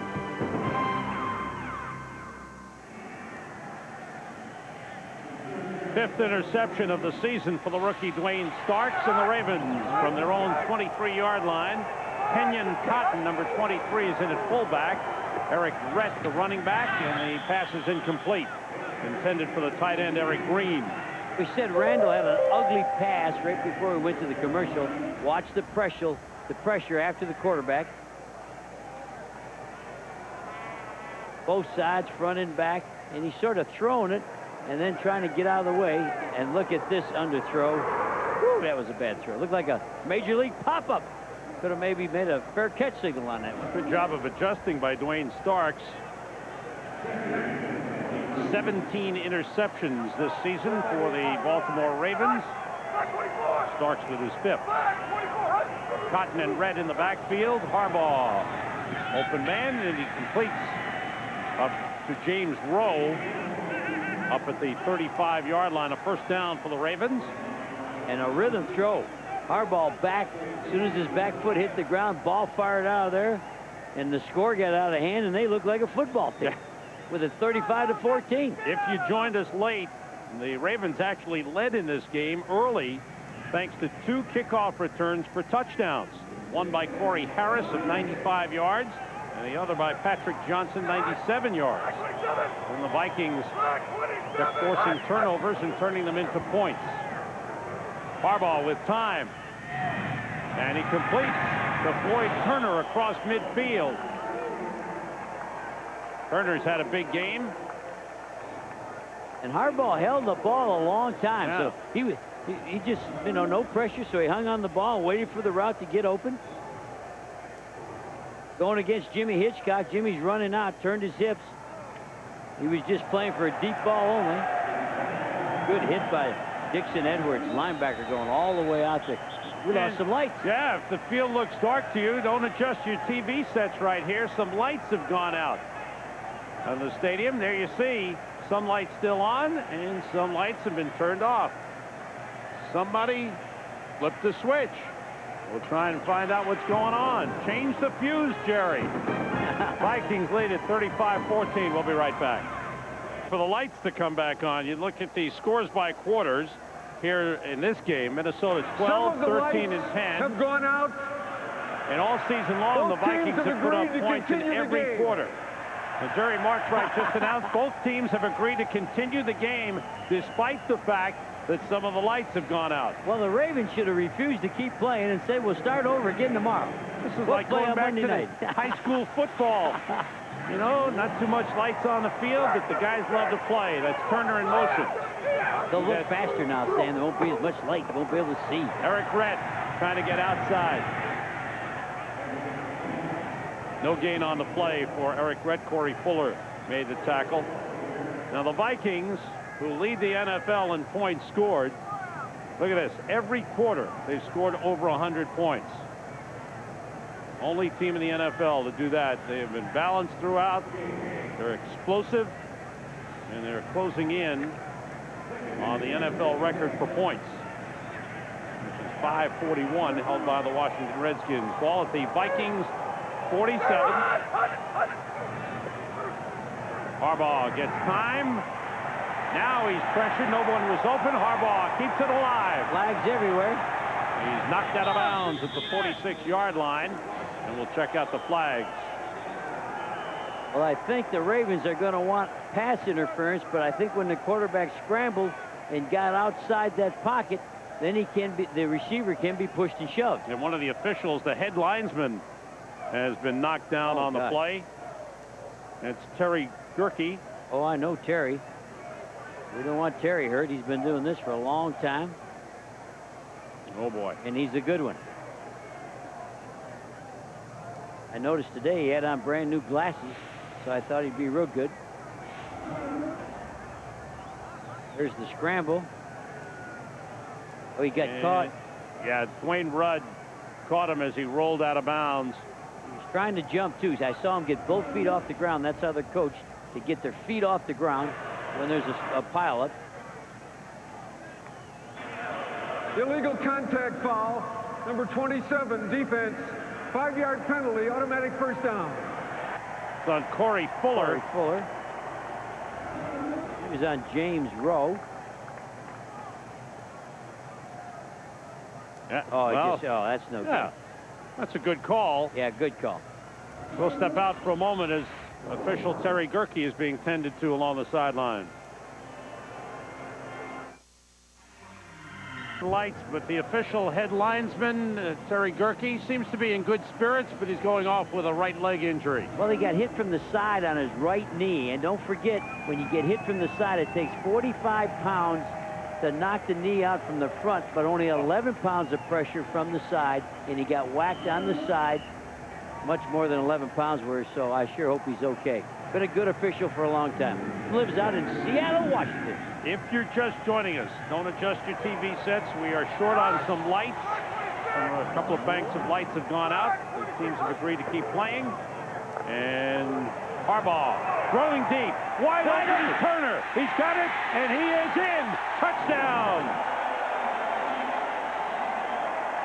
Fifth interception of the season for the rookie Dwayne Starks and the Ravens from their own 23-yard line. Kenyon Cotton, number 23, is in at fullback. Eric Rett, the running back, and the pass is incomplete. Intended for the tight end, Eric Green. We said Randall had an ugly pass right before we went to the commercial. Watch the pressure after the quarterback. Both sides, front and back, and he's sort of throwing it and then trying to get out of the way. And look at this underthrow. Whew, that was a bad throw. Looked like a major league pop-up. Could have maybe made a fair catch signal on that one. Good job of adjusting by Dwayne Starks. 17 interceptions this season for the Baltimore Ravens. Starks with his fifth. Cotton and Red in the backfield. Harbaugh, open man, and he completes up to James Rowe up at the 35-yard line. A first down for the Ravens. And a rhythm throw. Harbaugh back. As soon as his back foot hit the ground, ball fired out of there, and the score got out of hand, and they looked like a football team with a 35-14. If you joined us late, the Ravens actually led in this game early thanks to 2 kickoff returns for touchdowns. One by Corey Harris of 95 yards, and the other by Patrick Johnson, 97 yards. And the Vikings kept forcing turnovers and turning them into points. Harbaugh with time, and he completes to Floyd Turner across midfield. Turner's had a big game. And Harbaugh held the ball a long time, Yeah. so he just, you know, no pressure, so he hung on the ball, waited for the route to get open. Going against Jimmy Hitchcock. Jimmy's running out, turned his hips. He was just playing for a deep ball only. Good hit by Dixon Edwards, linebacker, going all the way out there. We lost some lights. Yeah, if the field looks dark to you, don't adjust your TV sets right here. Some lights have gone out of the stadium. There you see some lights still on, and some lights have been turned off. Somebody flipped the switch. We'll try and find out what's going on. Change the fuse, Jerry. Vikings lead at 35-14. We'll be right back. For the lights to come back on, you look at the scores by quarters here in this game. Minnesota 12, 13, and 10. Have gone out. And all season long, Both the Vikings teams have put up agreed to points in continue the every game. quarter. And Jerry Marchwright just announced both teams have agreed to continue the game despite the fact that some of the lights have gone out. Well, the Ravens should have refused to keep playing and said, we'll start over again tomorrow. This is We'll like play going on back Monday to night. the high school football. You know, not too much lights on the field, but the guys love to play. That's Turner in motion. They'll look faster now, Stan. There won't be as much light. They won't be able to see. Eric Rett trying to get outside. No gain on the play for Eric Rett. Corey Fuller made the tackle. Now the Vikings, who lead the NFL in points scored, look at this. Every quarter, they've scored over 100 points. Only team in the NFL to do that. They have been balanced throughout. They're explosive, and they're closing in on the NFL record for points, which is 541, held by the Washington Redskins. Ball at the Vikings 47. Harbaugh gets time. Now he's pressured. No one was open. Harbaugh keeps it alive. Flags everywhere. He's knocked out of bounds at the 46-yard line, and we'll check out the flags. Well, I think the Ravens are going to want pass interference, but I think when the quarterback scrambled and got outside that pocket, then the receiver can be pushed and shoved. And one of the officials, the head linesman, has been knocked down on the play. It's Terry Gerke. Oh, I know Terry. We don't want Terry hurt. He's been doing this for a long time. Oh, boy. And he's a good one. I noticed today he had on brand new glasses, so I thought he'd be real good. There's the scramble. Oh, he got caught. Yeah, Dwayne Rudd caught him as he rolled out of bounds. He was trying to jump, too. I saw him get both feet off the ground. That's how they're coached, to get their feet off the ground when there's a pileup. Illegal contact foul, number 27, defense. 5-yard penalty, automatic first down. It's on Corey Fuller. Corey Fuller. He was on James Rowe. Yeah, Oh, that's no good. That's a good call. Yeah, good call. We'll step out for a moment as official Terry Gerke is being tended to along the sideline. Lights, but the official head linesman, Terry Gerke, seems to be in good spirits, but he's going off with a right leg injury. Well, he got hit from the side on his right knee, and don't forget, when you get hit from the side, it takes 45 pounds to knock the knee out from the front, but only 11 pounds of pressure from the side, and he got whacked on the side, much more than 11 pounds worth, so I sure hope he's okay. Been a good official for a long time. Lives out in Seattle, Washington. If you're just joining us, don't adjust your TV sets. We are short on some lights. A couple of banks of lights have gone out. The teams have agreed to keep playing. And Harbaugh throwing deep. Wide open Turner. He's got it, and he is in. Touchdown.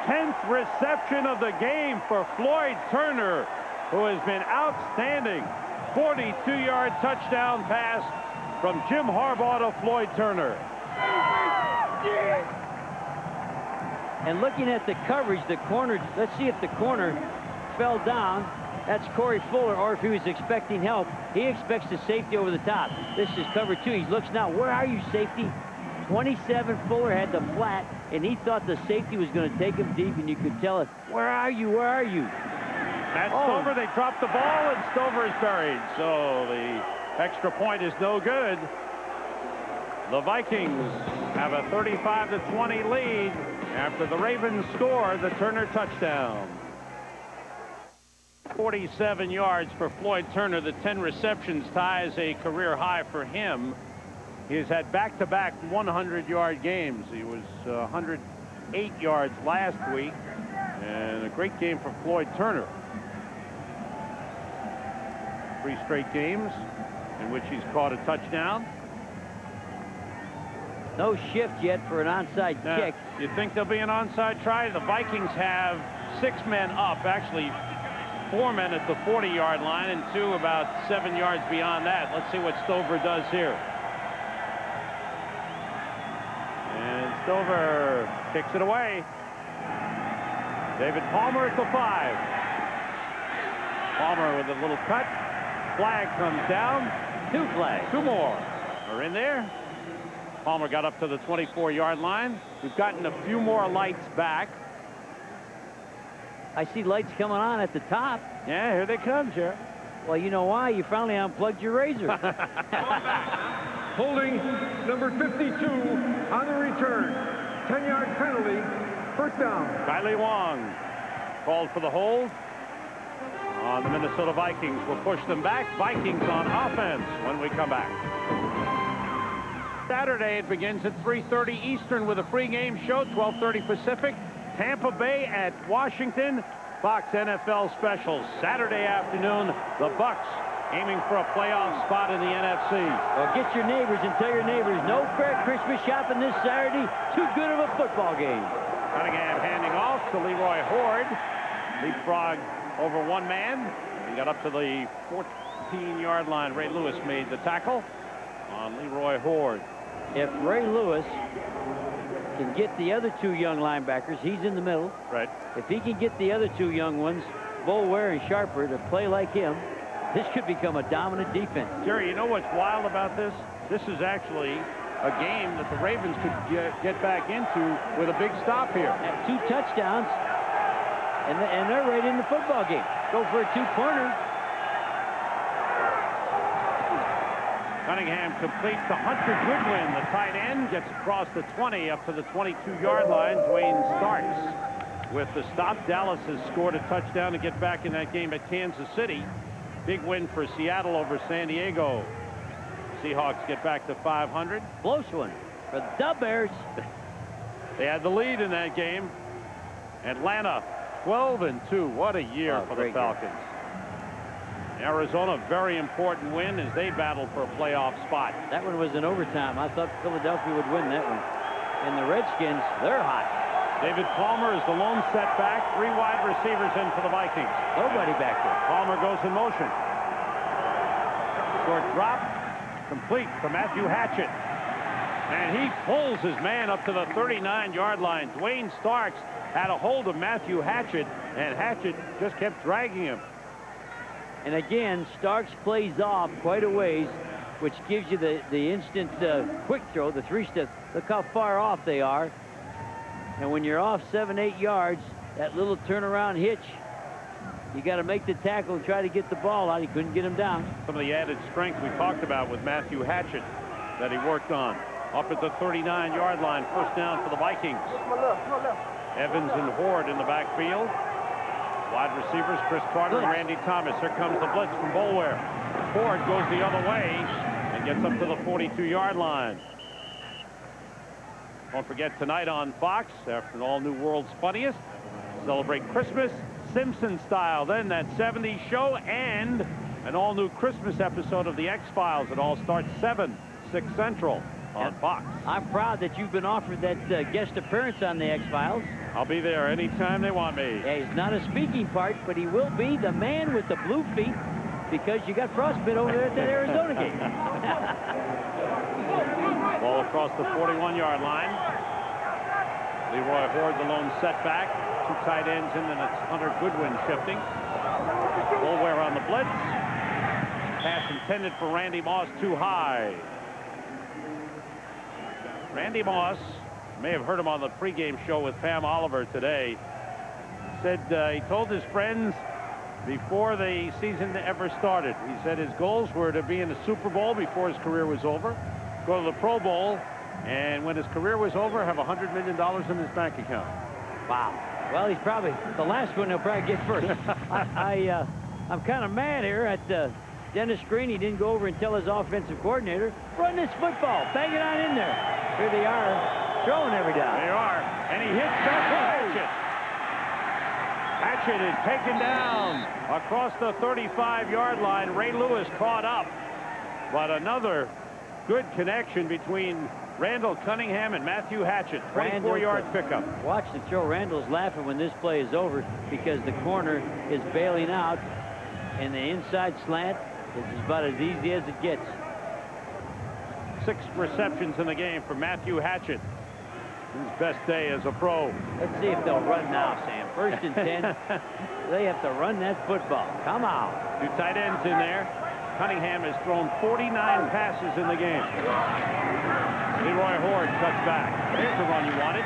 10th reception of the game for Floyd Turner, who has been outstanding. 42-yard touchdown pass from Jim Harbaugh to Floyd Turner. And looking at the coverage, the corner, let's see if the corner fell down. That's Corey Fuller, or if he was expecting help. He expects the safety over the top. This is cover 2. He looks now, where are you, safety? 27, Fuller had the flat, and he thought the safety was going to take him deep, and you could tell it, where are you, where are you? That's Stover. They dropped the ball, and Stover is buried. So the extra point is no good. The Vikings have a 35-20 lead after the Ravens score the Turner touchdown. 47 yards for Floyd Turner. The 10 receptions ties a career high for him. He's had back-to-back 100-yard games. He was 108 yards last week, and a great game for Floyd Turner. 3 straight games in which he's caught a touchdown. No shift yet for an onside kick. You think there'll be an onside try? The Vikings have 6 men up, actually 4 men at the 40-yard line and 2 about 7 yards beyond that. Let's see what Stover does here. And Stover kicks it away. David Palmer at the 5. Palmer with a little cut. Flag comes down. 2 flags. 2 more are in there. Palmer got up to the 24-yard line. We've gotten a few more lights back. I see lights coming on at the top. Yeah, here they come, Jerry. Well, you know why? You finally unplugged your razor. Holding number 52 on the return. 10-yard penalty, first down. Kylie Wong called for the hold on the Minnesota Vikings. Will push them back. Vikings on offense when we come back. Saturday, it begins at 3:30 Eastern with a pregame show, 12:30 Pacific. Tampa Bay at Washington. Fox NFL special Saturday afternoon. The Bucks aiming for a playoff spot in the NFC. Well, get your neighbors and tell your neighbors no Christmas shopping this Saturday. Too good of a football game. Cunningham handing off to Leroy Horde. Leapfrog over one man. He got up to the 14-yard line. Ray Lewis made the tackle on Leroy Horde. If Ray Lewis can get the other 2 young linebackers, he's in the middle. Right. If he can get the other 2 young ones, Boulware and Sharper, to play like him, this could become a dominant defense. Jerry, you know what's wild about this? This is actually a game that the Ravens could get back into with a big stop here. Have 2 touchdowns, and they're right in the football game. Go for a 2-pointer. Cunningham completes to Hunter Goodwin, the tight end, gets across the 20 up to the 22-yard line. Dwayne Starks with the stop. Dallas has scored a touchdown to get back in that game at Kansas City. Big win for Seattle over San Diego. Seahawks get back to 500. Close one for the Bears. They had the lead in that game. Atlanta 12-2. What a year for the Falcons. Arizona, very important win as they battle for a playoff spot. That one was in overtime. I thought Philadelphia would win that one. And the Redskins, they're hot. David Palmer is the lone setback. 3 wide receivers in for the Vikings. Nobody back there. Palmer goes in motion. Short drop. Complete for Matthew Hatchett. And he pulls his man up to the 39-yard line. Dwayne Starks had a hold of Matthew Hatchett, and Hatchett just kept dragging him. And again, Starks plays off quite a ways, which gives you the instant quick throw, the 3-step. Look how far off they are. And when you're off 7-8 yards, that little turnaround hitch, you got to make the tackle and try to get the ball out. He couldn't get him down. Some of the added strength we talked about with Matthew Hatchett that he worked on. Up at the 39-yard line, first down for the Vikings. Evans and Horde in the backfield. Wide receivers, Chris Carter and Randy Thomas. Here comes the blitz from Boulware. Horde goes the other way and gets up to the 42-yard line. Don't forget tonight on Fox, after an all-new World's Funniest, celebrate Christmas Simpson style. Then that 70s show and an all-new Christmas episode of The X-Files. It all starts 6 Central on Fox. I'm proud that you've been offered that guest appearance on The X-Files. I'll be there anytime they want me. Yeah, he's not a speaking part, but he will be the man with the blue feet because you got frostbite over there at that Arizona game. Ball across the 41-yard line. Leroy Horde, the lone setback. 2 tight ends in, and it's Hunter Goodwin shifting. Boulware on the blitz. Pass intended for Randy Moss, too high. Randy Moss, you may have heard him on the pregame show with Pam Oliver today, said he told his friends before the season ever started, he said his goals were to be in the Super Bowl before his career was over, go to the Pro Bowl, and when his career was over, have $100 million in his bank account. Wow. Well, he's probably the last one he'll probably get first. I'm kind of mad here at Dennis Green. He didn't go over and tell his offensive coordinator, run this football, bang it on in there. Here they are, throwing every down. They are, and he hits back to Hatchett. Hatchett is taken down across the 35-yard line. Ray Lewis caught up, but another good connection between Randall Cunningham and Matthew Hatchett. 24-yard pickup. Watch the throw. Randall's laughing when this play is over because the corner is bailing out, and the inside slant is about as easy as it gets. 6 receptions in the game for Matthew Hatchett. His best day as a pro. Let's see if they'll run now, Sam. 1st and 10. They have to run that football. Come on. 2 tight ends in there. Cunningham has thrown 49 passes in the game. Leroy Horde cuts back. Here's the run you wanted.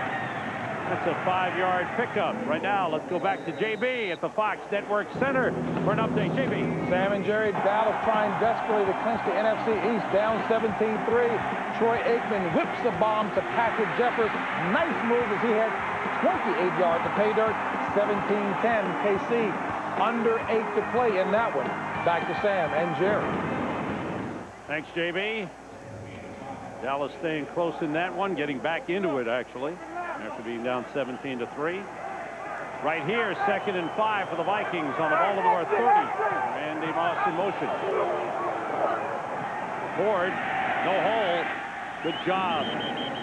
That's a 5-yard pickup. Right now, let's go back to JB at the Fox Network Center for an update. JB. Sam and Jerry, Dallas trying desperately to clinch the NFC East, down 17-3. Troy Aikman whips the bomb to Patrick Jeffers. Nice move as he had 28 yards to pay dirt. 17-10. KC under 8 to play in that one. Back to Sam and Jerry. Thanks, JB. Dallas staying close in that one, getting back into it, actually, after being down 17-3. Right here, 2nd and 5 for the Vikings on the ball to our 30. Randy Moss in motion. Horde, no hole. Good job.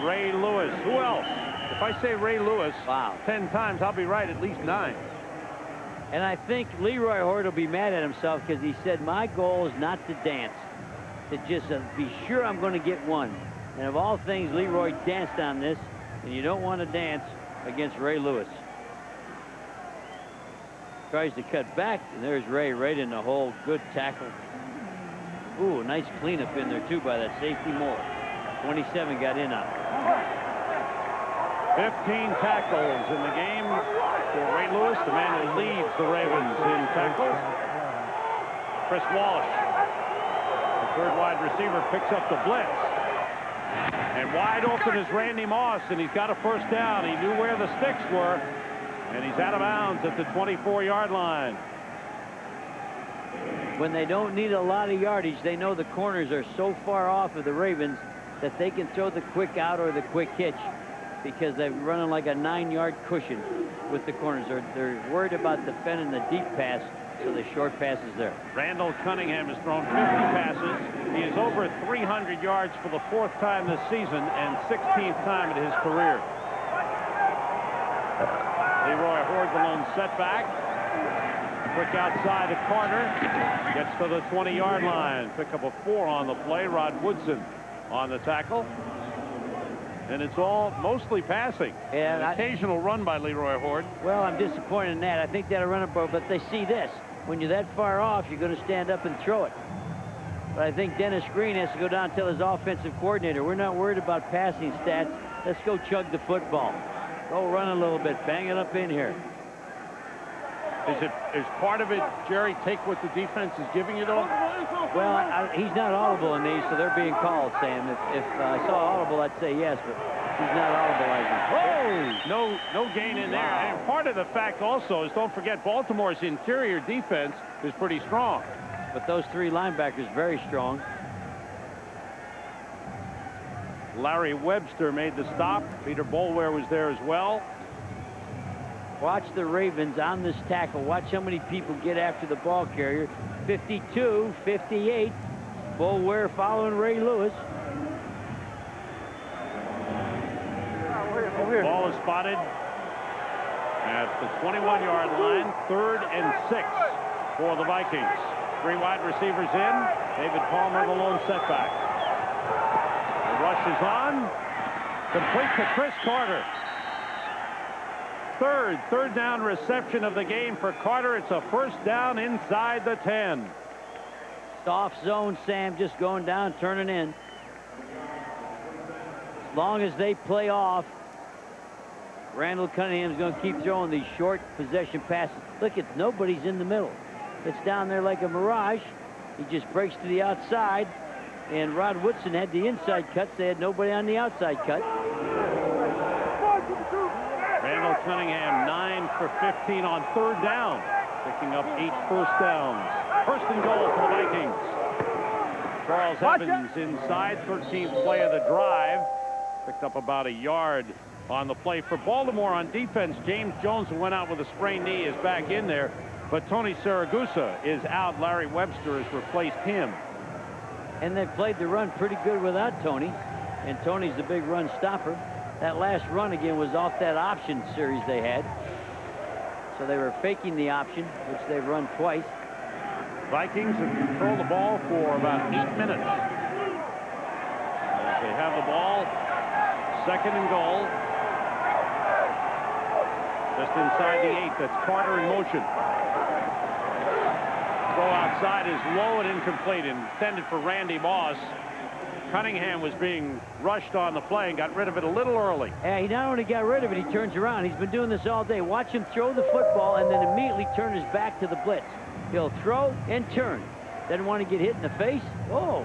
Ray Lewis. Who else? If I say Ray Lewis 10 times, I'll be right at least 9. And I think Leroy Horde will be mad at himself because he said, my goal is not to dance, to just be sure I'm going to get one. And of all things, Leroy danced on this, and you don't want to dance against Ray Lewis. Tries to cut back, and there's Ray right in the hole. Good tackle. Ooh, nice cleanup in there, too, by that safety Moore. 27 got in on it. 15 tackles in the game for Ray Lewis, the man who leads the Ravens in tackles. Chris Walsh, the third wide receiver, picks up the blitz. And wide open is Randy Moss, and he's got a first down. He knew where the sticks were, and he's out of bounds at the 24-yard line. When they don't need a lot of yardage, they know the corners are so far off of the Ravens that they can throw the quick out or the quick hitch, because they're running like a 9-yard cushion with the corners. They're worried about defending the deep pass, so the short pass is there. Randall Cunningham has thrown 50 passes. He is over 300 yards for the 4th time this season and 16th time in his career. Leroy Horde, the lone setback. Quick outside to Carter. Gets to the 20-yard line. Pick up a 4 on the play. Rod Woodson on the tackle. And it's all mostly passing. And an occasional run by Leroy Horde. Well, I'm disappointed in that. I think that'll run it, but they see this. When you're that far off, you're going to stand up and throw it. But I think Dennis Green has to go down and tell his offensive coordinator, we're not worried about passing stats. Let's go chug the football. Go run a little bit. Bang it up in here. Is part of it, Jerry, take what the defense is giving you, though? Well, he's not audible in these, so they're being called, Sam. If I saw audible, I'd say yes, but he's not audibleizing. Oh! No gain in there. And part of the fact also is, don't forget, Baltimore's interior defense is pretty strong. But those 3 linebackers very strong. Larry Webster made the stop. Peter Boulware was there as well. Watch the Ravens on this tackle. Watch how many people get after the ball carrier. 52, 58. Boulware following Ray Lewis. Ball is spotted at the 21-yard line. 3rd and 6 for the Vikings. 3 wide receivers in. David Palmer, the lone setback. The rush is on. Complete to Chris Carter. Third down reception of the game for Carter. It's a first down inside the 10. Soft zone, Sam, just going down, turning in. As long as they play off, Randall Cunningham's going to keep throwing these short possession passes. Look, nobody's in the middle. It's down there like a mirage. He just breaks to the outside, and Rod Woodson had the inside cuts. They had nobody on the outside cut. Randall Cunningham 9 for 15 on 3rd down, picking up 8 first downs. 1st and goal for the Vikings. Charles Evans inside, 13th play of the drive. Picked up about a yard on the play. For Baltimore on defense, James Jones, who went out with a sprained knee, is back in there. But Tony Saragusa is out. Larry Webster has replaced him. And they've played the run pretty good without Tony. And Tony's the big run stopper. That last run again was off that option series they had. So they were faking the option, which they've run twice. Vikings have controlled the ball for about 8 minutes. As they have the ball, 2nd and goal. Just inside the 8. That's Carter in motion. Throw outside is low and incomplete, intended for Randy Moss. Cunningham was being rushed on the play and got rid of it a little early. Yeah, he not only got rid of it, he turns around. He's been doing this all day. Watch him throw the football and then immediately turn his back to the blitz. He'll throw and turn. Doesn't want to get hit in the face. Oh,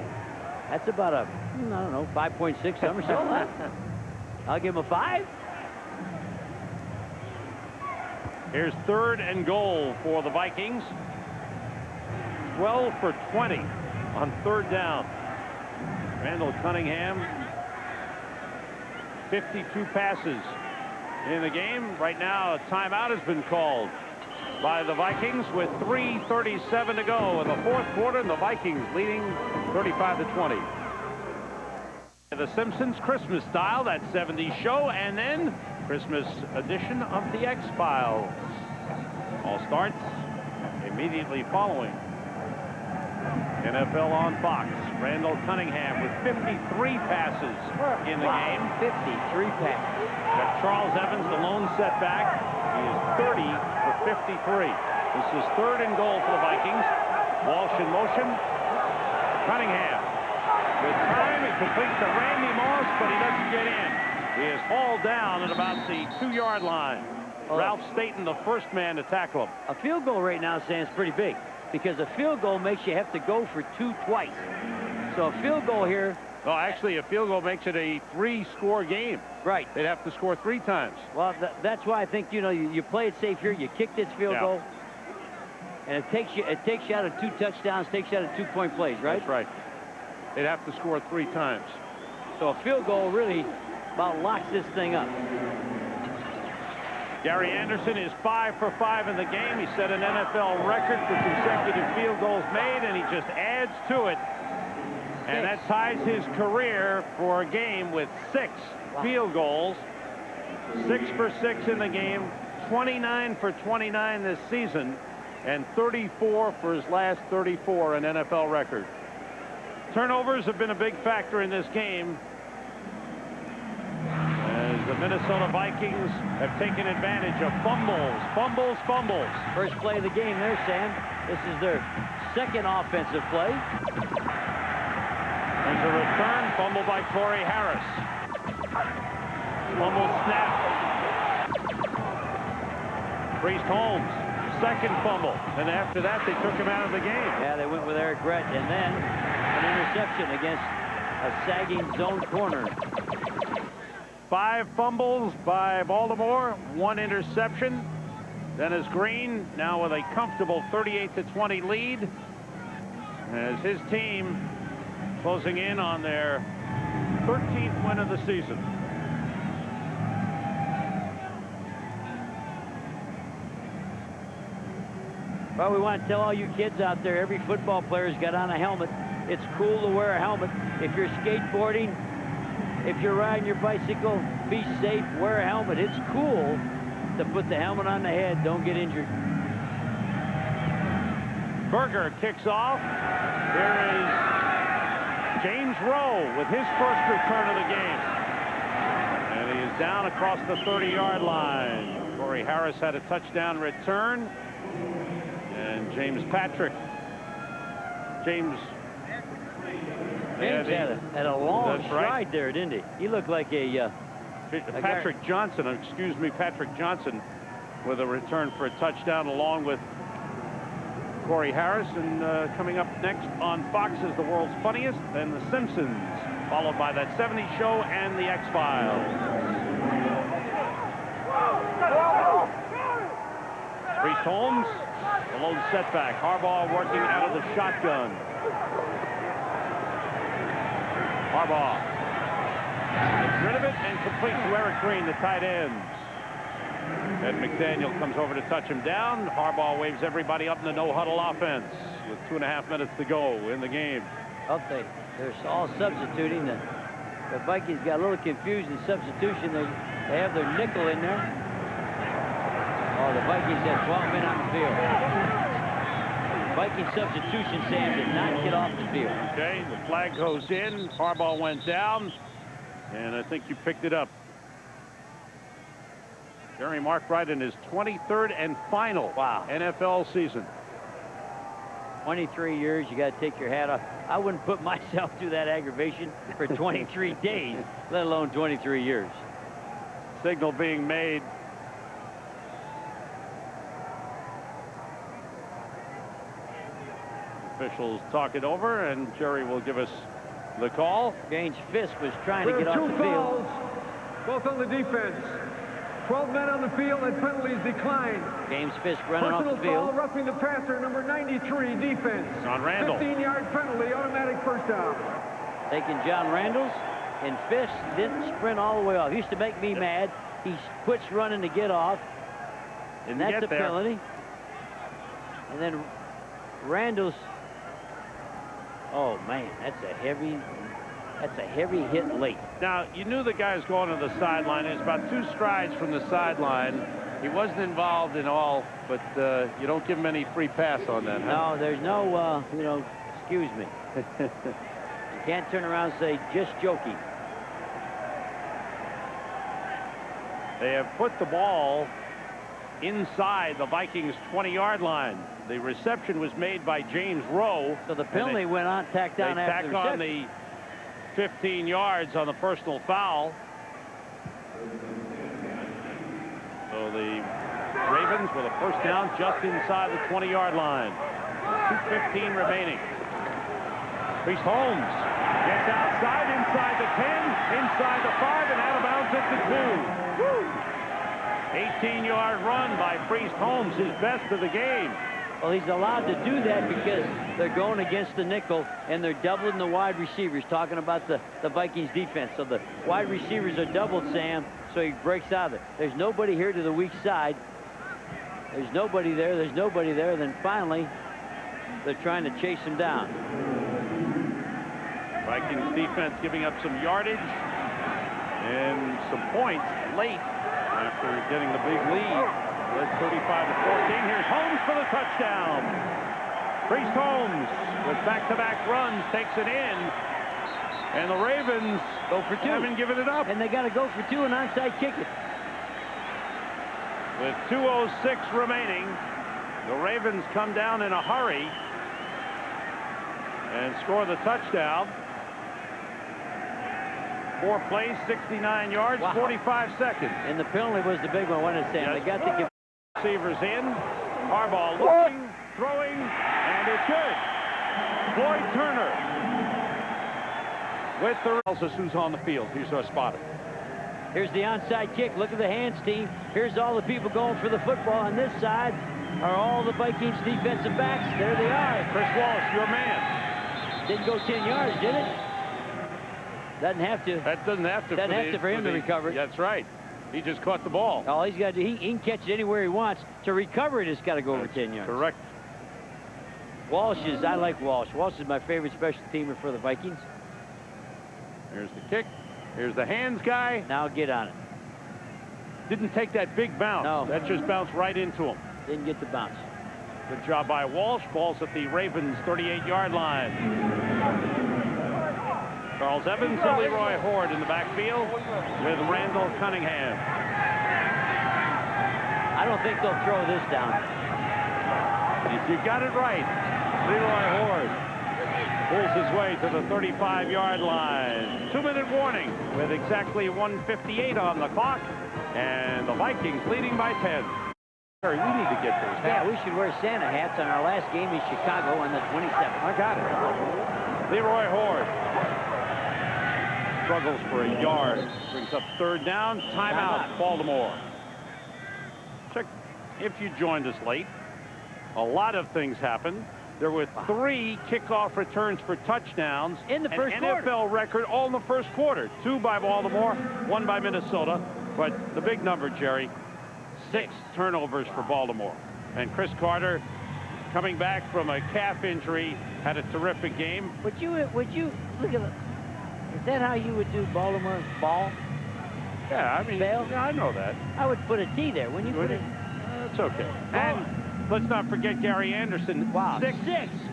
that's about a, I don't know, 5.6 somersault. I'll give him a 5. Here's 3rd and goal for the Vikings. 12 for 20 on 3rd down. Randall Cunningham, 52 passes in the game. Right now, a timeout has been called by the Vikings with 3:37 to go in the 4th quarter, and the Vikings leading 35-20. The Simpsons Christmas style, that 70s show, and then Christmas edition of the X-Files. All starts immediately following NFL on Fox. Randall Cunningham with 53 passes in the game. 53 passes. Got Charles Evans, the lone setback. He is 30 for 53. This is 3rd and goal for the Vikings. Walsh in motion. Cunningham With time, he completes to Randy Moss, but he doesn't get in. He is hauled down at about the 2-yard line. Ralph Staten, the first man to tackle him. A field goal right now, Sam, is pretty big because a field goal makes you have to go for 2 twice. So a field goal here. Well, actually, a field goal makes it a 3-score game. Right. They'd have to score 3 times. Well, that's why I think, you know, you play it safe here. You kick this field goal. And it takes you out of 2 touchdowns, takes you out of 2-point plays, right? That's right. They'd have to score 3 times. So a field goal really about locks this thing up. Gary Anderson is 5 for 5 in the game. He set an NFL record for consecutive field goals made, and he just adds to it. And that ties his career for a game with 6 field goals. 6 for 6 in the game, 29 for 29 this season, and 34 for his last 34, an NFL record. Turnovers have been a big factor in this game, as the Minnesota Vikings have taken advantage of fumbles. First play of the game there, Sam. This is their second offensive play. There's a return, fumble by Corey Harris. Fumble snap. Priest Holmes, second fumble. And after that, they took him out of the game. Yeah, they went with Eric Brett, and then an interception against a sagging zone corner. 5 fumbles by Baltimore, 1 interception. Dennis Green now with a comfortable 38-20 lead as his team closing in on their 13th win of the season. Well, we want to tell all you kids out there, every football player's got on a helmet. It's cool to wear a helmet. If you're skateboarding, if you're riding your bicycle, be safe, wear a helmet. It's cool to put the helmet on the head. Don't get injured. Berger kicks off. Here is James Rowe with his first return of the game. And he is down across the 30-yard line. Corey Harris had a touchdown return. And James had a long stride there, didn't he? He looked like Patrick Johnson with a return for a touchdown along with Corey Harris. And coming up next on Fox is The World's Funniest and The Simpsons, followed by That 70s Show and The X-Files. Priest Holmes, a lone setback. Harbaugh working out of the shotgun. Harbaugh gets rid of it and completes to Eric Green, the tight end. Ed McDaniel comes over to touch him down. Harbaugh waves everybody up in the no-huddle offense with 2.5 minutes to go in the game. They're all substituting. The Vikings got a little confused in substitution. They have their nickel in there. Oh, the Vikings had 12 men on the field. Viking substitution, Sam, did not get off the field. Okay, the flag goes in. Harbaugh went down, and I think you picked it up. Jerry Markwright in his 23rd and final NFL season. 23 years, you got to take your hat off. I wouldn't put myself through that aggravation for 23 days, let alone 23 years. Signal being made. Officials talk it over, and Jerry will give us the call. James Fisk was trying to get off the field. Both on the defense. 12 men on the field and penalties declined. James Fisk running off the Personal field. foul, roughing the passer, number 93, defense. John Randall. 15-yard penalty, automatic first down. Taking John Randall's, and Fisk didn't sprint all the way off. He used to make me mad. He quits running to get off, and that's a penalty. And then Randall's, oh man, that's a heavy hit late. Now, you knew the guy was going to the sideline. It was about 2 strides from the sideline. He wasn't involved in all, but you don't give him any free pass on that, huh? No, there's no, excuse me. You can't turn around and say, just joking. They have put the ball inside the Vikings' 20-yard line. The reception was made by James Rowe. So the penalty went on, tacked on after the reception. 15 yards on the personal foul. So the Ravens with a first down just inside the 20-yard line. 2:15 remaining. Priest Holmes gets outside, inside the 10, inside the 5, and out of bounds at the 2. 18-yard run by Priest Holmes, his best of the game. Well, he's allowed to do that because they're going against the nickel and they're doubling the wide receivers, talking about the Vikings defense. So the wide receivers are doubled, Sam, so he breaks out of it. There's nobody here to the weak side. There's nobody there. There's nobody there. Then finally, they're trying to chase him down. Vikings defense giving up some yardage and some points late after getting the big lead. Led 35-14. Here's Holmes for the touchdown. Priest Holmes with back-to-back runs takes it in. And the Ravens go for 2. Haven't given it up. And they got to go for 2 and onside kick it. With 2:06 remaining, the Ravens come down in a hurry and score the touchdown. 4 plays, 69 yards, wow. 45 seconds. And the penalty was the big one, wasn't it, Sam? Yes. They got to give receivers in. Harbaugh looking, throwing, and it's good. Floyd Turner with the tells us who's on the field. Here's our spotter. Here's the onside kick. Look at the hands, team. Here's all the people going for the football. On this side are all the Vikings defensive backs. There they are. Chris Wallace, your man. Didn't go 10 yards, did it? Doesn't have to. That doesn't have to. Doesn't have to for him to recover it. That's right. He just caught the ball. All he's got to do, he can catch it anywhere he wants. To recover it, it's got to go over 10 yards. Correct. I like Walsh. Walsh is my favorite special teamer for the Vikings. Here's the kick. Here's the hands guy. Now get on it. Didn't take that big bounce. No. That just bounced right into him. Didn't get the bounce. Good job by Walsh. Ball's at the Ravens' 38-yard line. Charles Evans and Leroy Horde in the backfield with Randall Cunningham. I don't think they'll throw this down. You got it right. Leroy Horde pulls his way to the 35-yard line. 2-minute warning with exactly 1:58 on the clock. And the Vikings leading by 10. We need to get those hats. Yeah, we should wear Santa hats on our last game in Chicago on the 27th. I got it. Leroy Horde struggles for a yard. Brings up 3rd down. Timeout, Baltimore. Check if you joined us late. A lot of things happened. There were 3 kickoff returns for touchdowns in the first quarter. NFL record all in the first quarter. 2 by Baltimore, 1 by Minnesota. But the big number, Jerry, 6 turnovers for Baltimore. And Chris Carter, coming back from a calf injury, had a terrific game. Would you look at it? Is that how you would do Baltimore ball? Yeah, I mean, Fail? yeah, I know that. I would put a T there. When you put it, that's okay. And let's not forget Gary Anderson. Wow, 6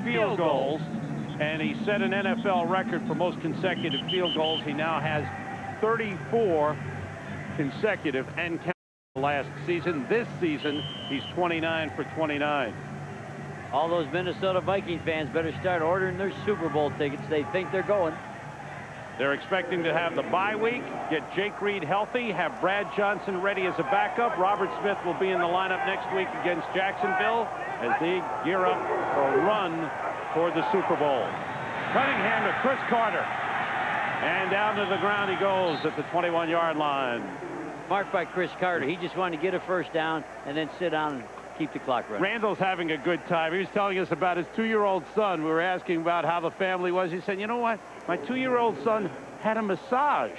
field goals. And he set an NFL record for most consecutive field goals. He now has 34 consecutive and counting last season. This season, he's 29 for 29. All those Minnesota Viking fans better start ordering their Super Bowl tickets. They think they're going. They're expecting to have the bye week, get Jake Reed healthy, have Brad Johnson ready as a backup. Robert Smith will be in the lineup next week against Jacksonville as they gear up for a run toward the Super Bowl. Cunningham to Chris Carter. And down to the ground he goes at the 21-yard line. Marked by Chris Carter. He just wanted to get a first down and then sit down and keep the clock running. Randall's having a good time. He was telling us about his 2-year-old son. We were asking about how the family was. He said, you know what? My 2-year-old son had a massage.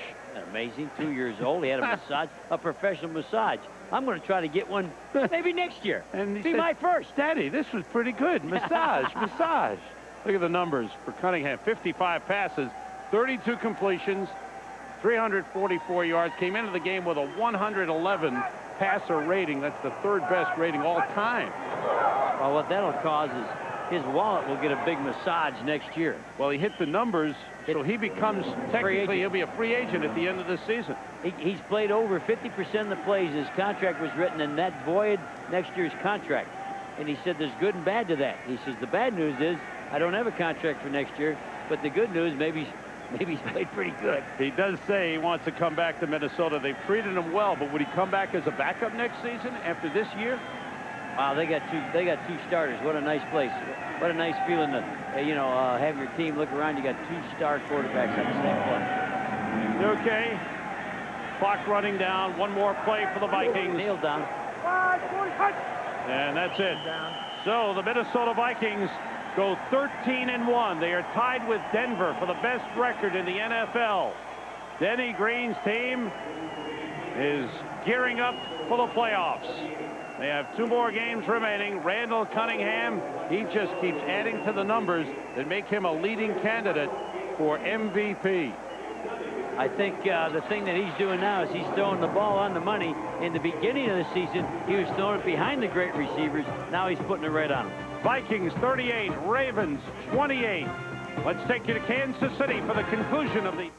Amazing. 2 years old. He had a massage, a professional massage. I'm going to try to get one maybe next year. And he be said, my first. Daddy, this was pretty good. Massage, massage. Look at the numbers for Cunningham. 55 passes, 32 completions, 344 yards. Came into the game with a 111 passer rating. That's the 3rd best rating all time. Well, what that'll cause is his wallet will get a big massage next year. Well, he hit the numbers, so he becomes, technically, he'll be a free agent at the end of the season. He's played over 50% of the plays. His contract was written, and that voided next year's contract. And he said there's good and bad to that. He says the bad news is I don't have a contract for next year, but the good news, maybe maybe he's played pretty good. He does say he wants to come back to Minnesota. They've treated him well, but would he come back as a backup next season after this year? Wow, they got two starters. What a nice place. What a nice feeling to, have your team look around. You got 2 star quarterbacks on the same play. Okay. Clock running down. One more play for the Vikings. Nailed down. And that's it. So the Minnesota Vikings go 13-1. They are tied with Denver for the best record in the NFL. Denny Green's team is gearing up for the playoffs. They have 2 more games remaining. Randall Cunningham, he just keeps adding to the numbers that make him a leading candidate for MVP. I think the thing that he's doing now is he's throwing the ball on the money. In the beginning of the season, he was throwing it behind the great receivers. Now he's putting it right on them. Vikings 38, Ravens 28. Let's take you to Kansas City for the conclusion of the